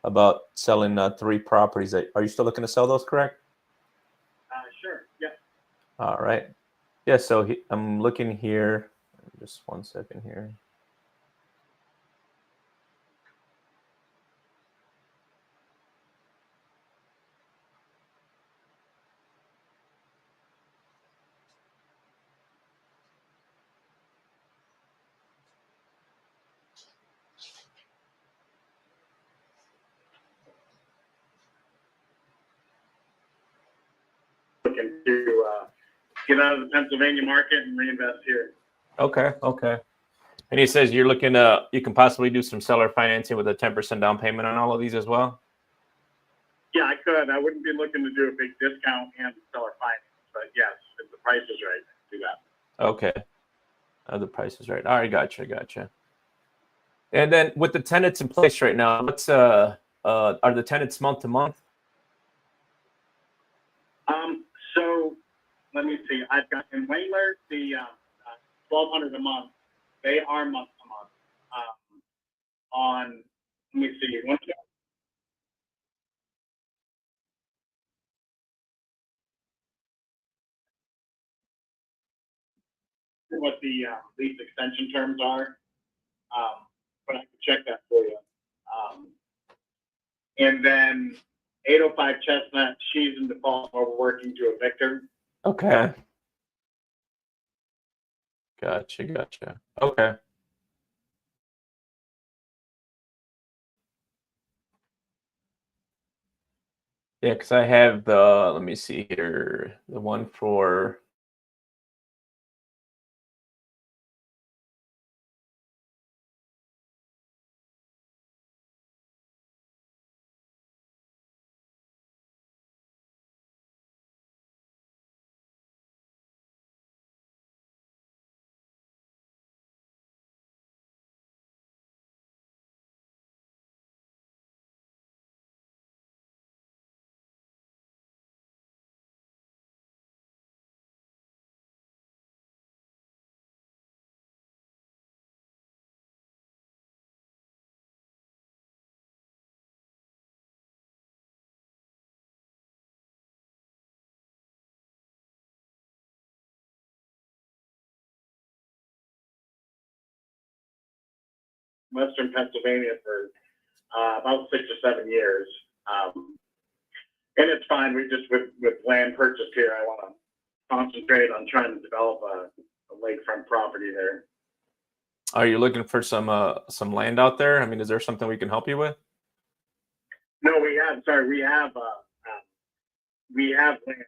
about selling 3 properties. Are you still looking to sell those, correct? Sure. Yeah. All right. Yeah, so I'm looking here. Just 1 second here. Looking to get out of the Pennsylvania market and reinvest here. Okay. And he says you're looking you can possibly do some seller financing with a 10% down payment on all of these as well? Yeah, I could. I wouldn't be looking to do a big discount and seller finance, but yes, if the price is right, do that. Okay. The price is right. All right, gotcha. And then with the tenants in place right now, what's are the tenants month to month? So let me see. I've got in Wayler the $1,200 a month. They are month to month. On let me see. What the lease extension terms are, but I can check that for you. And then 805 Chestnut, she's in default. We're working to evict her. Okay. Gotcha. Okay. Yeah, because I have the, let me see here, the one for Western Pennsylvania for about 6 or 7 years. And it's fine. We just, with land purchase here, I want to concentrate on trying to develop a lakefront property there. Are you looking for some land out there? I mean, is there something we can help you with? No, we have land,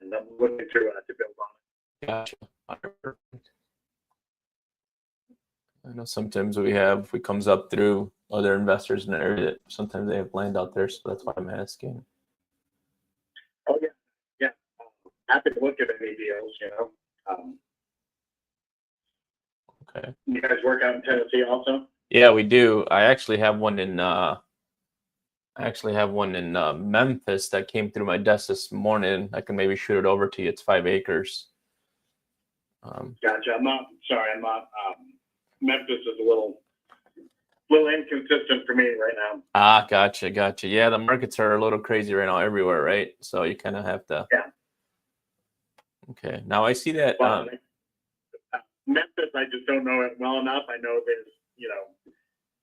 and I'm looking to build on it. Gotcha. I know sometimes we comes up through other investors in the area that sometimes they have land out there, so that's why I'm asking. Oh yeah. Happy to look at any deals, Okay. You guys work out in Tennessee also? Yeah, we do. I actually have one in Memphis that came through my desk this morning. I can maybe shoot it over to you. It's 5 acres. Gotcha. I'm not. Memphis is a little inconsistent for me right now. Ah, gotcha. Yeah, the markets are a little crazy right now everywhere, right? So you kind of have to. Yeah. Okay. Now I see that. Well, Memphis, I just don't know it well enough. I know there's,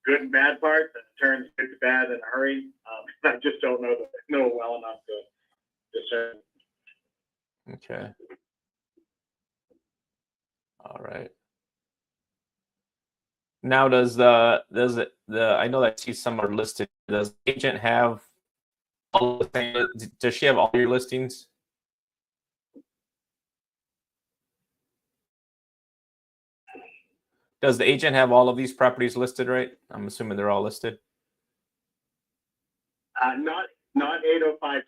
good and bad parts, and it turns good to bad in a hurry. I just don't know it well enough to discern. Okay. All right. Now, does I know that I see some are listed. Does the agent have all the things? Does she have all your listings? Does the agent have all of these properties listed, right? I'm assuming they're all listed. Not 805.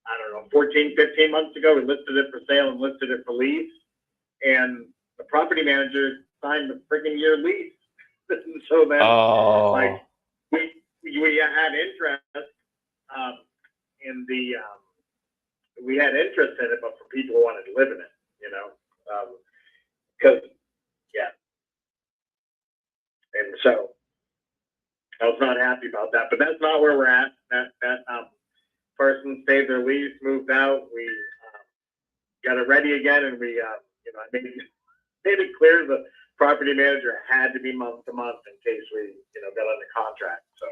I don't know, 14, 15 months ago, we listed it for sale and listed it for lease. And the property manager signed the friggin' year lease. So then, we had interest we had interest in it, but for people who wanted to live in it, and so I was not happy about that, but that's not where we're at. That person stayed their lease, moved out. We got it ready again, and we, I made it clear the property manager had to be month to month in case we, got under contract. So.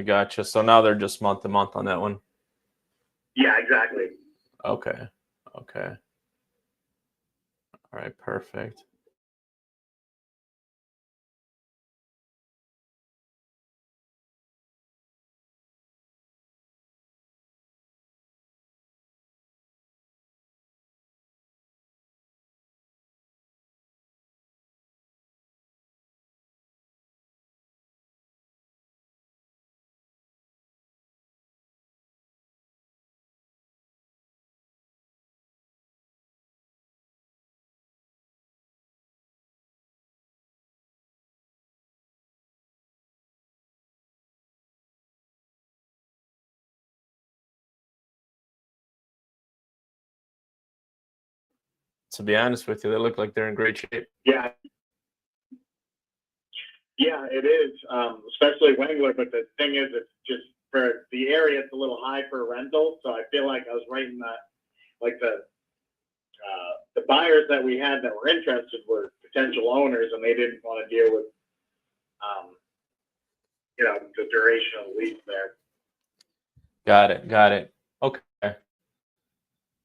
Gotcha. So now they're just month to month on that one. Yeah, exactly. Okay. All right. Perfect. To be honest with you, they look like they're in great shape. Yeah, it is, especially Wengler. But the thing is, it's just for the area, it's a little high for a rental. So I feel like I was right in that, like the buyers that we had that were interested were potential owners, and they didn't want to deal with, the duration of the lease there. Got it. Okay.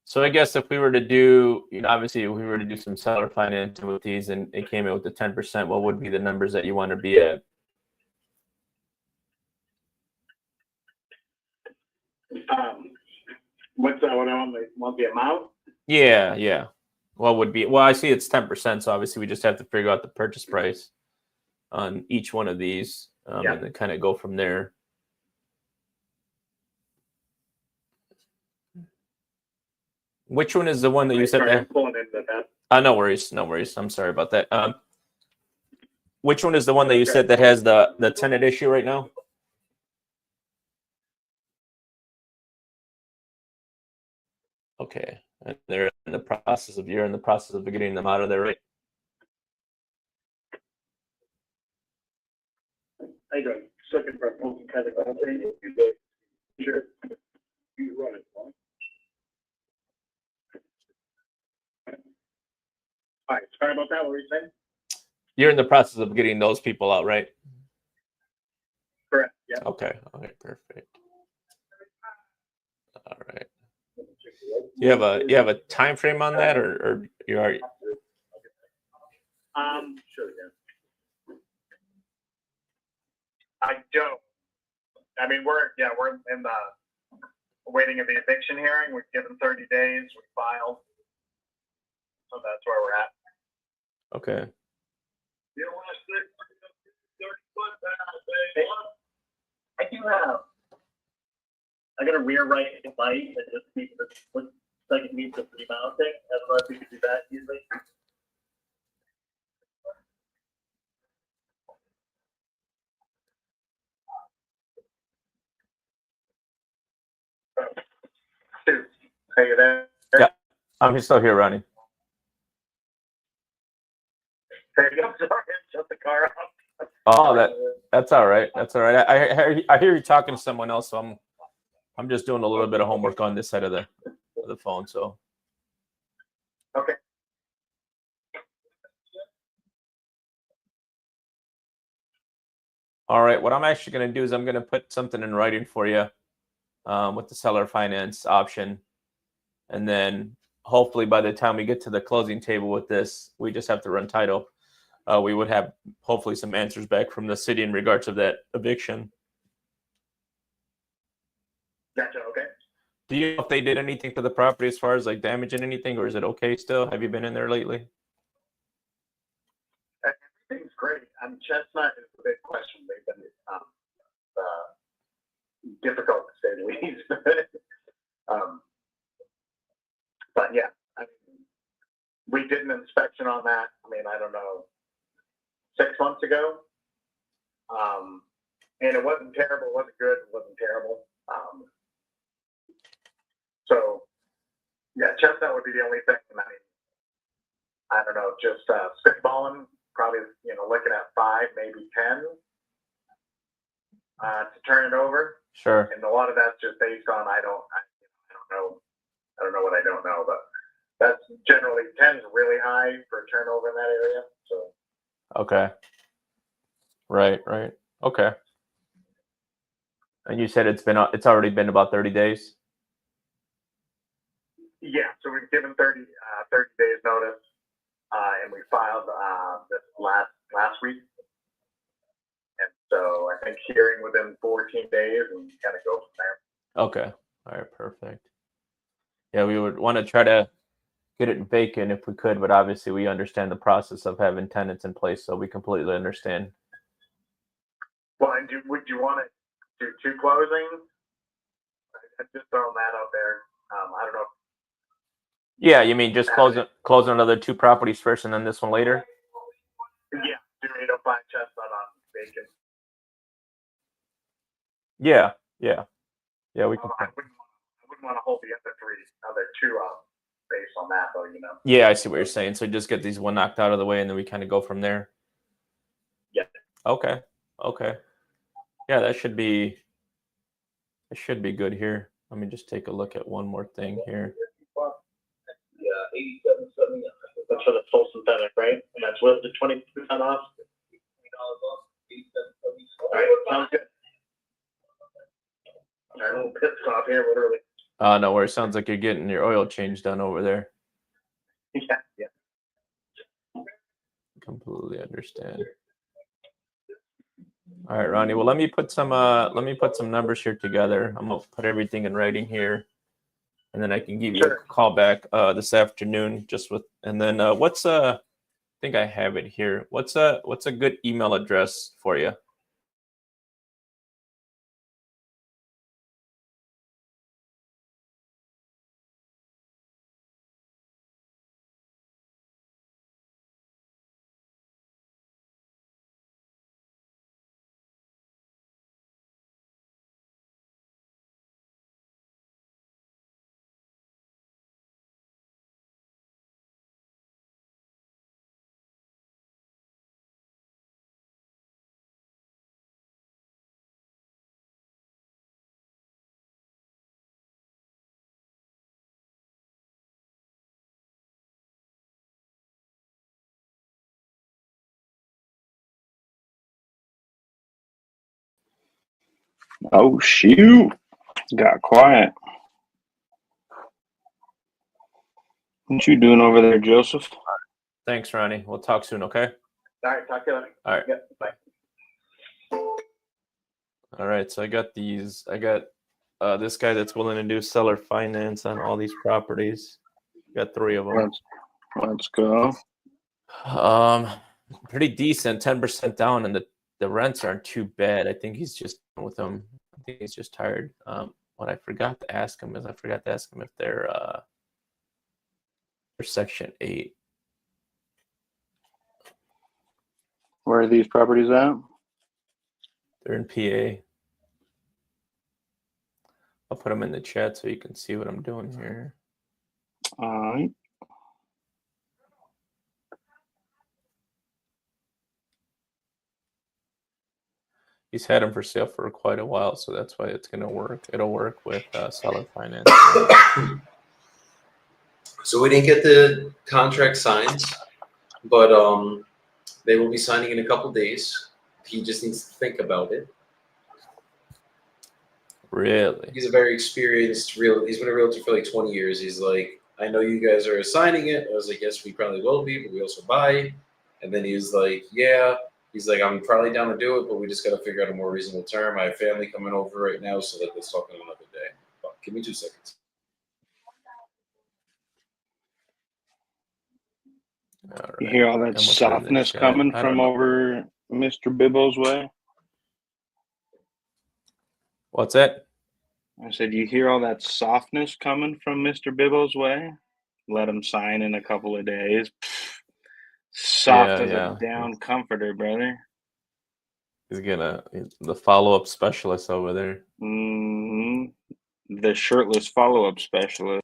So I guess if we were to do, obviously if we were to do some seller financing with these and it came in with the 10%, what would be the numbers that you want to be at? What's that? What I want the amount? Yeah. What would be? Well, I see it's 10%, so obviously we just have to figure out the purchase price on each one of these, and then kind of go from there. Which one is the one that you said that? Pulling into that. No worries. I'm sorry about that. Which one is the one that you said that has the tenant issue right now? Okay, and you're in the process of getting them out of there, right? I go second for most kind of sure you run it. All right, sorry about that. What were you saying? You're in the process of getting those people out, right? Correct. Yeah. Okay. Okay. Perfect. All right. You have a time frame on that, or you are? Sure. Yeah. I don't. I mean, we're in the waiting of the eviction hearing. We've given 30 days. We filed, so that's where we're at. Okay. You don't want to stick 30 foot down, I do have. I got a rear right light that just needs to looks like it needs a remounting. I don't know if you could do that easily. Are you there? Yeah, I'm still here, Ronnie. There you go. Sorry, shut the car off. Oh, that's all right. That's all right. I hear you talking to someone else, so I'm just doing a little bit of homework on this side of the phone. So Okay. all right, what I'm actually going to do is I'm going to put something in writing for you with the seller finance option, and then hopefully by the time we get to the closing table with this, we just have to run title. We would have hopefully some answers back from the city in regards to that eviction. Gotcha. Okay. Do you know if they did anything to the property as far as like damaging anything, or is it okay still? Have you been in there lately? Everything's great. Chestnut is a big question. They've been difficult to say the least. But yeah, I mean, we did an inspection on that. I mean, I don't know, 6 months ago. And it wasn't terrible. It wasn't good. It wasn't terrible. So yeah, chestnut would be the only thing. I mean, I don't know, just spitballing, probably, looking at 5, maybe 10 to turn it over. Sure. And a lot of that's just based on I don't know what I don't know, but that's generally 10 is really high for turnover in that area. So Okay. Right. Okay. And you said it's already been about 30 days. yeah, so we've given 30 days notice, and we filed this last week. And so I think hearing within 14 days and kind of go from there. Okay. All right. Perfect. Yeah, we would want to try to get it vacant if we could, but obviously we understand the process of having tenants in place, so we completely understand. Well, and would you want to do 2 closings? I'm just throwing that out there. I don't know. Yeah, you mean just closing another 2 properties first and then this one later? Yeah, do 805 Chestnut on vacant. Yeah, we can. I wouldn't want to hold the other two up based on that, though, Yeah, I see what you're saying. So just get these one knocked out of the way, and then we kind of go from there. Yeah. Okay. Yeah, that should be good here. Let me just take a look at one more thing here. Yeah, 87.70. That's for the full synthetic, right? And that's with the 20% off. All right, sounds good. All right, a little pit stop here, literally. No worries. Sounds like you're getting your oil change done over there. Yeah. Completely understand. All right, Ronnie. Well, let me put some numbers here together. I'm gonna put everything in writing here, and then I can give you a call back this afternoon. I think I have it here. What's a good email address for you? Oh, shoot. Got quiet. What you doing over there, Joseph? Thanks, Ronnie. We'll talk soon, okay? All right, talk to you later. All right. Yep, bye. All right. So I got these. I got this guy that's willing to do seller finance on all these properties. Got 3 of them. Let's go. Pretty decent, 10% down, and the rents aren't too bad. I think he's just done with them. I think he's just tired. What I forgot to ask him is if they're Section 8. Where are these properties at? They're in PA. I'll put them in the chat so you can see what I'm doing here. All right. He's had them for sale for quite a while, so that's why it's going to work. It'll work with seller finance. So we didn't get the contract signed, but they will be signing in a couple days. He just needs to think about it. Really? He's a very experienced he's been a realtor for like 20 years. He's like, I know you guys are signing it. I was like, yes, we probably will be, but we also buy. And then he was like, yeah. He's like, I'm probably down to do it, but we just got to figure out a more reasonable term. I have family coming over right now, so like, let's talk on another day. But give me 2 seconds. All You right. hear all that I'm gonna put it in the softness chat. coming I from don't know. over Mr. Bibbo's way? What's that? I said, you hear all that softness coming from Mr. Bibbo's way? Let him sign in a couple of days. Soft as a down comforter, brother. He's the follow-up specialist over there. Mm-hmm. The shirtless follow-up specialist.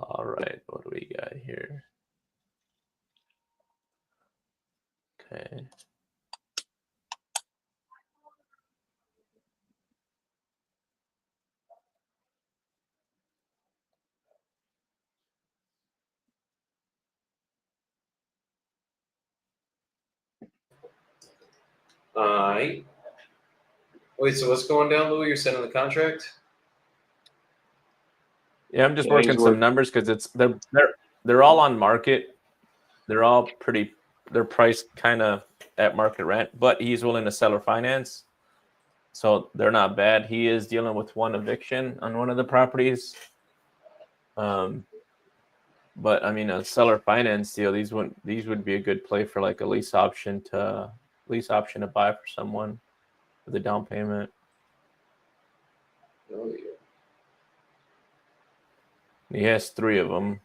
All right, what do we got here? Okay. Alright. Wait, so what's going down, Louis? You're sending the contract? Yeah, I'm just working some numbers because they're all on market. They're all they're priced kind of at market rent, but he's willing to sell or finance. So they're not bad. He is dealing with 1 eviction on one of the properties. But I mean, a seller finance deal, these would be a good play for like a lease option to buy for someone with a down payment. Oh, yeah. He has 3 of them,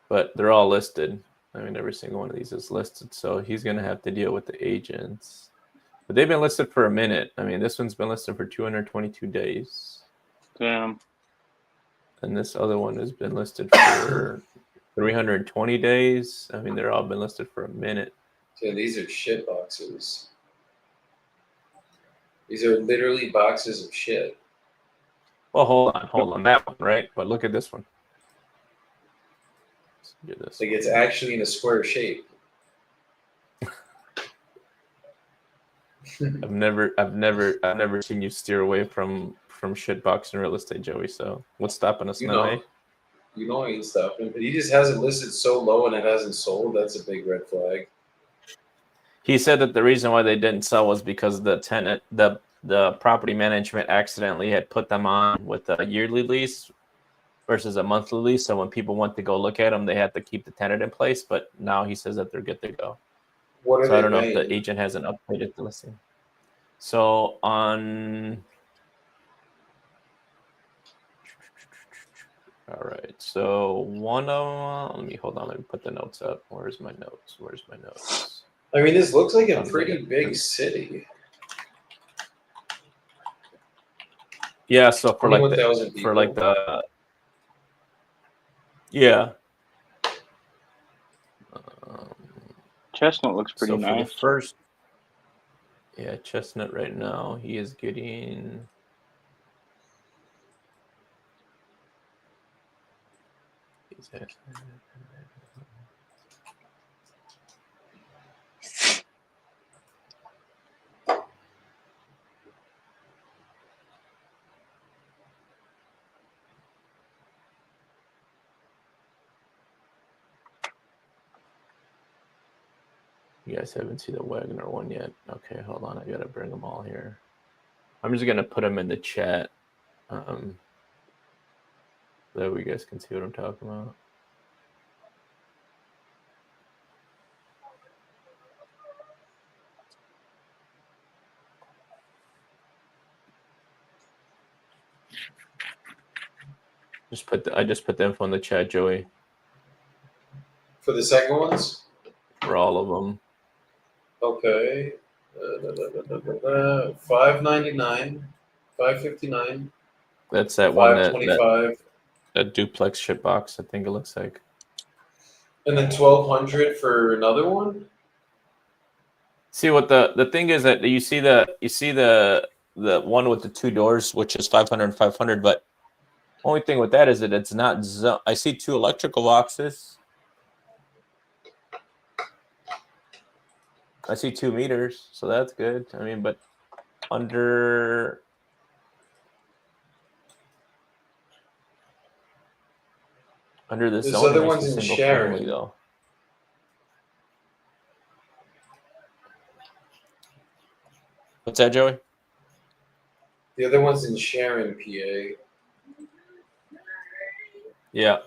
but they're all listed. I mean, every single one of these is listed, so he's going to have to deal with the agents. But they've been listed for a minute. I mean, this one's been listed for 222 days. Damn. And this other one has been listed for 320 days. I mean, they're all been listed for a minute. Dude, these are shit boxes. These are literally boxes of shit. Well, hold on. That one, right? But look at this one. Let's do this. Like it's actually in a square shape. I've never seen you steer away from shitbox in real estate, Joey. So what's stopping us now, eh? You know I ain't stopping, but he just has it listed so low and it hasn't sold. That's a big red flag. He said that the reason why they didn't sell was because the tenant, the property management accidentally had put them on with a yearly lease versus a monthly lease. So when people went to go look at them, they had to keep the tenant in place. But now he says that they're good to go. So I don't know if the agent hasn't updated the listing. So on, all right. So one of them, let me put the notes up. Where's my notes? I mean, this looks like a pretty big city. Yeah, so for like the yeah. Chestnut looks pretty nice. For the first, yeah, Chestnut right now, he is getting You guys haven't seen the Wagner one yet. Okay, hold on. I gotta bring them all here. I'm just gonna put them in the chat. That way you guys can see what I'm talking about. I just put the info in the chat, Joey. For the second ones? For all of them. Okay. $599, $559. That's that one $525. That duplex ship box, I think it looks like. And then $1,200 for another one? See what the thing is that you see the one with the two doors, which is 500 and 500, but only thing with that is that it's not I see two electrical boxes. I see 2 meters, so that's good. I mean, but under the There's zoning, other I ones see in single Sharon. family though. What's that, Joey? The other one's in Sharon, PA. Yeah.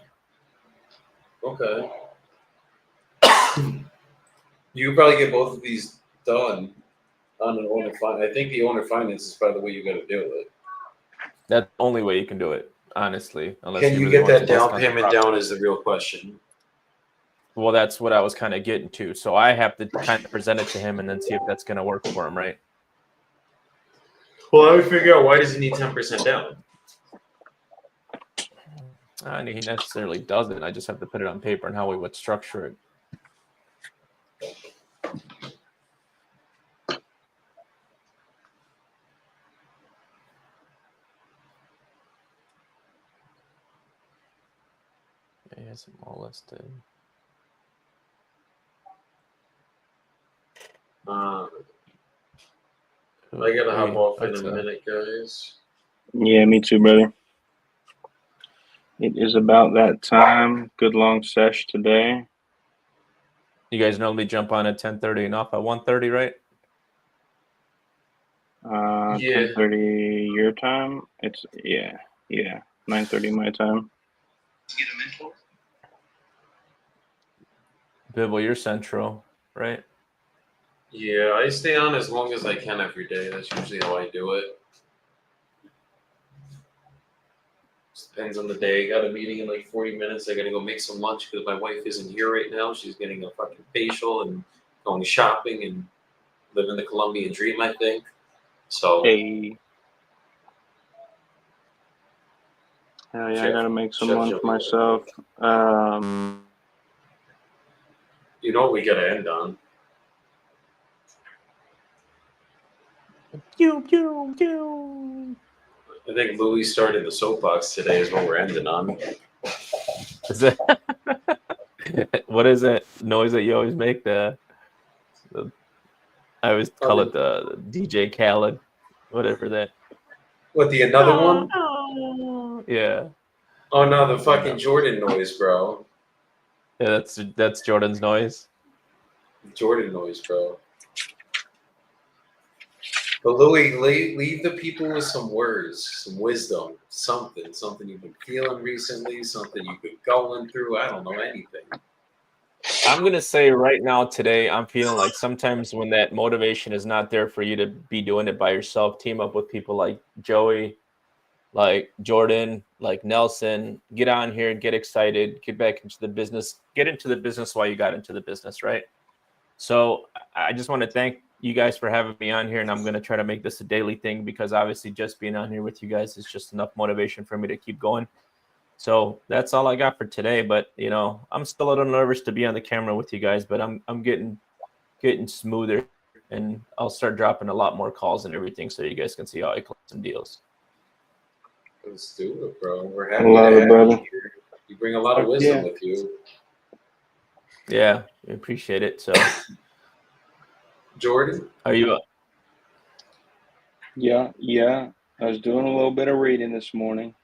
Okay. You could probably get both of these done on an owner finance. I think the owner finance is probably the way you got to do it. That's the only way you can do it, honestly. Unless Can you really get want that to down discount the payment property. down is the real question. Well, that's what I was kind of getting to. So I have to kind of present it to him and then see if that's going to work for him, right? Well, I would figure out why does he need 10% down? And he necessarily doesn't. I just have to put it on paper and how we would structure it. Yeah, he has them all listed. I gotta hop off in a minute, guys. Yeah, me too, brother. It is about that time. Good long sesh today. You guys normally jump on at 10:30 and off at 1:30, right? 10:30 your time. It's 9:30 my time. Bibble, you're central, right? Yeah, I stay on as long as I can every day. That's usually how I do it. Depends on the day. Got a meeting in like 40 minutes. I gotta go make some lunch because my wife isn't here right now. She's getting a fucking facial and going shopping and living the Colombian dream, I think. So Hey. Hell yeah, I gotta make some lunch myself. You know what we gotta end on? Pew, pew, pew. I think Louis started the soapbox today is what we're ending on. Is that what is that noise that you always make? I always call it the DJ Khaled, whatever that. What, the another one? Yeah. Oh no, the fucking Jordan noise, bro. Yeah, that's Jordan's noise. Jordan noise, bro. But Louis, leave the people with some words, some wisdom, something you've been feeling recently, something you've been going through. I don't know, anything. I'm going to say right now today, I'm feeling like sometimes when that motivation is not there for you to be doing it by yourself, team up with people like Joey, like Jordan, like Nelson, get on here, get excited, get back into the business, get into the business while you got into the business, right? So I just want to thank you guys for having me on here, and I'm going to try to make this a daily thing because obviously just being on here with you guys is just enough motivation for me to keep going. So that's all I got for today. But you know, I'm still a little nervous to be on the camera with you guys, but I'm getting smoother, and I'll start dropping a lot more calls and everything, so you guys can see how I close some deals. Let's do it, bro. We're happy to have you here. You bring a lot of wisdom with you. Yeah, I appreciate it. So, Jordan, are you? Yeah. I was doing a little bit of reading this morning,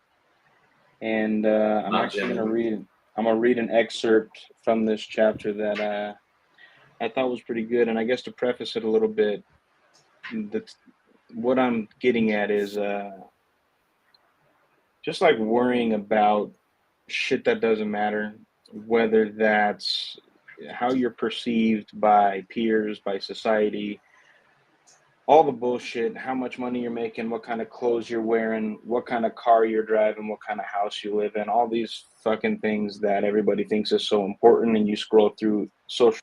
and I'm actually gonna read. I'm gonna read an excerpt from this chapter that I thought was pretty good. And I guess to preface it a little bit, what I'm getting at is just like worrying about shit that doesn't matter, whether that's how you're perceived by peers, by society, all the bullshit, how much money you're making, what kind of clothes you're wearing, what kind of car you're driving, what kind of house you live in, all these fucking things that everybody thinks is so important. And you scroll through social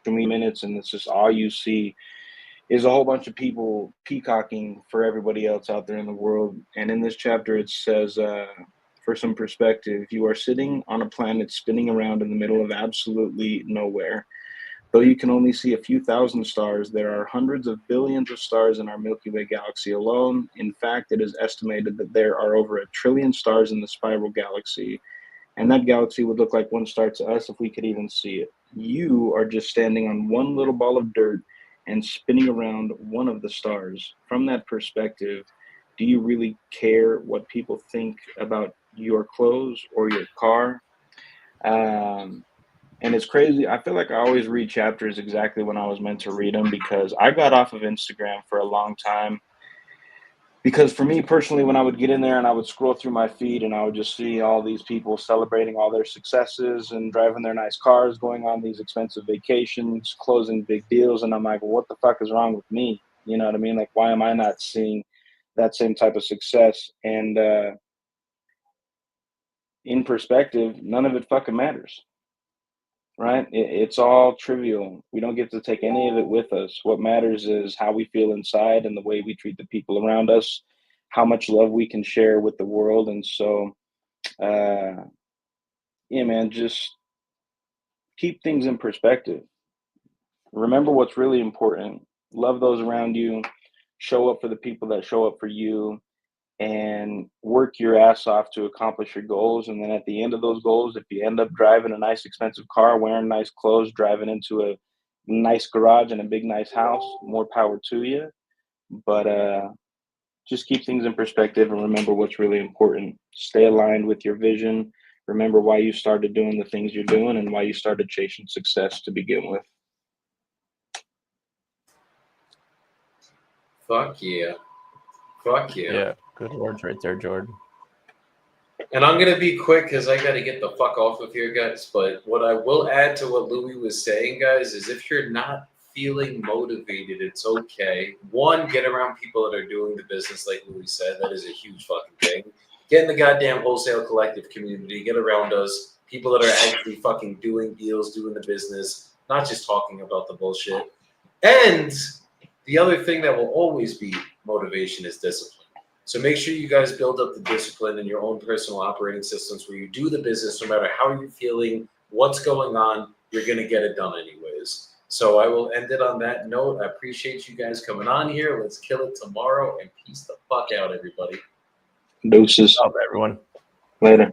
media minutes and it's just all you see is a whole bunch of people peacocking for everybody else out there in the world. And in this chapter, it says, for some perspective, you are sitting on a planet spinning around in the middle of absolutely nowhere. Though you can only see a few thousand stars, there are hundreds of billions of stars in our Milky Way galaxy alone. In fact, it is estimated that there are over 1 trillion stars in the spiral galaxy, and that galaxy would look like one star to us if we could even see it. You are just standing on one little ball of dirt and spinning around one of the stars. From that perspective, do you really care what people think about your clothes or your car? And it's crazy. I feel like I always read chapters exactly when I was meant to read them, because I got off of Instagram for a long time. Because for me personally, when I would get in there and I would scroll through my feed and I would just see all these people celebrating all their successes and driving their nice cars, going on these expensive vacations, closing big deals. And I'm like, well, what the fuck is wrong with me? You know what I mean? Like, why am I not seeing that same type of success? And in perspective, none of it fucking matters. Right? It's all trivial. We don't get to take any of it with us. What matters is how we feel inside and the way we treat the people around us, how much love we can share with the world. And so, yeah, man, just keep things in perspective. Remember what's really important. Love those around you. Show up for the people that show up for you, and work your ass off to accomplish your goals. And then at the end of those goals, if you end up driving a nice expensive car, wearing nice clothes, driving into a nice garage and a big nice house, more power to you. But just keep things in perspective and remember what's really important. Stay aligned with your vision. Remember why you started doing the things you're doing and why you started chasing success to begin with. fuck yeah. Fuck yeah. Yeah, good words right there, Jordan. And I'm going to be quick because I got to get the fuck off of here, guys. But what I will add to what Louis was saying, guys, is if you're not feeling motivated, it's okay. One, get around people that are doing the business like Louis said. That is a huge fucking thing. Get in the goddamn wholesale collective community. Get around us. People that are actually fucking doing deals, doing the business, not just talking about the bullshit. And the other thing that will always be motivation is discipline. So make sure you guys build up the discipline in your own personal operating systems where you do the business no matter how you're feeling, what's going on, you're going to get it done anyways. So I will end it on that note. I appreciate you guys coming on here. Let's kill it tomorrow and peace the fuck out, everybody. Deuces. Up, everyone. Later.